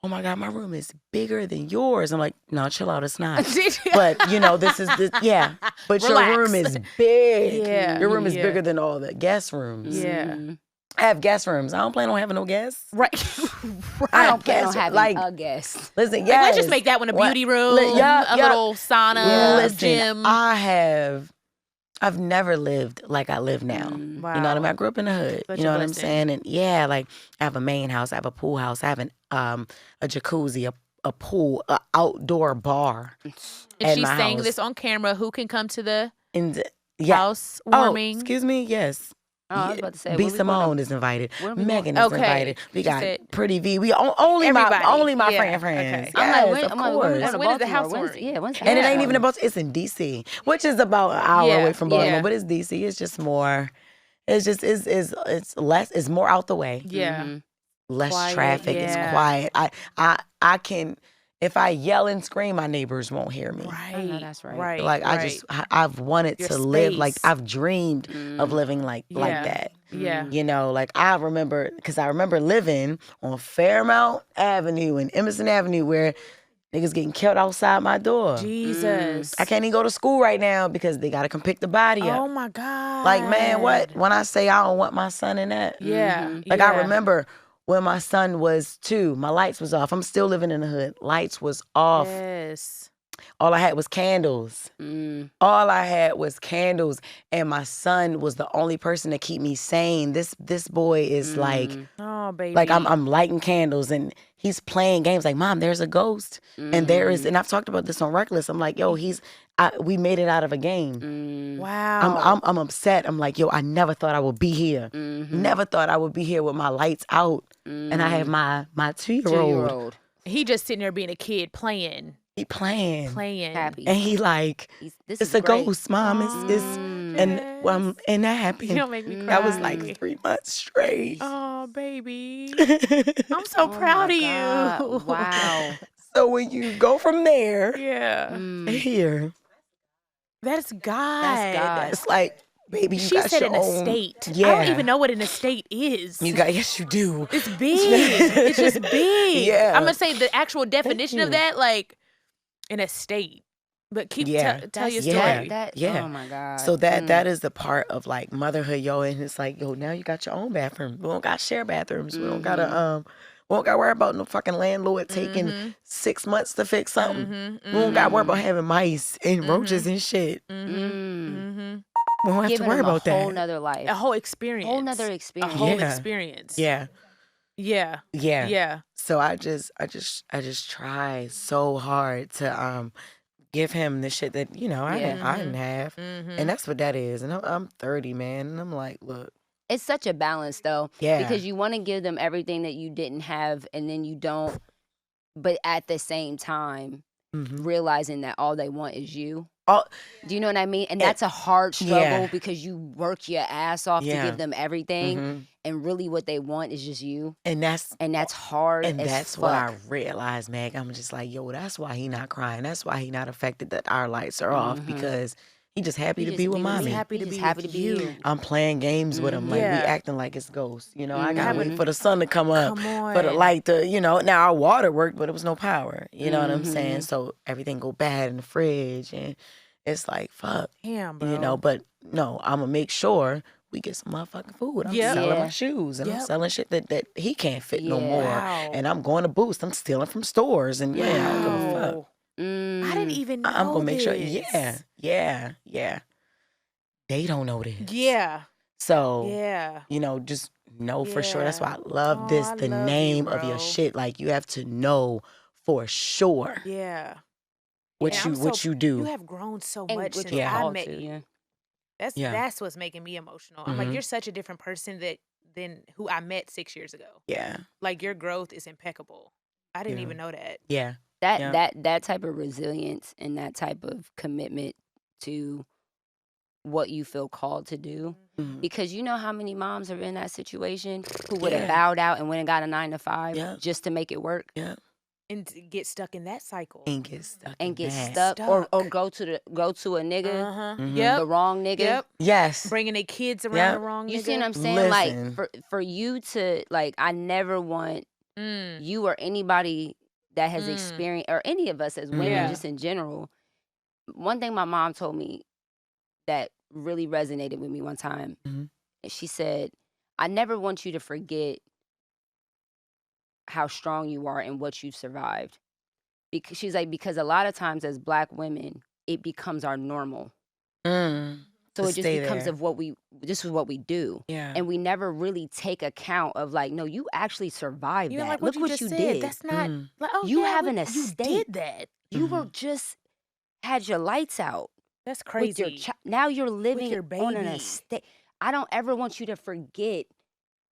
S3: oh my God, my room is bigger than yours. I'm like, no, chill out, it's not. But, you know, this is, yeah. But
S1: Relax.
S3: your room is big.
S1: Yeah,
S3: Your room is
S1: yeah.
S3: bigger than all the guest rooms.
S1: Yeah.
S2: Mhm.
S3: I have guest rooms. I don't plan on having no guests.
S1: Right.
S3: I
S2: I
S3: have
S2: don't plan on
S3: guest
S2: having
S3: like,
S2: a guest.
S3: listen,
S1: Like,
S3: yes.
S1: let's just make that one a
S3: What-
S1: beauty room,
S3: yeah,
S1: a
S3: yeah.
S1: little sauna,
S2: Yeah.
S3: Listen,
S1: gym.
S3: I've never lived like I live now.
S1: Wow.
S3: You know what I mean? I grew up in the hood.
S1: Such
S3: you
S1: a
S3: know what I'm
S1: blessing.
S3: saying? And yeah, like I have a main house, I have a pool house, I have a jacuzzi, a pool, an outdoor bar.
S1: And
S3: at
S1: she's
S3: my
S1: saying
S3: house.
S1: this on camera. Who can come to the
S3: And
S1: house warming?
S3: excuse me. Yes.
S2: Oh, I was about to say,
S3: B.Simone is invited.
S2: where we
S3: Megan
S1: going?
S3: is
S1: Okay.
S3: invited. We
S1: She
S3: got
S1: said
S3: Pretty V. We only
S1: everybody.
S3: my
S1: Yeah,
S3: friends.
S1: okay.
S3: Yes,
S2: I'm
S3: of
S2: like, when we
S3: course.
S2: going to
S1: When is the
S2: Baltimore?
S1: house
S2: When's
S1: warming?
S2: the
S3: And
S2: house
S3: it ain't
S2: warming?
S3: even about. It's in DC, which is about an hour
S1: Yeah,
S3: away from Baltimore,
S1: yeah.
S3: but it's DC. It's just more. It's just it's less. It's more out the way.
S1: Yeah.
S2: Mhm.
S3: Less
S1: Quiet,
S3: traffic.
S1: yeah.
S3: It's quiet. I can. If I yell and scream, my neighbors won't hear me.
S1: Right.
S2: I know that's right.
S1: Right.
S3: Like
S1: right.
S3: I've wanted
S1: Your
S3: to live like
S1: space.
S3: I've dreamed of living like
S1: Yeah.
S3: that.
S1: Yeah.
S3: You know, like I remember living on Fairmount Avenue and Emerson Avenue where niggas getting killed outside my door.
S1: Jesus.
S3: I can't even go to school right now because they gotta come pick the body
S1: Oh
S3: up.
S1: my God.
S3: Like, man, what? When I say I don't want my son in that.
S1: Yeah.
S3: Like
S1: yeah.
S3: I remember when my son was 2, my lights was off. I'm still living in the hood. Lights was off.
S1: Yes.
S3: All I had was candles. All I had was candles, and my son was the only person to keep me sane. This boy is like
S1: Oh, baby.
S3: I'm lighting candles, and he's playing games. Like, Mom, there's a ghost, and there is. And I've talked about this on Reckless. I'm like, yo, we made it out of a game.
S1: Wow.
S3: I'm upset. I'm like, yo, I never thought I would be here. Never thought I would be here with my lights out, and I have my 2-year-old.
S2: 2-year-old.
S1: He just sitting there being a kid playing.
S3: He playing.
S2: Happy.
S3: And he like,
S2: This
S3: it's
S2: is
S3: a
S2: great.
S3: ghost, Mom. It's and and that happened.
S1: You'll make me cry.
S3: That was like 3 months straight.
S1: Oh, baby. I'm so proud of you.
S2: God. Wow.
S3: So when you go from there
S1: Yeah.
S3: to here,
S1: That's God.
S2: That's God.
S3: it's like, baby, you
S1: She
S3: got
S1: said
S3: your
S1: an
S3: own.
S1: estate.
S3: Yeah.
S1: I don't even know what an estate is.
S3: Yes, you do.
S1: It's big. It's just big.
S3: Yeah.
S1: I'm gonna say the actual definition of
S3: you.
S1: that, like an estate. But keep
S3: Yeah.
S1: tell your
S3: yeah.
S1: story.
S3: Yeah.
S2: Oh my God.
S3: So that is the part of like motherhood, yo, and it's like, yo, now you got your own bathroom. We don't got share bathrooms. We don't gotta we don't gotta worry about no fucking landlord taking 6 months to fix something. We don't gotta worry about having mice and roaches and shit. We don't have
S2: Giving
S3: to worry
S2: them
S3: about
S2: a whole
S3: that.
S2: nother life.
S1: A whole experience.
S2: Whole nother
S1: A
S2: experience.
S1: whole
S3: Yeah.
S1: experience.
S3: Yeah.
S1: Yeah.
S3: Yeah.
S1: Yeah.
S3: So I just try so hard to give him the shit that, you know, I didn't have. And that's what that is. And I'm 30, man. And I'm like, look.
S2: It's such a balance though.
S3: Yeah.
S2: Because you want to give them everything that you didn't have and then you don't. But at the same time, realizing that all they want is you. Do you know what I mean? And that's a hard struggle because you work your ass off to give them everything. And really what they want is just you.
S3: And that's
S2: hard
S3: and
S2: as
S3: that's
S2: fuck.
S3: what I realized, Meg. I'm just like, yo, that's why he not crying. That's why he not affected that our lights are off because he just happy to be with mommy.
S1: He's happy to
S2: He's
S1: be
S2: happy
S1: with
S2: to be
S1: you.
S2: here.
S3: I'm playing games with him. Like, we acting like it's ghosts. You know, I got to wait for the sun to come up. For the light to, you know, now our water worked, but it was no power. You know what I'm saying? So everything go bad in the fridge. And it's like, fuck.
S1: Damn, bro.
S3: You know, but no, I'm going to make sure we get some motherfucking food. I'm selling my shoes and I'm selling shit that he can't fit no more.
S1: Wow.
S3: And I'm going to Boost. I'm stealing from stores. And I don't give a fuck.
S1: I didn't even know
S3: I'm going to make sure.
S1: this.
S3: Yeah. They don't know this.
S1: Yeah.
S3: So,
S1: Yeah.
S3: you know, just know for sure. That's why I love this,
S1: I
S3: the
S1: love
S3: name
S1: you,
S3: of your
S1: bro.
S3: shit. Like, you have to know for sure
S1: Yeah.
S3: what
S1: Yeah,
S3: you do.
S1: You have grown so
S2: And
S1: much
S2: what
S1: since
S2: you're
S1: I
S2: called
S1: met
S2: to,
S1: you.
S2: yeah.
S1: That's what's making me emotional. I'm like, you're such a different person than who I met 6 years ago.
S3: Yeah.
S1: Like your growth is impeccable. I didn't even know that.
S3: Yeah.
S2: That type of resilience and that type of commitment to what you feel called to do. Because you know how many moms are in that situation who would have bowed out and went and got a 9-to-5 just to make it work.
S3: Yeah.
S1: And to get stuck in that cycle.
S3: And get stuck.
S2: And
S3: in
S2: get
S3: that.
S2: stuck or go to a nigga,
S1: Yep.
S2: the wrong nigga.
S1: Yep.
S3: Yes.
S1: Bringing their kids around the wrong
S2: You
S1: nigga.
S2: see what I'm saying?
S3: Listen.
S2: Like for you to like, I never want you or anybody that has experienced, or any of us as women, just in general. One thing my mom told me that really resonated with me one time. She said, I never want you to forget how strong you are and what you've survived. Because she's like, because a lot of times as Black women, it becomes our normal. So
S3: To
S2: it just
S3: stay
S2: becomes
S3: there.
S2: of this is what we do.
S3: Yeah.
S2: And we never really take account of like, no, you actually survived
S1: You know,
S2: that.
S1: like
S2: Look
S1: what you
S2: what
S1: just
S2: you
S1: said.
S2: did.
S1: That's not like, oh
S2: You
S1: yeah,
S2: have an
S1: you
S2: estate.
S1: did that.
S2: You were just had your lights out
S1: That's
S2: with your
S1: crazy.
S2: now you're living
S1: your
S2: on an
S1: baby.
S2: estate. I don't ever want you to forget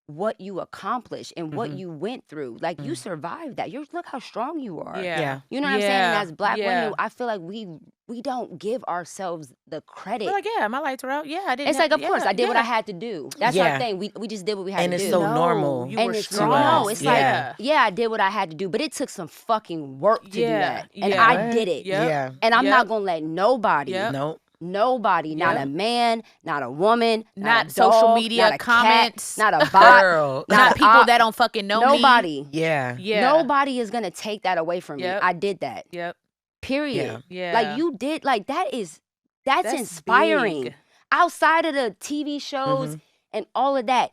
S2: what you accomplished and what you went through. Like you survived that. Look how strong you are.
S1: Yeah.
S2: You know what I'm saying? And
S1: Yeah.
S2: as black
S1: Yeah.
S2: women, I feel like we don't give ourselves the credit.
S1: We're like, yeah, my lights are out. Yeah, I didn't.
S2: It's like, of course, I did what I had to do. That's our thing. We just did what we had
S3: And
S2: to
S3: it's
S2: do.
S3: so normal.
S1: You
S2: and
S1: were
S2: it's
S1: strong.
S2: no, it's like,
S3: Yeah.
S2: yeah, I did what I had to do, but it took some fucking work to do that, and
S1: Yeah.
S2: I did it.
S1: Yep.
S3: Yeah.
S2: And I'm
S1: Yep.
S2: not gonna let nobody,
S1: Yep.
S3: Nope.
S2: nobody, not
S1: Yep.
S2: a man, not a woman,
S1: Not
S2: a
S1: social
S2: dog,
S1: media
S2: not a
S1: comments.
S2: cat, not a bot,
S3: Girl.
S1: Not
S2: a
S1: people
S2: op,
S1: that don't fucking know me.
S2: nobody.
S3: Yeah.
S1: Yeah.
S2: Nobody is gonna take that away from me.
S1: Yep.
S2: I did that.
S1: Yep.
S2: Period.
S1: Yeah.
S2: Like you did. Like that's
S1: That's
S2: inspiring.
S1: big.
S2: Outside of the TV shows and all of that,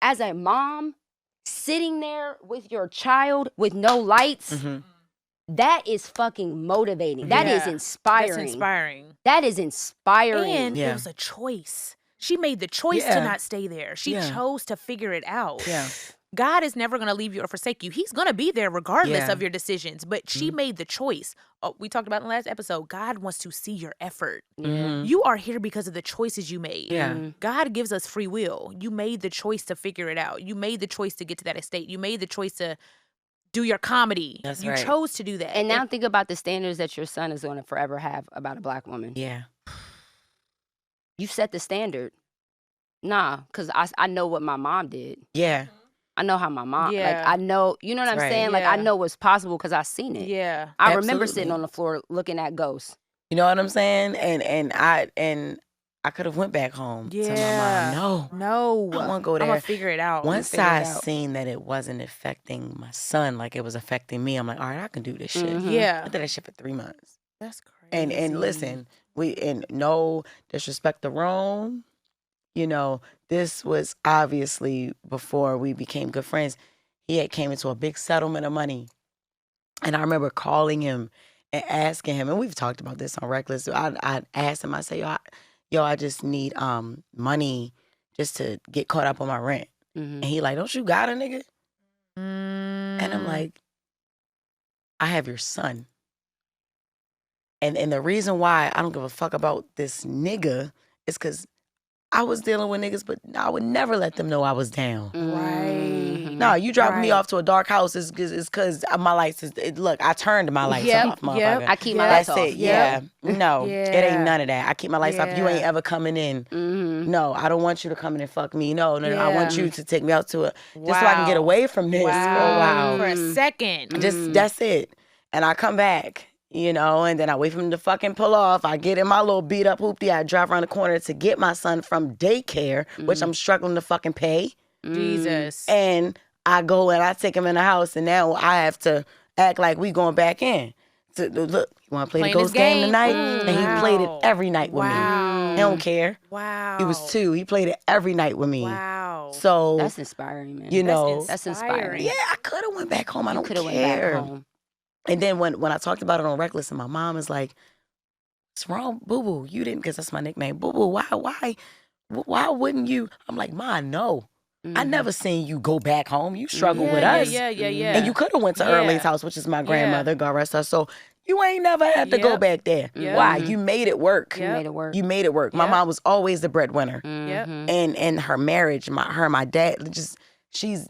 S2: as a mom, sitting there with your child with no lights, that is fucking motivating. That is
S1: Yeah.
S2: inspiring.
S1: That's inspiring.
S2: That is inspiring.
S1: And
S3: Yeah.
S1: it was a choice. She made the choice to
S3: Yeah.
S1: not stay there. She
S3: Yeah.
S1: chose to figure it out.
S3: Yeah.
S1: God is never going to leave you or forsake you. He's going to be there regardless
S3: Yeah.
S1: of your decisions. But she made the choice. Oh, we talked about in the last episode. God wants to see your effort. You are here because of the choices you made.
S3: Yeah.
S1: God gives us free will. You made the choice to figure it out. You made the choice to get to that estate. You made the choice to do your comedy.
S3: That's
S1: you
S3: right.
S1: chose to do that.
S2: And now think about the standards that your son is going to forever have about a black woman.
S3: Yeah.
S2: You set the standard. Nah, because I know what my mom did.
S3: Yeah.
S2: I know how my mom,
S1: Yeah.
S2: like, I know, you know what I'm
S3: That's right.
S2: saying? Like, I
S1: Yeah.
S2: know what's possible because I seen it.
S1: Yeah.
S2: I remember sitting
S3: Absolutely.
S2: on the floor looking at ghosts.
S3: You know what I'm saying? And I could have went back home to
S1: Yeah.
S3: my mom. No.
S1: No.
S3: I won't go
S1: I'm
S3: there.
S1: going to figure it out.
S3: Once
S2: figure it
S3: I
S2: out.
S3: seen that it wasn't affecting my son like it was affecting me, I'm like, all right, I can do this shit.
S1: Yeah.
S3: I did that shit for 3 months.
S1: That's crazy.
S3: And listen, and no disrespect to Rome, you know, this was obviously before we became good friends. He had came into a big settlement of money. And I remember calling him and asking him, and we've talked about this on Reckless. I asked him, I say, yo, I just need money just to get caught up on my rent. And he like, don't you got a nigga? And I'm like, I have your son. And the reason why I don't give a fuck about this nigga is because I was dealing with niggas, but I would never let them know I was down.
S1: Right.
S3: No, you dropping me
S1: Right.
S3: off to a dark house is because my lights is. Look, I turned my lights
S1: Yep,
S3: off, motherfucker.
S1: yep.
S2: I keep my
S3: That's
S2: lights off.
S3: it. Yeah. No, it
S1: Yeah.
S3: ain't none of that. I keep my lights off. You ain't
S1: Yeah.
S3: ever coming in.
S2: Mm-hmm.
S3: No, I don't want you to come in and fuck me. No. I want
S1: Yeah.
S3: you to take me out to a just so I can get
S1: Wow.
S3: away from this for a while.
S1: For a second.
S3: Just that's it. And I come back, you know, and then I wait for him to fucking pull off. I get in my little beat up hoopty. I drive around the corner to get my son from daycare, which I'm struggling to fucking pay.
S1: Jesus.
S3: And I go and I take him in the house, and now I have to act like we going back in. So, look, you want to play
S1: Playing
S3: the
S1: his
S3: ghost game
S1: game?
S3: tonight?
S1: Mm,
S3: And he played it
S1: wow.
S3: every night with
S1: Wow.
S3: me. He don't care.
S1: Wow.
S3: He was 2. He played it every night with me.
S1: Wow.
S3: So,
S2: That's inspiring, man.
S3: you know,
S2: That's inspiring.
S3: yeah, I could have went back home. I
S2: You
S3: don't
S2: could have
S3: care.
S2: went back home.
S3: And then when I talked about it on Reckless, and my mom is like, "What's wrong, Boo Boo? You didn't," because that's my nickname. Boo Boo, why wouldn't you? I'm like, Ma, no. I never seen you go back home. You struggle with us.
S1: Yeah.
S3: And you could have went to
S1: Yeah.
S3: Earling's house, which is my grandmother, God rest her. So you ain't never had to go
S1: Yep.
S3: back there.
S1: Yep.
S3: Why? You made it work.
S2: You made it work.
S3: You made it work. My
S1: Yep.
S3: mom was always the breadwinner.
S1: Yep.
S3: And her marriage, my dad, she's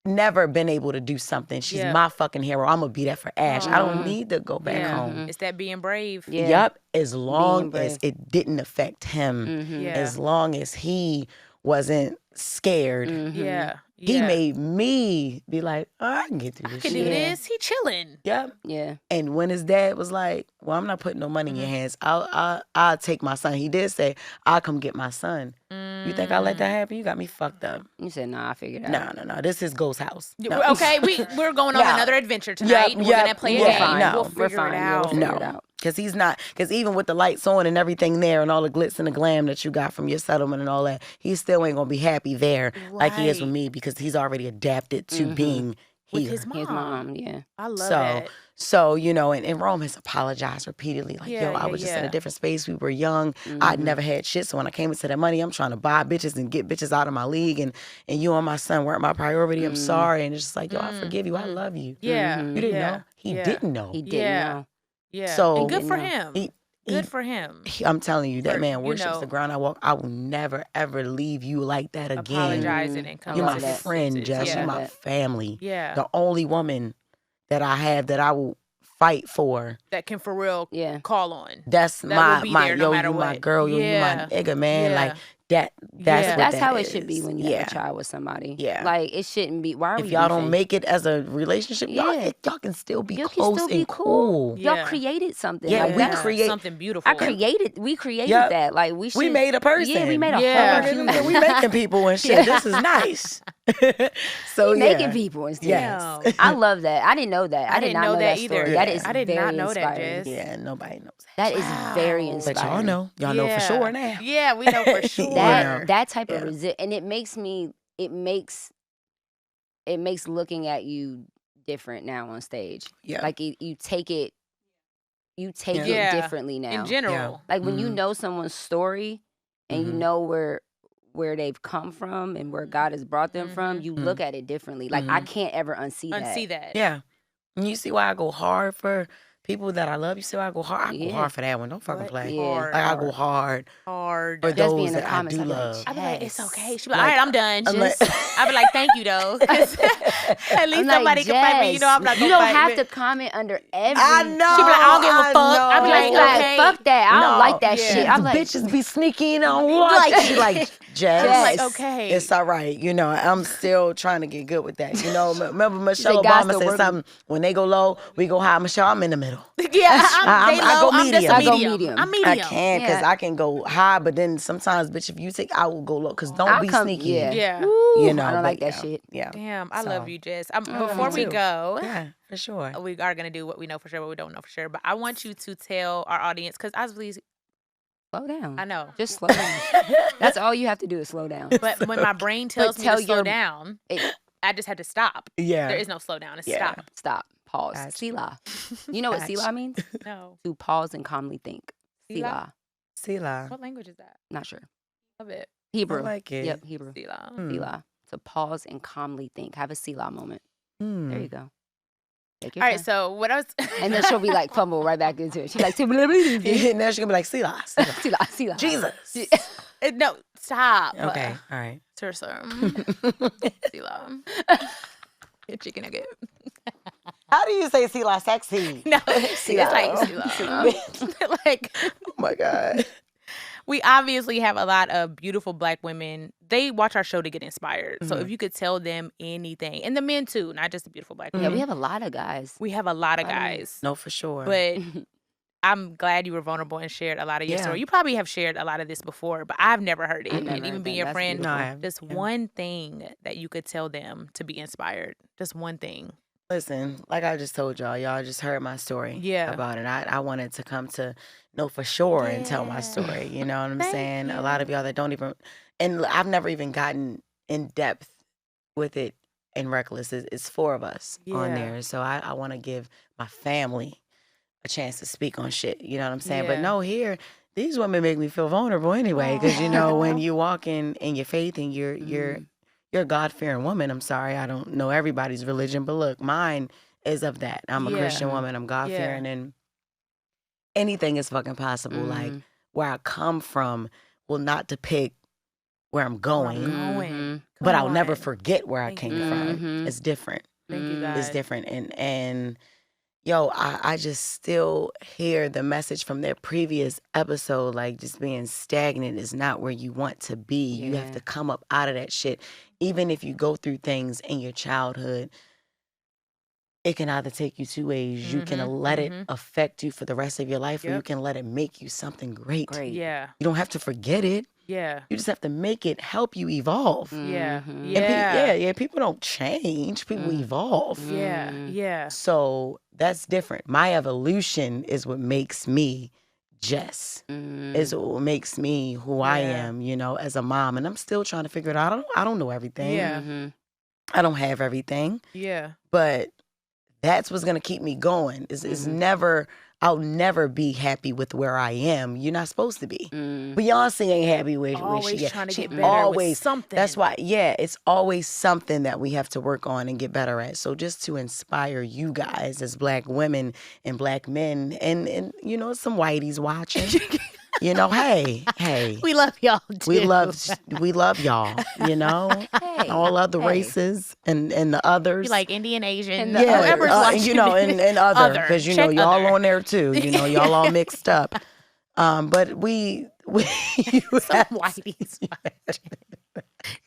S3: never been able to do something. She's
S1: Yeah.
S3: my fucking hero. I'm gonna be there for Ash. I don't need to go back
S1: Yeah.
S3: home.
S1: It's that being brave.
S2: Yeah.
S3: Yep. As long
S2: brave.
S3: as it didn't affect him,
S1: Yeah.
S3: as long as he wasn't scared,
S1: Yeah.
S3: he
S1: Yeah.
S3: made me be like, oh, I can get through
S1: I
S3: this
S1: can
S3: shit.
S1: do this. He chilling.
S3: Yep.
S2: Yeah.
S3: And when his dad was like, "Well, I'm not putting no money in your hands. I'll take my son." He did say, "I'll come get my son." You think I let that happen? You got me fucked up.
S2: You said, nah, I figured it out.
S3: No. This is Ghost House. No.
S1: Okay, we're going on
S3: No.
S1: another adventure tonight. We're
S3: Yep,
S1: gonna play a
S3: we're
S1: game.
S3: fine. No,
S1: We'll
S2: we're
S1: figure
S2: fine.
S1: it
S2: Yeah,
S1: out.
S2: we'll figure it out.
S3: Because he's not. Because even with the lights on and everything there and all the glitz and the glam that you got from your settlement and all that, he still ain't gonna be happy there like he is with
S1: Right.
S3: me because he's already adapted to being
S1: with
S3: healer.
S1: his mom.
S2: His mom, yeah.
S1: I love
S3: So,
S1: that.
S3: so and Rome has apologized repeatedly. Like,
S1: Yeah,
S3: yo, I
S1: yeah,
S3: was just in
S1: yeah.
S3: a different space. We were young. I'd never had shit. So when I came into that money, I'm trying to buy bitches and get bitches out of my league. And you and my son weren't my priority. I'm sorry. And it's just like, yo, I forgive you. I love you.
S1: Yeah.
S3: You didn't
S1: yeah,
S3: know. He
S1: yeah.
S3: didn't know.
S2: He didn't
S1: Yeah.
S2: know.
S1: Yeah.
S3: So
S1: and good for
S2: Didn't
S1: him.
S3: he-
S1: Good for him.
S3: I'm telling you, that
S1: For,
S3: man
S1: you
S3: worships
S1: know,
S3: the ground I walk. I will never, ever leave you like that again.
S1: Apologizing and
S2: I
S1: coming
S3: You're
S2: love
S3: my
S1: to his
S2: that.
S3: friend,
S1: senses.
S3: Jess.
S1: Yeah.
S3: You're my
S2: that.
S3: family.
S1: Yeah.
S3: The only woman that I have that I will fight for.
S1: That can for real
S2: Yeah.
S1: call on.
S3: That's
S1: That
S3: my
S1: will be there no
S3: yo,
S1: matter
S3: you my
S1: what.
S3: girl, yo, you my
S1: Yeah.
S3: nigga, man.
S1: Yeah.
S3: Like that's
S1: Yeah.
S3: what
S2: That's
S3: that
S2: how it should be
S3: is.
S2: when you have a child with somebody.
S3: Yeah.
S2: Like, it shouldn't be. Why are we
S3: If y'all don't
S2: beefing?
S3: make it as a relationship,
S2: Yeah.
S3: y'all can still be
S2: You can
S3: close
S2: still be
S3: and
S2: cool.
S3: cool.
S1: Yeah.
S2: Y'all created something.
S3: Yeah,
S2: like
S3: we
S2: that's-
S3: create-
S1: something beautiful.
S2: We created
S3: Yep.
S2: that. Like, we should.
S3: We made a person.
S2: Yeah, we made a
S1: Yeah.
S2: whole human.
S3: We making people and shit. This is nice. So
S2: We making
S3: yeah.
S2: people instead.
S3: Yes.
S1: Damn.
S2: I love that. I didn't know that. I did
S1: didn't
S2: not know that
S1: either.
S2: story.
S3: Yeah.
S2: That is
S1: I did
S2: very
S1: not know that,
S2: inspiring.
S1: Jess.
S3: Yeah, nobody knows that.
S2: That is very
S1: Wow.
S2: inspiring.
S3: But y'all know. Y'all know for sure now.
S1: Yeah, we know for sure.
S3: Yeah.
S2: That type of
S3: Yeah.
S2: and it makes looking at you different now on stage.
S3: Yeah.
S2: Like you take it
S1: Yeah.
S2: differently now.
S1: In general.
S2: Like when you
S3: Mhm.
S2: know someone's story and you
S3: Mhm.
S2: know where they've come from and where God has brought them from, you look at it differently. Like I can't ever unsee that.
S1: Unsee that.
S3: Yeah. And you see why I go hard for people that I love? You see why I go hard? I go
S2: Yeah.
S3: hard for that one. Don't fucking
S1: What?
S3: play.
S2: Yeah.
S1: Hard.
S3: Like I go hard
S1: Hard.
S3: for
S2: Just be
S3: those
S2: in the
S3: that I
S2: comments,
S3: do
S2: I'd be like,
S3: love.
S1: I'd be like, it's
S2: Yes.
S1: okay. She'd be like,
S3: Like,
S1: all right, I'm done.
S3: I'm like-
S1: I'd be like, thank you, though. 'Cause at least
S2: I'm like,
S1: somebody can fight me. You know, I'm not
S2: You
S1: gonna
S2: don't
S1: fight
S2: have
S1: me.
S2: to comment under every.
S3: I know.
S1: She'd be like, I don't give a
S3: I
S1: fuck. I'd be
S3: know.
S1: like,
S2: Like,
S1: okay.
S2: fuck that. I don't
S3: No.
S2: like that
S1: Yeah.
S2: shit. I'm like,
S3: bitches be sneaky and I don't want
S1: Like-
S3: she like Jess.
S1: I'm like,
S2: Yes.
S1: okay.
S3: It's all right. You know, I'm still trying to get good with that. You know, remember Michelle
S2: said, "God
S3: Obama
S2: still
S3: said
S2: working."
S3: something, when they go low, we go high. Michelle, I'm in the middle.
S1: Yeah,
S3: I
S1: they
S3: go
S1: low, I'm just
S3: medium.
S1: a
S3: I
S2: go
S1: medium.
S2: medium.
S1: I'm medium.
S3: I can because
S2: Yeah.
S3: I can go high, but then sometimes, bitch, if you take, I will go low because don't
S2: I'll
S3: be
S2: come-
S3: sneaky.
S2: yeah.
S1: Yeah.
S2: Woo,
S3: You know,
S2: I don't
S3: but
S2: like that
S3: yeah,
S2: shit.
S3: Yeah.
S1: Damn, I
S3: So-
S1: love you, Jess.
S3: me
S1: Before we
S3: too.
S1: go,
S3: Yeah, for sure.
S1: we are going to do what we know for sure, what we don't know for sure. But I want you to tell our audience, because
S2: Slow down.
S1: I know.
S2: Just slow down. That's all you have to do is slow down.
S1: But when my brain tells me
S2: tell
S1: to slow
S2: your-
S1: down,
S2: It-
S1: I just have to stop.
S3: Yeah.
S1: There is no slow down. It's
S3: Yeah.
S1: stop.
S2: Stop. Pause.
S3: Gotcha.
S2: Sila. You know what
S3: Gotcha.
S2: Sila means?
S1: No.
S2: To pause and calmly think.
S1: Sila?
S2: Sila.
S3: Sila.
S1: What language is that?
S2: Not sure.
S1: Love it.
S2: Hebrew.
S3: I like it.
S2: Yep, Hebrew.
S1: Sila.
S3: Mm.
S2: Sila. To pause and calmly think. Have a Sila moment.
S3: Mm.
S2: There you go. Take your
S1: All right,
S2: time.
S1: so what I was...
S2: And then she'll be like, fumble right back into it. She's like,
S3: And now she's gonna be like, Sila. Sila.
S2: Sila, Sila.
S3: Jesus.
S1: No, stop.
S3: Okay. All right.
S1: Sila. Your chicken nugget.
S3: How do you say Sila sexy?
S1: No, it's like Sila. Like...
S3: Oh my God.
S1: We obviously have a lot of beautiful Black women. They watch our show to get inspired. So if you could tell them anything, and the men too, not just the beautiful Black
S2: Yeah,
S1: women.
S2: we have a lot of guys.
S1: We have a lot of
S2: I don't know.
S1: guys.
S3: No, for sure.
S1: But I'm glad you were vulnerable and shared a lot of your
S3: Yeah.
S1: story. You probably have shared a lot of this before, but I've never heard it.
S2: I've never
S1: And even
S2: heard
S1: being
S2: that.
S1: your
S2: That's
S1: friend,
S3: No, I haven't.
S1: just
S3: Yeah.
S1: one thing that you could tell them to be inspired. Just one thing.
S3: Listen, like I just told y'all just heard my story
S1: Yeah.
S3: about it. I wanted to come to know for sure and tell my
S1: Yeah.
S3: story. You know what I'm
S1: Thank
S3: saying?
S1: you.
S3: A lot of y'all that don't even, and I've never even gotten in depth with it in Reckless. It's four of us on
S1: Yeah.
S3: there. So I want to give my family a chance to speak on shit. You know what I'm saying? But
S1: Yeah.
S3: no, here, these women make me feel vulnerable anyway. Because, you know, when
S1: Aw.
S3: you walk in your faith and you're a God-fearing woman. I'm sorry, I don't know everybody's religion, but look, mine is of that. I'm a
S1: Yeah.
S3: Christian woman. I'm God-fearing, and anything is fucking possible. Like, where I come from will not depict where I'm going,
S1: Going.
S3: but
S1: Come
S3: I'll never
S1: on.
S3: forget where I
S1: Thank
S3: came
S1: you, God.
S3: from. It's different.
S1: Thank you, guys.
S3: It's different. And yo, I just still hear the message from their previous episode, like just being stagnant is not where you want to be. You have
S2: Yeah.
S3: to come up out of that shit. Even if you go through things in your childhood, it can either take you two ways. You can let it affect you for the rest of your life, or you
S1: Yep.
S3: can let it make you something great.
S2: Great.
S1: Yeah.
S3: You don't have to forget it.
S1: Yeah.
S3: You just have to make it help you evolve.
S1: Yeah.
S2: Mhm.
S3: And
S1: Yeah.
S3: people don't change. People evolve.
S1: Yeah.
S2: Mm.
S1: Yeah.
S3: So that's different. My evolution is what makes me Jess. Is what makes me who I
S1: Yeah.
S3: am, you know, as a mom. And I'm still trying to figure it out. I don't know everything.
S1: Yeah.
S2: Mhm.
S3: I don't have everything.
S1: Yeah.
S3: But that's what's going to keep me going. Is never, I'll never be happy with where I am. You're not supposed to be. Beyonce ain't happy where
S1: Always
S3: she
S1: trying to
S3: She
S1: get better
S3: always,
S1: with something.
S3: That's why, it's always something that we have to work on and get better at. So just to inspire you guys as Black women and Black men and you know, some whiteys watching. You know, hey.
S1: We love y'all too.
S3: We love y'all, you know.
S2: Hey,
S3: all other races and the others.
S1: You like Indian, Asian,
S2: And
S1: whoever's watching.
S3: you know, and other, because you know
S1: Check
S3: y'all
S1: other.
S3: on there too. You know, y'all all mixed up. But we
S1: Some whiteys watching.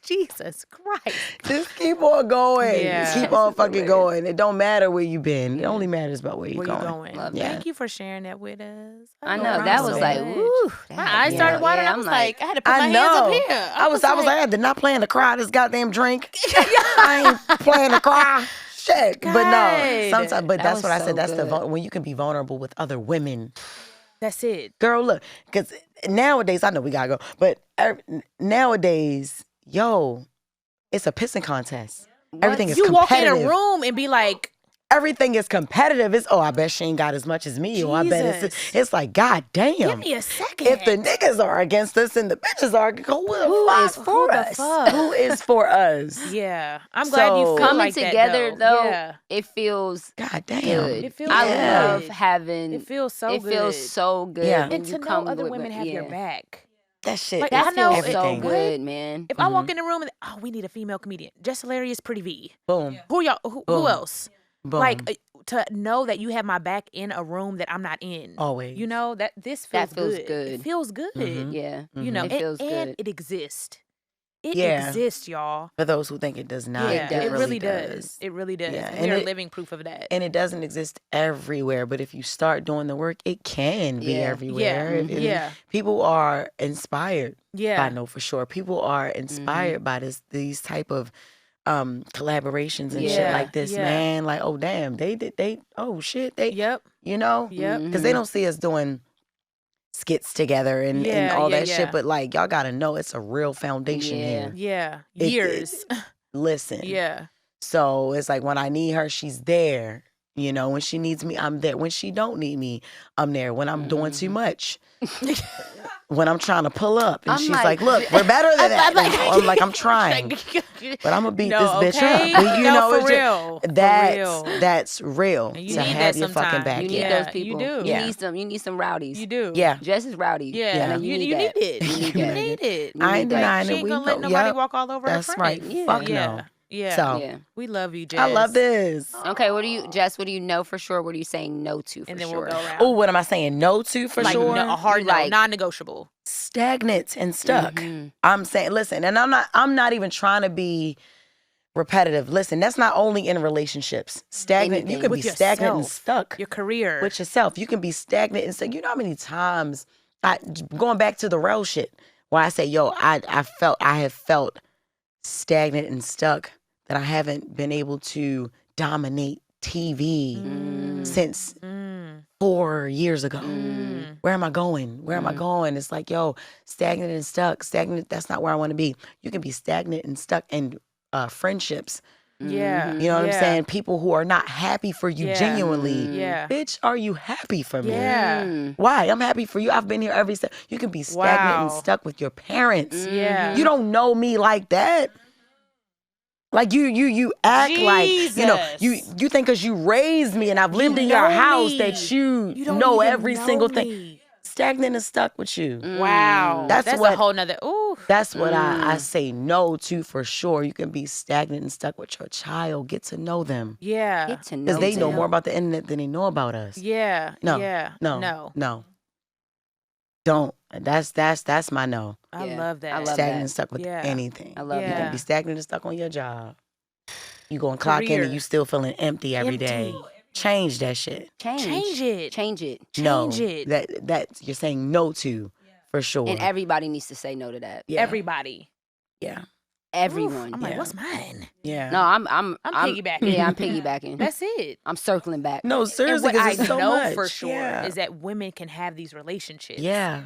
S1: Jesus Christ.
S3: just keep on going.
S1: Yeah.
S3: Just keep on fucking going. It don't matter where you been. It only matters about where you're
S1: Where you
S3: going.
S1: going?
S3: Yeah.
S1: Thank you for sharing that with us.
S2: I know
S3: problem.
S2: that was like,
S1: Good.
S2: woo.
S1: My eyes started watering.
S2: Yeah,
S1: I
S2: I'm
S1: was like, I had to put my
S3: I
S1: hands up
S3: know.
S1: here.
S3: I was like, I did not plan to cry this goddamn drink. I ain't planning to cry. Shit. But no,
S1: God.
S3: sometimes, but
S2: That
S3: that's
S2: was
S3: what I
S2: so
S3: said. That's
S2: good.
S3: when you can be vulnerable with other women.
S1: That's it.
S3: Girl, look, because nowadays, I know we gotta go, but nowadays, it's a pissing contest. Everything is
S1: You walk in
S3: competitive.
S1: a room and be like,
S3: Everything is competitive. It's, I bet she ain't got as much as me. Or I bet it's like, God damn.
S1: give me a second.
S3: If the niggas are against us and the bitches are, who
S2: is for us?
S3: Who is for us?
S1: Yeah. I'm glad you
S3: So-
S1: feel
S2: Coming
S1: like that,
S2: together
S1: though.
S2: though,
S1: Yeah.
S2: it feels
S3: God damn.
S2: good.
S1: It feels
S2: I
S1: good.
S2: love having.
S1: It feels so
S2: It
S1: good.
S2: feels so good.
S3: Yeah.
S2: when
S1: And
S2: you
S1: to know
S2: come
S1: other
S2: with
S1: women
S2: it.
S1: have your
S2: Yeah.
S1: back.
S3: That shit
S1: Like,
S3: is
S1: I know
S2: Feels so
S3: everything.
S2: good, man.
S1: If I walk in the room and, we need a female comedian. Jess Hilarious, Pretty V.
S3: Boom.
S1: Who y'all? Who
S3: Boom.
S1: else?
S3: Boom.
S1: Like, to know that you have my back in a room that I'm not in.
S3: Always.
S1: You know, that this feels,
S2: That feels
S1: good.
S2: good.
S1: It feels good.
S2: Yeah.
S1: You know,
S2: It feels
S1: and
S2: good.
S1: it exists. It
S3: Yeah.
S1: exists, y'all.
S3: For those who think it does not,
S1: Yeah,
S2: does.
S1: it really does. It really does.
S3: Yeah,
S1: And
S3: and
S1: we are
S3: it-
S1: living proof of that.
S3: And it doesn't exist everywhere, but if you start doing the work, it can be
S2: Yeah.
S3: everywhere.
S1: Yeah. Yeah.
S3: People are inspired.
S1: Yeah.
S3: I know for sure. People are inspired by these type of collaborations and shit
S1: Yeah.
S3: like this,
S1: Yeah.
S3: man. Like, oh damn, oh shit,
S1: Yep.
S3: you know,
S1: Yep.
S3: because they don't see us doing skits together and
S1: Yeah,
S3: all
S1: yeah,
S3: that
S1: yeah.
S3: shit. But like, y'all gotta know it's a real foundation
S2: Yeah.
S3: here.
S1: Yeah.
S3: It-
S1: Years.
S3: Listen,
S1: Yeah.
S3: So it's like when I need her, she's there. You know, when she needs me, I'm there. When she don't need me, I'm there. When I'm doing too much, when I'm trying to pull up, and
S2: I'm
S3: she's
S2: like-
S3: like, "Look, we're better than that." I'm like, I'm trying, but I'm gonna beat
S1: No,
S3: this bitch
S1: okay?
S3: up. But, you
S1: No,
S3: know,
S1: for
S3: it's
S1: real. For real.
S3: that's real.
S1: And you
S3: to
S1: need
S3: have
S1: that
S3: your fucking
S1: sometimes.
S3: back.
S2: You need
S1: Yeah,
S2: those
S1: you
S2: people.
S1: do.
S3: Yeah.
S2: You need some rowdies.
S1: You do.
S3: Yeah.
S2: Jess is rowdy.
S1: Yeah.
S2: And
S1: You
S2: you
S1: need
S2: need that.
S1: it.
S2: You need
S1: You
S2: that.
S1: need it.
S3: I ain't
S2: need that.
S3: denying
S1: She
S3: it.
S1: ain't
S3: We
S1: gonna let
S3: know.
S1: nobody
S3: Yep.
S1: walk all over
S3: That's
S1: her
S3: right.
S1: friends.
S2: Yeah.
S3: Fuck
S1: Yeah.
S3: no.
S1: Yeah.
S3: So
S2: Yeah.
S1: We love you, Jess.
S3: I love this.
S2: Okay, Jess, what do you know for sure? What are you saying no to for
S1: And then
S2: sure?
S1: we'll go around.
S3: Oh, what am I saying no to for
S1: like
S3: sure?
S1: no, a hard
S2: You
S1: no,
S2: like-
S1: non-negotiable.
S3: Stagnant and stuck.
S2: Mhm.
S3: I'm saying, listen, and I'm not even trying to be repetitive. Listen, that's not only in relationships. Stagnant, you
S2: Anything.
S3: can
S1: With
S3: be stagnant and
S1: yourself.
S3: stuck
S1: Your career.
S3: with yourself. You can be stagnant and stuck. You know how many times going back to the real shit where I say, I have felt stagnant and stuck that I haven't been able to dominate TV since 4 years ago. Where am I going? Where am I going? It's like, stagnant and stuck. Stagnant, that's not where I want to be. You can be stagnant and stuck in friendships.
S1: Yeah.
S3: You know what I'm
S1: yeah.
S3: saying? People who are not happy for you
S1: Yeah.
S3: genuinely.
S1: Yeah.
S3: Bitch, are you happy for me?
S1: Yeah.
S3: Why? I'm happy for you. I've been here every step. You can be stagnant and
S1: Wow.
S3: stuck with your parents.
S1: Yeah.
S3: You don't know me like that. Like you act like, you think because you raised me and I've lived in your
S1: know
S3: house
S1: me.
S3: that you
S1: don't
S3: know
S1: even
S3: every
S1: know
S3: single thing.
S1: me.
S3: Stagnant and stuck with you.
S1: Wow.
S3: That's
S1: That's
S3: what-
S1: a whole nother. Ooh.
S3: That's what I say no to for sure. You can be stagnant and stuck with your child. Get to know them.
S1: Yeah.
S2: Get to know
S3: Because they know
S2: them.
S3: more about the internet than they know about us.
S1: Yeah.
S3: No.
S1: Yeah.
S3: No. Don't. That's my no.
S1: I
S2: Yeah.
S1: love that.
S2: I love
S3: Stagnant
S2: that.
S3: and stuck with
S1: Yeah.
S3: anything.
S2: I love
S3: You
S1: Yeah.
S3: can be stagnant and stuck on your job. You go and clock in
S1: Career.
S3: and you still feeling empty every day.
S1: Empty.
S3: Change that shit.
S1: Change it.
S2: Change it.
S3: No.
S1: Change it.
S3: That you're saying no to for sure.
S2: And everybody needs to say no to that.
S3: yeah.
S1: Everybody.
S3: yeah.
S2: Everyone.
S1: I'm like,
S3: Yeah.
S1: what's mine?
S3: Yeah.
S2: No, I'm
S1: piggybacking.
S2: Yeah, I'm piggybacking.
S1: That's it.
S2: I'm circling back.
S3: No,
S1: And
S3: seriously,
S1: what I
S3: because it's so
S1: know
S3: much.
S1: for sure
S3: Yeah.
S1: is that women can have these relationships.
S3: Yeah.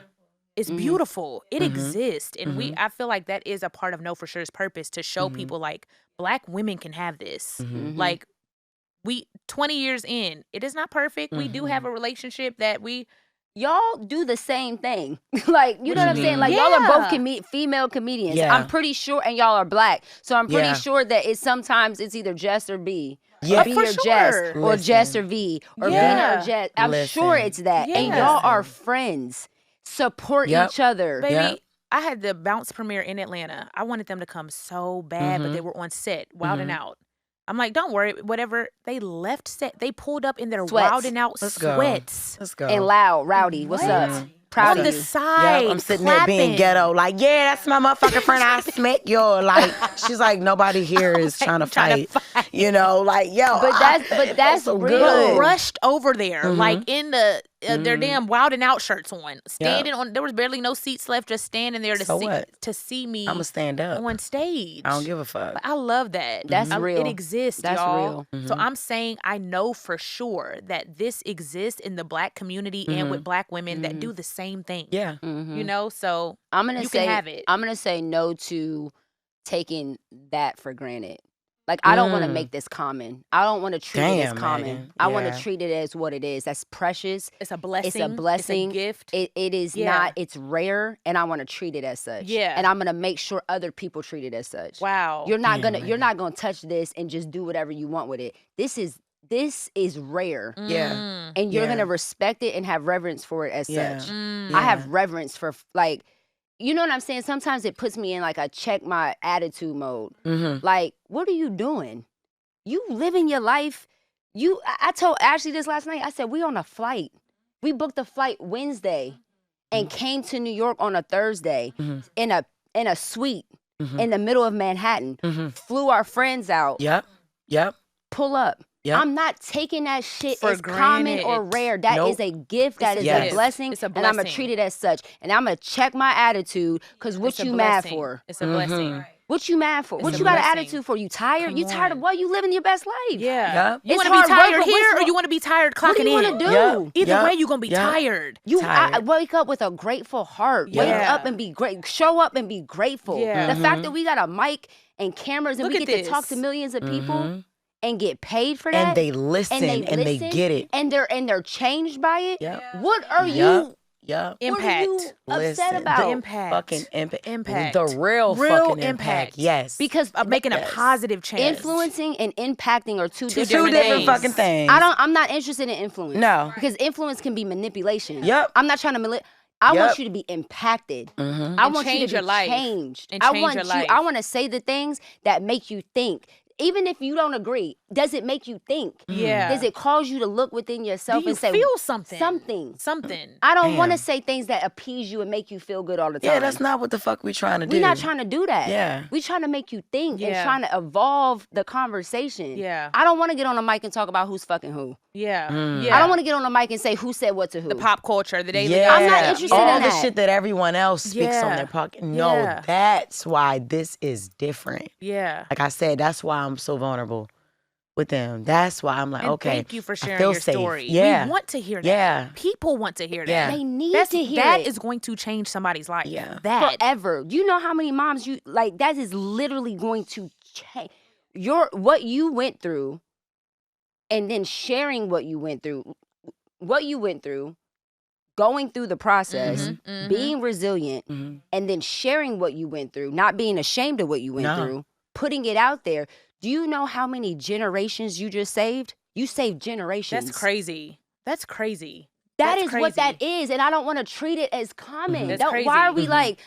S1: It's beautiful. It
S3: Mhm.
S1: exists. And
S3: Mhm.
S1: I feel like that is a part of Know For Sure's purpose, to show
S3: Mhm.
S1: people like Black women can have this.
S3: Mhm.
S1: Like, we 20 years in, it is not perfect. We do have a relationship that
S2: Y'all do the same thing. Like, you know what I'm saying?
S3: mean?
S2: Like, y'all are both
S1: Yeah.
S2: female comedians.
S3: Yeah.
S2: I'm pretty sure, and y'all are Black. So I'm pretty
S3: Yeah.
S2: sure that sometimes it's either Jess or B.
S3: Yeah.
S2: Or B
S1: for
S2: or Jess.
S1: sure.
S2: Or Jess
S3: Listen.
S2: or V. Or
S1: Yeah.
S2: B or Jess. I'm sure
S3: Listen.
S2: it's that. And
S1: Yeah.
S2: y'all are
S3: Listen.
S2: friends. Support
S3: Yep.
S2: each other.
S1: Baby,
S3: Yep.
S1: I had the Bounce premiere in Atlanta. I wanted them to come so bad, but they were on set, wilding out. I'm like, don't worry, whatever. They left set. They pulled up in their
S2: Sweats.
S1: wilding out
S3: Let's go.
S1: sweats.
S3: Let's go.
S2: And loud, rowdy. What's
S1: What?
S2: up? Proud
S1: On
S2: of
S1: the
S2: you.
S1: side,
S3: I'm sitting there being
S1: clapping.
S3: ghetto, like, yeah, that's my motherfucking friend. I smack you. Like, she's like, nobody here is trying to fight. You know, like, yo.
S2: But that's
S3: so
S2: real.
S3: good.
S1: Rushed over there, like in the their damn wilding out shirts on, standing on. There was barely no seats left, just standing there to
S3: So
S1: see
S3: what?
S1: to see me
S3: I'ma stand up.
S1: on stage.
S3: I don't give a fuck.
S1: But I love that.
S2: That's real.
S1: It exists,
S2: That's
S1: y'all.
S2: real.
S1: So I'm saying I know for sure that this exists in the Black community and with Black women that do the same thing.
S3: Yeah.
S1: You know, so
S2: I'm gonna
S1: you
S2: say
S1: can have it.
S2: I'm gonna say no to taking that for granted. Like, I don't want to make this common. I don't want to treat it as
S3: Damn,
S2: common.
S3: Megan.
S2: I want
S3: Yeah.
S2: to treat it as what it is. That's precious.
S1: It's a blessing.
S2: It's a blessing.
S1: It's a gift.
S2: It is
S1: Yeah.
S2: not. It's rare, and I want to treat it as such.
S1: Yeah.
S2: And I'm gonna make sure other people treat it as such.
S1: Wow.
S2: You're not
S3: Damn,
S2: gonna touch this and just do whatever you want with it. This is rare.
S3: Yeah.
S2: And you're
S3: Yeah.
S2: gonna respect it and have reverence for it as
S3: Yeah.
S2: such.
S1: Mm.
S2: I have reverence for, like, you know what I'm saying? Sometimes it puts me in like a check my attitude mode. Like, what are you doing? You living your life. I told Ashley this last night. I said, we on a flight. We booked a flight Wednesday and came to New York on a Thursday in a suite in the middle of Manhattan. Flew our friends out.
S3: Yep.
S2: Pull up.
S3: Yep.
S2: I'm not taking that shit
S1: For
S2: as common or
S1: granted.
S2: rare. That is
S3: Nope.
S2: a gift. That is
S3: Yes.
S2: a blessing.
S1: It's a
S2: And I'm going to
S1: blessing.
S2: treat it as such. And I'm going to check my attitude, because what
S1: It's a
S2: you mad
S1: blessing.
S2: for?
S1: It's a blessing.
S2: What you mad for? What
S1: a
S2: you got an
S1: blessing.
S2: attitude for? You tired?
S1: Come
S2: You tired of
S1: on.
S2: what? You living your best life.
S1: Yeah.
S3: Yep.
S1: You
S2: It's
S1: want to be
S2: hard work,
S1: tired
S2: but
S1: here,
S2: what's
S1: or
S2: wrong-
S1: you want to be tired clocking
S2: What do you
S1: in?
S2: want to do?
S3: Yep.
S1: Either
S3: Yep.
S1: way, you're gonna be
S3: Yep.
S1: tired.
S2: I
S3: Tired.
S2: wake up with a grateful heart. Wake
S1: Yeah.
S2: up and be great. Show up and be grateful.
S1: Yeah.
S2: The fact that we got a mic and cameras and
S1: Look
S2: we
S1: at
S2: get to talk to
S1: this.
S2: millions of people and get paid for that.
S3: And they listen and they get it.
S2: And they're changed by it.
S3: Yep.
S2: What are
S3: Yep.
S2: you?
S3: Yep.
S2: What are you
S1: Impact.
S2: upset
S3: Listen,
S2: about?
S3: the
S1: Impact.
S3: Fucking impact.
S1: Impact.
S3: The real fucking impact. Yes.
S2: Because
S1: Making a
S3: Yes.
S1: positive change.
S2: influencing and impacting are two
S3: two
S2: different
S3: different
S2: things.
S3: fucking things.
S2: I'm not interested in influence.
S3: No.
S2: Because influence can be manipulation.
S3: Yep.
S2: I'm not trying to manipulate. I
S3: Yep.
S2: want you to be impacted. I
S1: And
S2: want you to
S1: change
S2: be
S1: your life.
S2: changed.
S1: And
S2: I
S1: change
S2: want
S1: your
S2: you.
S1: life.
S2: I want to say the things that make you think. Even if you don't agree, does it make you think?
S1: Yeah.
S2: Does it cause you to look within yourself
S1: Do you
S2: and say
S1: feel something?
S2: Something. I don't want to
S3: Damn.
S2: say things that appease you and make you feel good all the time.
S3: Yeah, that's not what the fuck we trying to do.
S2: We're not trying to do that.
S3: Yeah.
S2: We trying to make you think and
S1: Yeah.
S2: trying to evolve the conversation.
S1: Yeah.
S2: I don't want to get on the mic and talk about who's fucking who.
S1: Yeah.
S3: Mm.
S1: Yeah.
S2: I don't want to get on the mic and say who said what to who.
S1: the pop culture, the daily.
S3: Yeah.
S2: I'm not
S1: gossip.
S2: interested
S3: All
S2: in
S3: the
S2: that.
S3: shit that everyone else speaks on
S1: Yeah.
S3: their pocket. No,
S1: Yeah.
S3: that's why this is different.
S1: Yeah.
S3: Like I said, that's why I'm so vulnerable with them. That's why I'm like,
S1: And
S3: okay.
S1: thank you for
S3: I
S1: sharing
S3: feel
S1: your
S3: safe.
S1: story.
S3: Yeah.
S1: We want to hear that.
S3: Yeah.
S1: People want to hear that.
S3: Yeah.
S2: They need to hear
S1: That
S2: it.
S1: is going to change somebody's life.
S3: Yeah.
S1: That.
S2: Forever. Do you know how many moms you like? That is literally going to change what you went through, and then sharing what you went through, going through the process,
S1: Mhm.
S2: being resilient,
S3: Mhm.
S2: and then sharing what you went through, not being ashamed of what you went
S3: No.
S2: through, putting it out there. Do you know how many generations you just saved? You saved generations.
S1: That's crazy. That's crazy.
S2: That
S1: That's
S2: is what that
S1: crazy.
S2: is, and I don't want to treat it as common.
S1: That's
S2: Why are
S1: crazy.
S2: we like,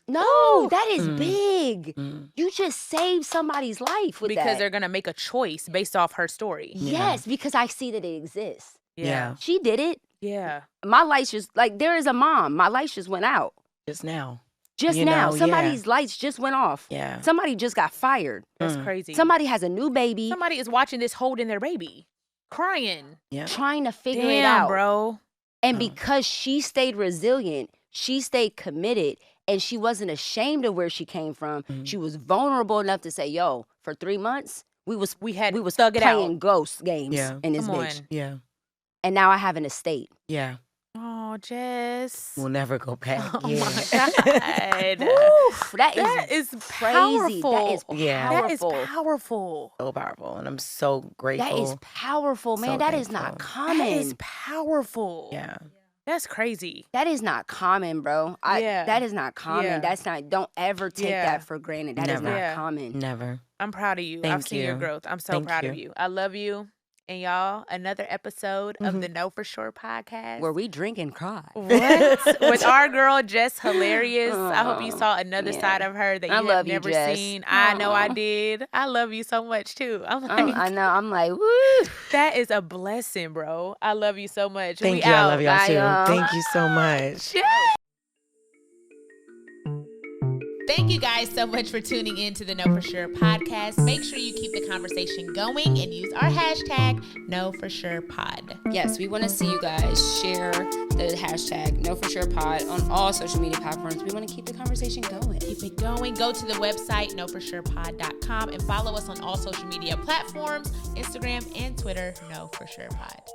S2: no, that is
S3: Mhm.
S2: big.
S3: Mhm.
S2: You just saved somebody's life with
S1: Because
S2: that.
S1: they're going to make a choice based off her story.
S2: Yes, because I see that it exists.
S3: Yeah.
S2: She did it.
S1: Yeah.
S2: My lights just, like, there is a mom. My lights just went out.
S3: Just now.
S2: Just
S3: You
S2: now.
S3: know, yeah.
S2: Somebody's lights just went off.
S3: Yeah.
S2: Somebody just got fired.
S1: That's crazy.
S2: Somebody has a new baby
S1: Somebody is watching this holding their baby, crying.
S3: Yeah.
S2: trying to figure it
S1: Damn,
S2: out.
S1: bro.
S2: And
S3: Oh.
S2: because she stayed resilient, she stayed committed, and she wasn't ashamed of where she came from.
S3: Mhm.
S2: She was vulnerable enough to say, yo, for 3 months, we was
S1: thug it
S2: playing
S1: out.
S2: ghost games
S3: Yeah.
S2: in this
S1: Come
S2: bitch.
S1: on.
S3: Yeah.
S2: And now I have an estate.
S3: Yeah.
S1: Oh, Jess.
S3: We'll never go back.
S1: Oh
S3: Yeah.
S1: my God.
S2: Oof, that
S1: is
S2: crazy.
S1: powerful.
S2: That is
S3: Yeah.
S2: powerful.
S1: That is powerful.
S3: So powerful. And I'm so grateful.
S2: That is powerful, man.
S3: So
S2: that is not
S3: thankful.
S2: common.
S1: That is powerful.
S3: Yeah.
S1: That's crazy.
S2: That is not common, bro.
S1: Yeah.
S2: That is not common.
S1: Yeah.
S2: That's not. Don't ever take
S1: Yeah.
S2: that for granted. That is
S3: Never.
S2: not
S1: Yeah.
S2: common.
S3: Never.
S1: I'm proud of you. I've
S3: Thank
S1: seen your
S3: you.
S1: growth. I'm so
S3: Thank
S1: proud of
S3: you.
S1: you. I love you. And y'all, another episode of the Know For Sure podcast.
S2: Where we drink and cry.
S1: What? With our girl, Jess Hilarious. I hope you
S2: Aw,
S1: saw another
S2: yeah.
S1: side of her that you
S2: I
S1: have
S2: love you,
S1: never
S2: Jess.
S1: seen. I know I
S2: Aw.
S1: did. I love you so much, too. I'm like,
S2: I know. I'm like, woo.
S1: that is a blessing, bro. I love you so much.
S3: Thank
S1: We
S3: you. I
S1: out.
S3: love y'all
S2: Bye,
S3: too.
S2: y'all.
S3: Thank you so much.
S4: Thank you guys so much for tuning in to the Know For Sure podcast. Make sure you keep the conversation going and use our hashtag KnowForSurePod.
S2: Yes, we want to see you guys share the hashtag KnowForSurePod on all social media platforms. We want to keep the conversation going.
S4: Keep it going. Go to the website, KnowForSurePod.com, and follow us on all social media platforms, Instagram and Twitter, KnowForSurePod.